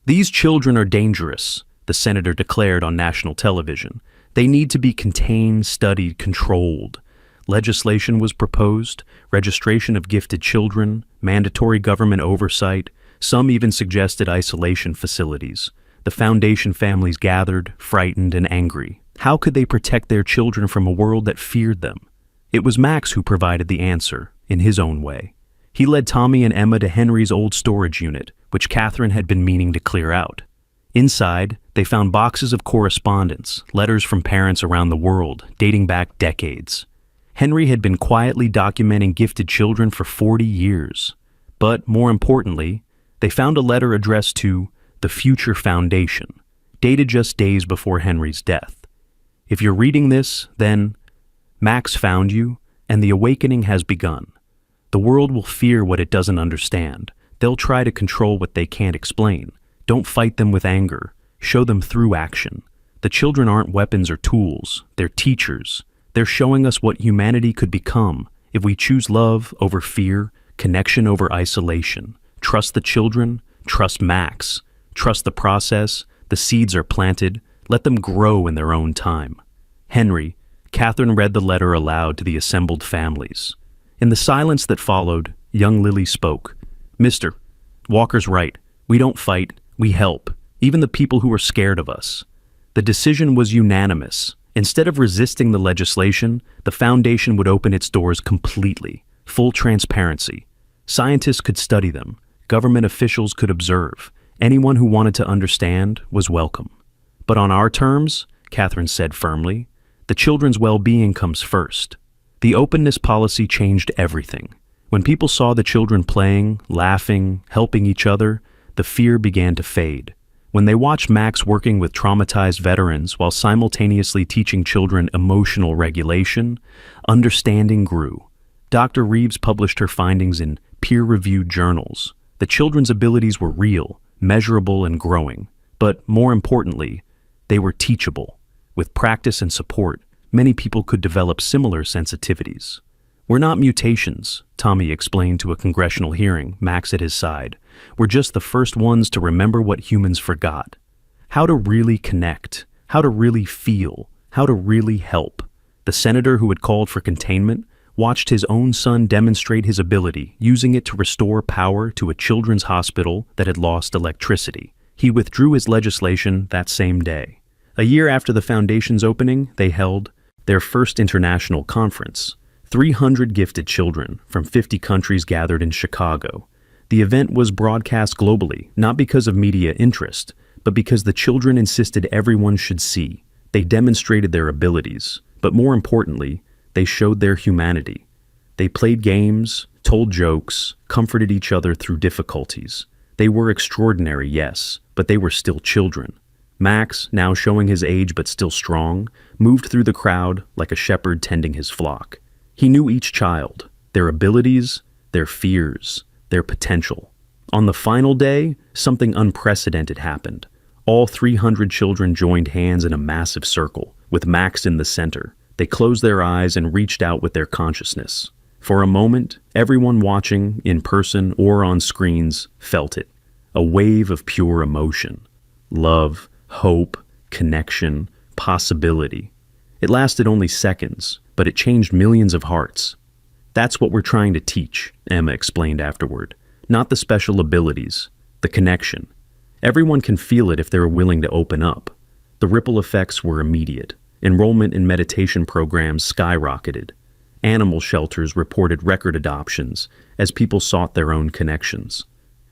"These children are dangerous," the senator declared on national television. "They need to be contained, studied, controlled." Legislation was proposed, registration of gifted children, mandatory government oversight. Some even suggested isolation facilities. The foundation families gathered, frightened and angry. How could they protect their children from a world that feared them? It was Max who provided the answer, in his own way. He led Tommy and Emma to Henry's old storage unit, which Catherine had been meaning to clear out. Inside, they found boxes of correspondence, letters from parents around the world, dating back decades. Henry had been quietly documenting gifted children for 40 years. But more importantly, they found a letter addressed to the Future Foundation, dated just days before Henry's death. If you're reading this, then Max found you, and the awakening has begun. The world will fear what it doesn't understand. They'll try to control what they can't explain. Don't fight them with anger. Show them through action. The children aren't weapons or tools. They're teachers. They're showing us what humanity could become if we choose love over fear, connection over isolation. Trust the children. Trust Max. Trust the process. The seeds are planted. Let them grow in their own time. Henry, Catherine read the letter aloud to the assembled families. In the silence that followed, young Lily spoke. "Mister, Walker's right. We don't fight. We help. Even the people who are scared of us." The decision was unanimous. Instead of resisting the legislation, the foundation would open its doors completely. Full transparency. Scientists could study them. Government officials could observe. Anyone who wanted to understand was welcome. "But on our terms," Catherine said firmly, "the children's well-being comes first." The openness policy changed everything. When people saw the children playing, laughing, helping each other, the fear began to fade. When they watched Max working with traumatized veterans while simultaneously teaching children emotional regulation, understanding grew. Dr. Reeves published her findings in peer-reviewed journals. The children's abilities were real, measurable, and growing. But more importantly, they were teachable. With practice and support, many people could develop similar sensitivities. "We're not mutations," Tommy explained to a congressional hearing, Max at his side. "We're just the first ones to remember what humans forgot. How to really connect, how to really feel, how to really help." The senator who had called for containment watched his own son demonstrate his ability, using it to restore power to a children's hospital that had lost electricity. He withdrew his legislation that same day. A year after the foundation's opening, they held their first international conference. 300 gifted children from 50 countries gathered in Chicago. The event was broadcast globally, not because of media interest, but because the children insisted everyone should see. They demonstrated their abilities, but more importantly, they showed their humanity. They played games, told jokes, comforted each other through difficulties. They were extraordinary, yes, but they were still children. Max, now showing his age but still strong, moved through the crowd like a shepherd tending his flock. He knew each child, their abilities, their fears, their potential. On the final day, something unprecedented happened. All 300 children joined hands in a massive circle, with Max in the center. They closed their eyes and reached out with their consciousness. For a moment, everyone watching, in person or on screens, felt it. A wave of pure emotion. Love, hope, connection, possibility. It lasted only seconds, but it changed millions of hearts. "That's what we're trying to teach," Emma explained afterward. "Not the special abilities, the connection. Everyone can feel it if they're willing to open up." The ripple effects were immediate. Enrollment in meditation programs skyrocketed. Animal shelters reported record adoptions as people sought their own connections.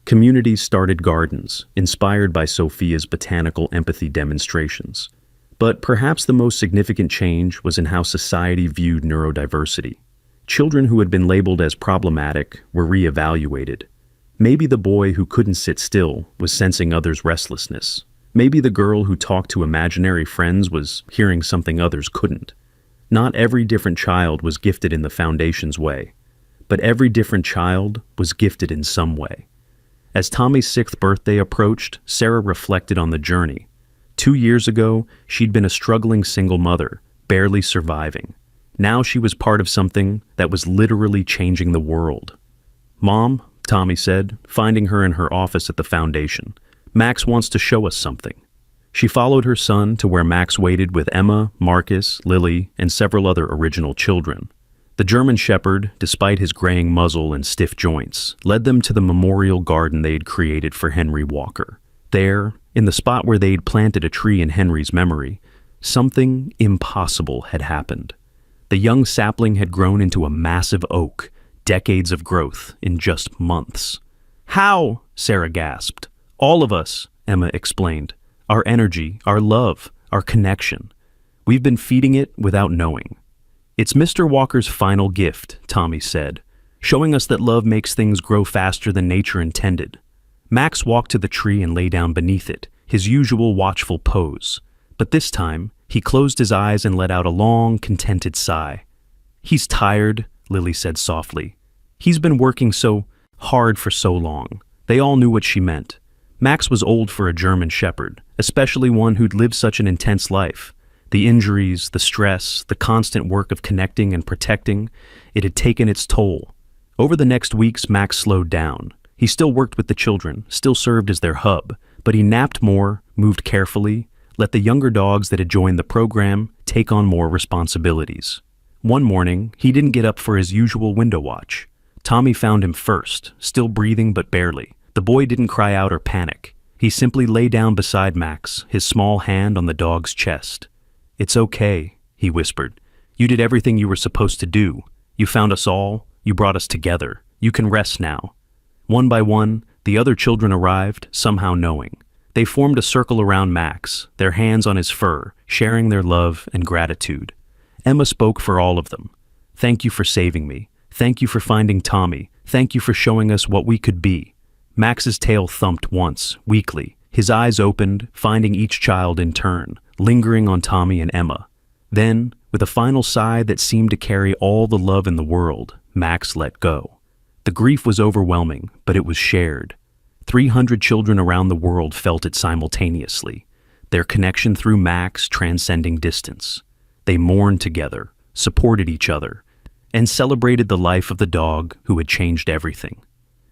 Communities started gardens, inspired by Sophia's botanical empathy demonstrations. But perhaps the most significant change was in how society viewed neurodiversity. Children who had been labeled as problematic were reevaluated. Maybe the boy who couldn't sit still was sensing others' restlessness. Maybe the girl who talked to imaginary friends was hearing something others couldn't. Not every different child was gifted in the Foundation's way, but every different child was gifted in some way. As Tommy's 6th birthday approached, Sarah reflected on the journey. 2 years ago, she'd been a struggling single mother, barely surviving. Now she was part of something that was literally changing the world. "Mom," Tommy said, finding her in her office at the foundation, "Max wants to show us something." She followed her son to where Max waited with Emma, Marcus, Lily, and several other original children. The German Shepherd, despite his graying muzzle and stiff joints, led them to the memorial garden they had created for Henry Walker. There, in the spot where they'd planted a tree in Henry's memory, something impossible had happened. The young sapling had grown into a massive oak, decades of growth in just months. "How?" Sarah gasped. "All of us," Emma explained. "Our energy, our love, our connection. We've been feeding it without knowing." "It's Mr. Walker's final gift," Tommy said, "showing us that love makes things grow faster than nature intended." Max walked to the tree and lay down beneath it, his usual watchful pose. But this time, he closed his eyes and let out a long, contented sigh. "He's tired," Lily said softly. "He's been working so hard for so long." They all knew what she meant. Max was old for a German Shepherd, especially one who'd lived such an intense life. The injuries, the stress, the constant work of connecting and protecting, it had taken its toll. Over the next weeks, Max slowed down. He still worked with the children, still served as their hub, but he napped more, moved carefully, let the younger dogs that had joined the program take on more responsibilities. One morning, he didn't get up for his usual window watch. Tommy found him first, still breathing but barely. The boy didn't cry out or panic. He simply lay down beside Max, his small hand on the dog's chest. "It's okay," he whispered. "You did everything you were supposed to do. You found us all. You brought us together. You can rest now." One by one, the other children arrived, somehow knowing. They formed a circle around Max, their hands on his fur, sharing their love and gratitude. Emma spoke for all of them. "Thank you for saving me. Thank you for finding Tommy. Thank you for showing us what we could be." Max's tail thumped once, weakly. His eyes opened, finding each child in turn, lingering on Tommy and Emma. Then, with a final sigh that seemed to carry all the love in the world, Max let go. The grief was overwhelming, but it was shared. 300 children around the world felt it simultaneously, their connection through Max transcending distance. They mourned together, supported each other, and celebrated the life of the dog who had changed everything.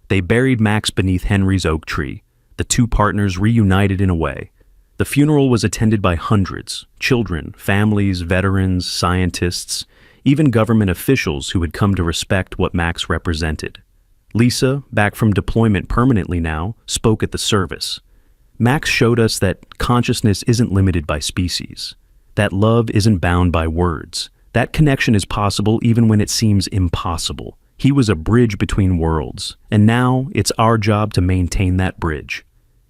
They buried Max beneath Henry's oak tree, the two partners reunited in a way. The funeral was attended by hundreds, children, families, veterans, scientists, even government officials who had come to respect what Max represented. Lisa, back from deployment permanently now, spoke at the service. Max showed us that consciousness isn't limited by species, that love isn't bound by words, that connection is possible even when it seems impossible. He was a bridge between worlds, and now it's our job to maintain that bridge.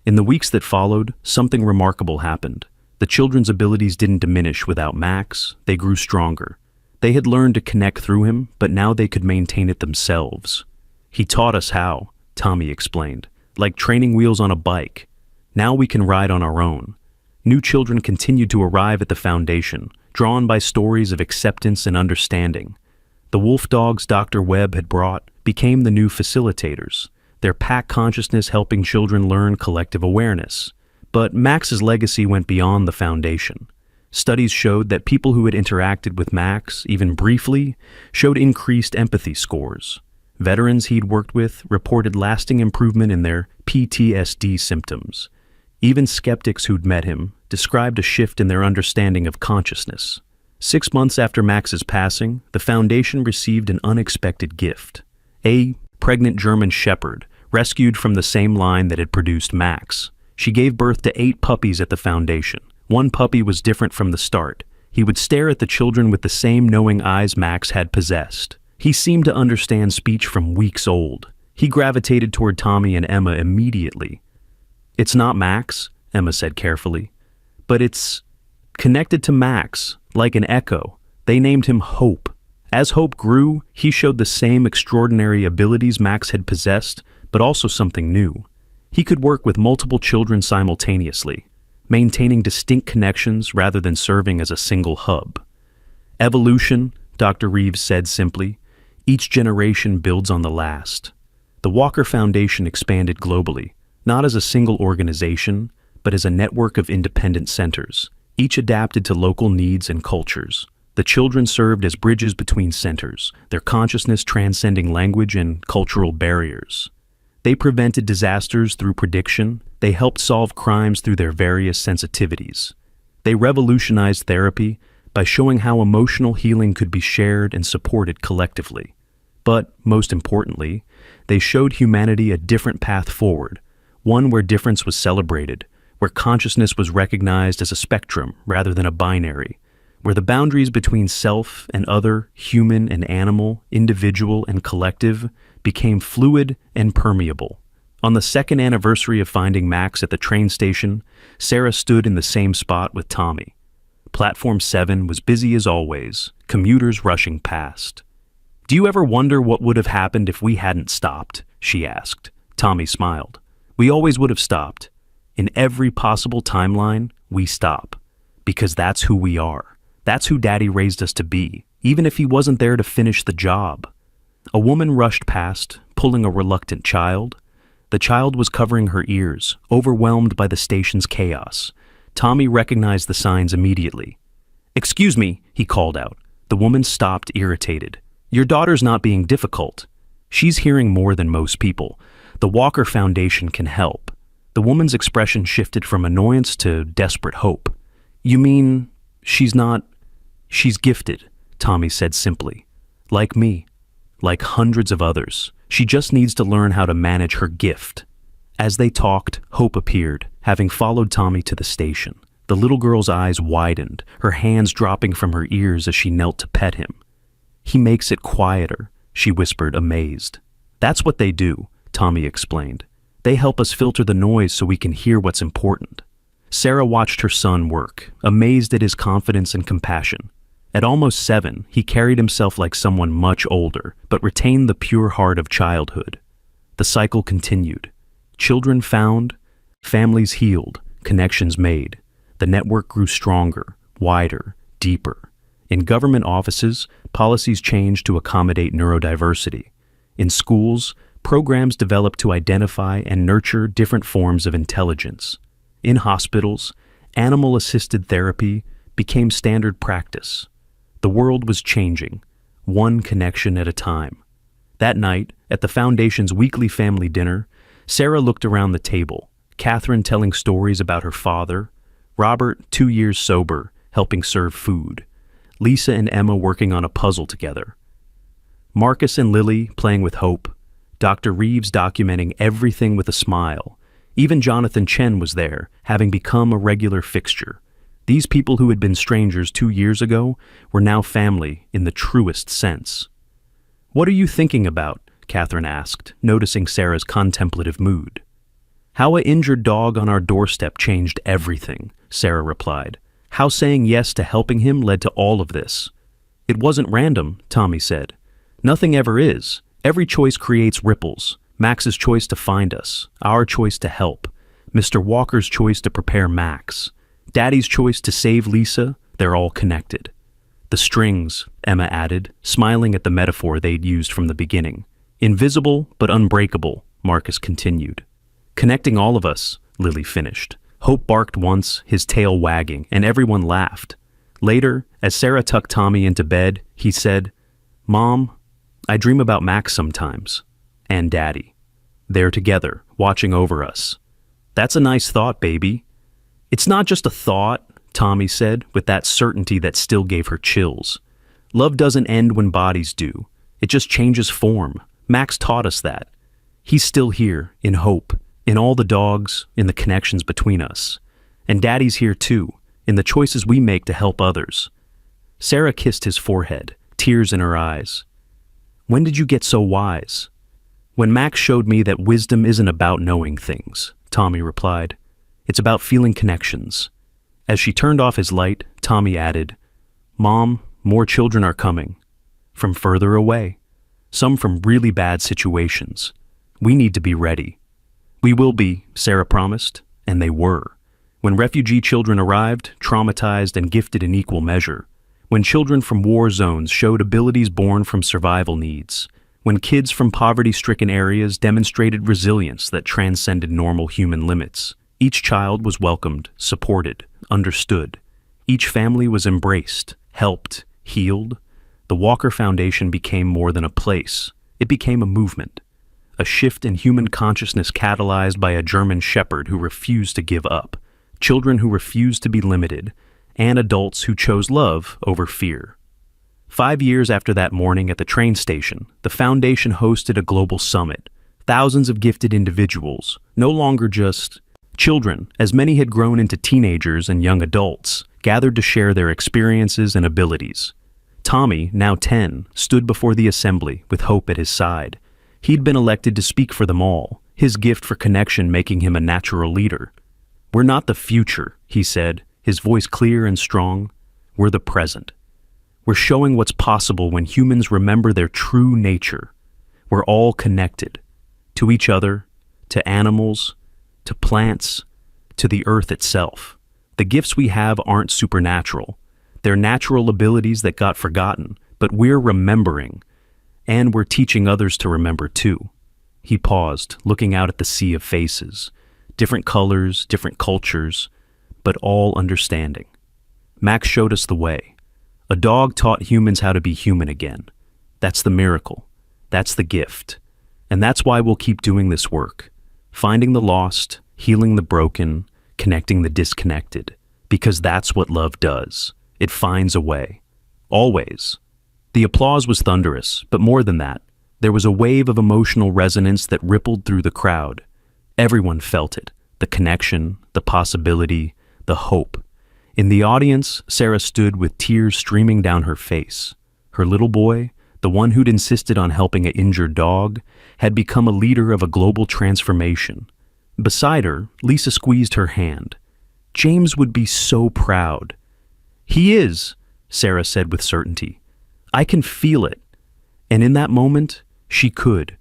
In the weeks that followed, something remarkable happened. The children's abilities didn't diminish without Max, they grew stronger. They had learned to connect through him, but now they could maintain it themselves. "He taught us how," Tommy explained, "like training wheels on a bike. Now we can ride on our own." New children continued to arrive at the foundation, drawn by stories of acceptance and understanding. The wolf dogs Dr. Webb had brought became the new facilitators, their pack consciousness helping children learn collective awareness. But Max's legacy went beyond the foundation. Studies showed that people who had interacted with Max, even briefly, showed increased empathy scores. Veterans he'd worked with reported lasting improvement in their PTSD symptoms. Even skeptics who'd met him described a shift in their understanding of consciousness. 6 months after Max's passing, the foundation received an unexpected gift. A pregnant German Shepherd, rescued from the same line that had produced Max. She gave birth to 8 puppies at the foundation. One puppy was different from the start. He would stare at the children with the same knowing eyes Max had possessed. He seemed to understand speech from weeks old. He gravitated toward Tommy and Emma immediately. "It's not Max," Emma said carefully, "but it's connected to Max, like an echo." They named him Hope. As Hope grew, he showed the same extraordinary abilities Max had possessed, but also something new. He could work with multiple children simultaneously, maintaining distinct connections rather than serving as a single hub. "Evolution," Dr. Reeves said simply. "Each generation builds on the last." The Walker Foundation expanded globally, not as a single organization, but as a network of independent centers, each adapted to local needs and cultures. The children served as bridges between centers, their consciousness transcending language and cultural barriers. They prevented disasters through prediction. They helped solve crimes through their various sensitivities. They revolutionized therapy by showing how emotional healing could be shared and supported collectively. But, most importantly, they showed humanity a different path forward, one where difference was celebrated, where consciousness was recognized as a spectrum rather than a binary, where the boundaries between self and other, human and animal, individual and collective, became fluid and permeable. On the second anniversary of finding Max at the train station, Sarah stood in the same spot with Tommy. Platform 7 was busy as always, commuters rushing past. "Do you ever wonder what would have happened if we hadn't stopped?" she asked. Tommy smiled. "We always would have stopped. In every possible timeline, we stop. Because that's who we are. That's who Daddy raised us to be, even if he wasn't there to finish the job." A woman rushed past, pulling a reluctant child. The child was covering her ears, overwhelmed by the station's chaos. Tommy recognized the signs immediately. "Excuse me," he called out. The woman stopped, irritated. "Your daughter's not being difficult. She's hearing more than most people. The Walker Foundation can help." The woman's expression shifted from annoyance to desperate hope. "You mean she's not—" "She's gifted," Tommy said simply. "Like me. Like hundreds of others. She just needs to learn how to manage her gift." As they talked, Hope appeared, having followed Tommy to the station. The little girl's eyes widened, her hands dropping from her ears as she knelt to pet him. "He makes it quieter," she whispered, amazed. "That's what they do," Tommy explained. "They help us filter the noise so we can hear what's important." Sarah watched her son work, amazed at his confidence and compassion. At almost 7, he carried himself like someone much older, but retained the pure heart of childhood. The cycle continued. Children found, families healed, connections made. The network grew stronger, wider, deeper. In government offices, policies changed to accommodate neurodiversity. In schools, programs developed to identify and nurture different forms of intelligence. In hospitals, animal-assisted therapy became standard practice. The world was changing, one connection at a time. That night, at the Foundation's weekly family dinner, Sarah looked around the table, Catherine telling stories about her father, Robert, 2 years sober, helping serve food, Lisa and Emma working on a puzzle together, Marcus and Lily playing with Hope, Dr. Reeves documenting everything with a smile. Even Jonathan Chen was there, having become a regular fixture. These people who had been strangers 2 years ago were now family in the truest sense. "What are you thinking about?" Catherine asked, noticing Sarah's contemplative mood. "How an injured dog on our doorstep changed everything," Sarah replied. "How saying yes to helping him led to all of this." "It wasn't random," Tommy said. "Nothing ever is. Every choice creates ripples. Max's choice to find us, our choice to help, Mr. Walker's choice to prepare Max, Daddy's choice to save Lisa, they're all connected." "The strings," Emma added, smiling at the metaphor they'd used from the beginning. "Invisible but unbreakable," Marcus continued. "Connecting all of us," Lily finished. Hope barked once, his tail wagging, and everyone laughed. Later, as Sarah tucked Tommy into bed, he said, "Mom, I dream about Max sometimes. And Daddy. They're together, watching over us." "That's a nice thought, baby." "It's not just a thought," Tommy said, with that certainty that still gave her chills. "Love doesn't end when bodies do. It just changes form. Max taught us that. He's still here, in Hope, in all the dogs, in the connections between us. And Daddy's here too, in the choices we make to help others." Sarah kissed his forehead, tears in her eyes. "When did you get so wise?" "When Max showed me that wisdom isn't about knowing things," Tommy replied. "It's about feeling connections." As she turned off his light, Tommy added, "Mom, more children are coming. From further away. Some from really bad situations. We need to be ready." "We will be," Sarah promised, and they were. When refugee children arrived, traumatized and gifted in equal measure. When children from war zones showed abilities born from survival needs. When kids from poverty-stricken areas demonstrated resilience that transcended normal human limits. Each child was welcomed, supported, understood. Each family was embraced, helped, healed, the Walker Foundation became more than a place. It became a movement, a shift in human consciousness catalyzed by a German shepherd who refused to give up, children who refused to be limited, and adults who chose love over fear. 5 years after that morning at the train station, the foundation hosted a global summit. Thousands of gifted individuals, no longer just children, as many had grown into teenagers and young adults, gathered to share their experiences and abilities. Tommy, now 10, stood before the assembly with hope at his side. He'd been elected to speak for them all, his gift for connection making him a natural leader. "We're not the future," he said, his voice clear and strong. "We're the present. We're showing what's possible when humans remember their true nature. We're all connected. To each other, to animals, to plants, to the earth itself. The gifts we have aren't supernatural. They're natural abilities that got forgotten, but we're remembering, and we're teaching others to remember too." He paused, looking out at the sea of faces, different colors, different cultures, but all understanding. Max showed us the way. A dog taught humans how to be human again. That's the miracle. That's the gift. And that's why we'll keep doing this work, finding the lost, healing the broken, connecting the disconnected, because that's what love does. It finds a way. Always. The applause was thunderous, but more than that, there was a wave of emotional resonance that rippled through the crowd. Everyone felt it, the connection, the possibility, the hope. In the audience, Sarah stood with tears streaming down her face. Her little boy, the one who'd insisted on helping an injured dog, had become a leader of a global transformation. Beside her, Lisa squeezed her hand. "James would be so proud." "He is," Sarah said with certainty. "I can feel it." And in that moment, she could.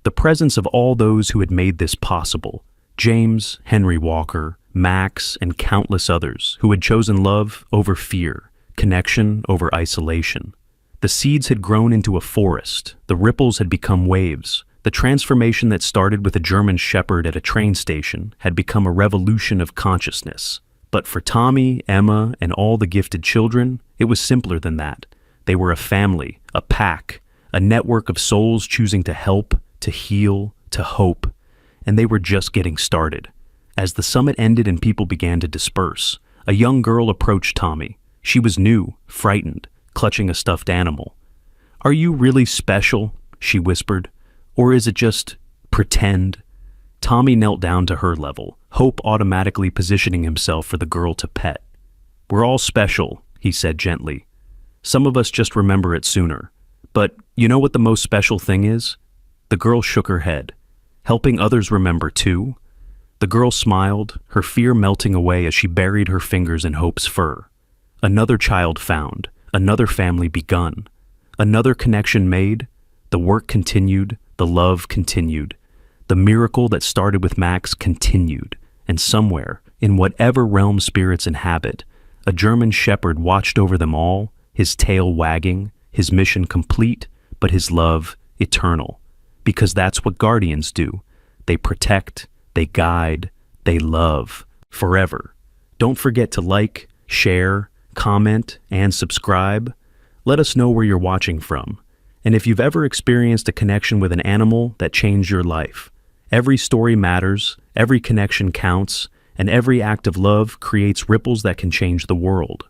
The presence of all those who had made this possible, James, Henry Walker, Max, and countless others who had chosen love over fear, connection over isolation. The seeds had grown into a forest, the ripples had become waves. The transformation that started with a German shepherd at a train station had become a revolution of consciousness. But for Tommy, Emma, and all the gifted children, it was simpler than that. They were a family, a pack, a network of souls choosing to help, to heal, to hope. And they were just getting started. As the summit ended and people began to disperse, a young girl approached Tommy. She was new, frightened, clutching a stuffed animal. "Are you really special?" she whispered. "Or is it just pretend?" Tommy knelt down to her level, hope automatically positioning himself for the girl to pet. "We're all special," he said gently. "Some of us just remember it sooner. But you know what the most special thing is?" The girl shook her head. "Helping others remember too?" The girl smiled, her fear melting away as she buried her fingers in Hope's fur. Another child found, another family begun, another connection made. The work continued, the love continued. The miracle that started with Max continued, and somewhere, in whatever realm spirits inhabit, a German shepherd watched over them all, his tail wagging, his mission complete, but his love eternal. Because that's what guardians do. They protect, they guide, they love, forever. Don't forget to like, share, comment, and subscribe. Let us know where you're watching from. And if you've ever experienced a connection with an animal that changed your life, every story matters, every connection counts, and every act of love creates ripples that can change the world.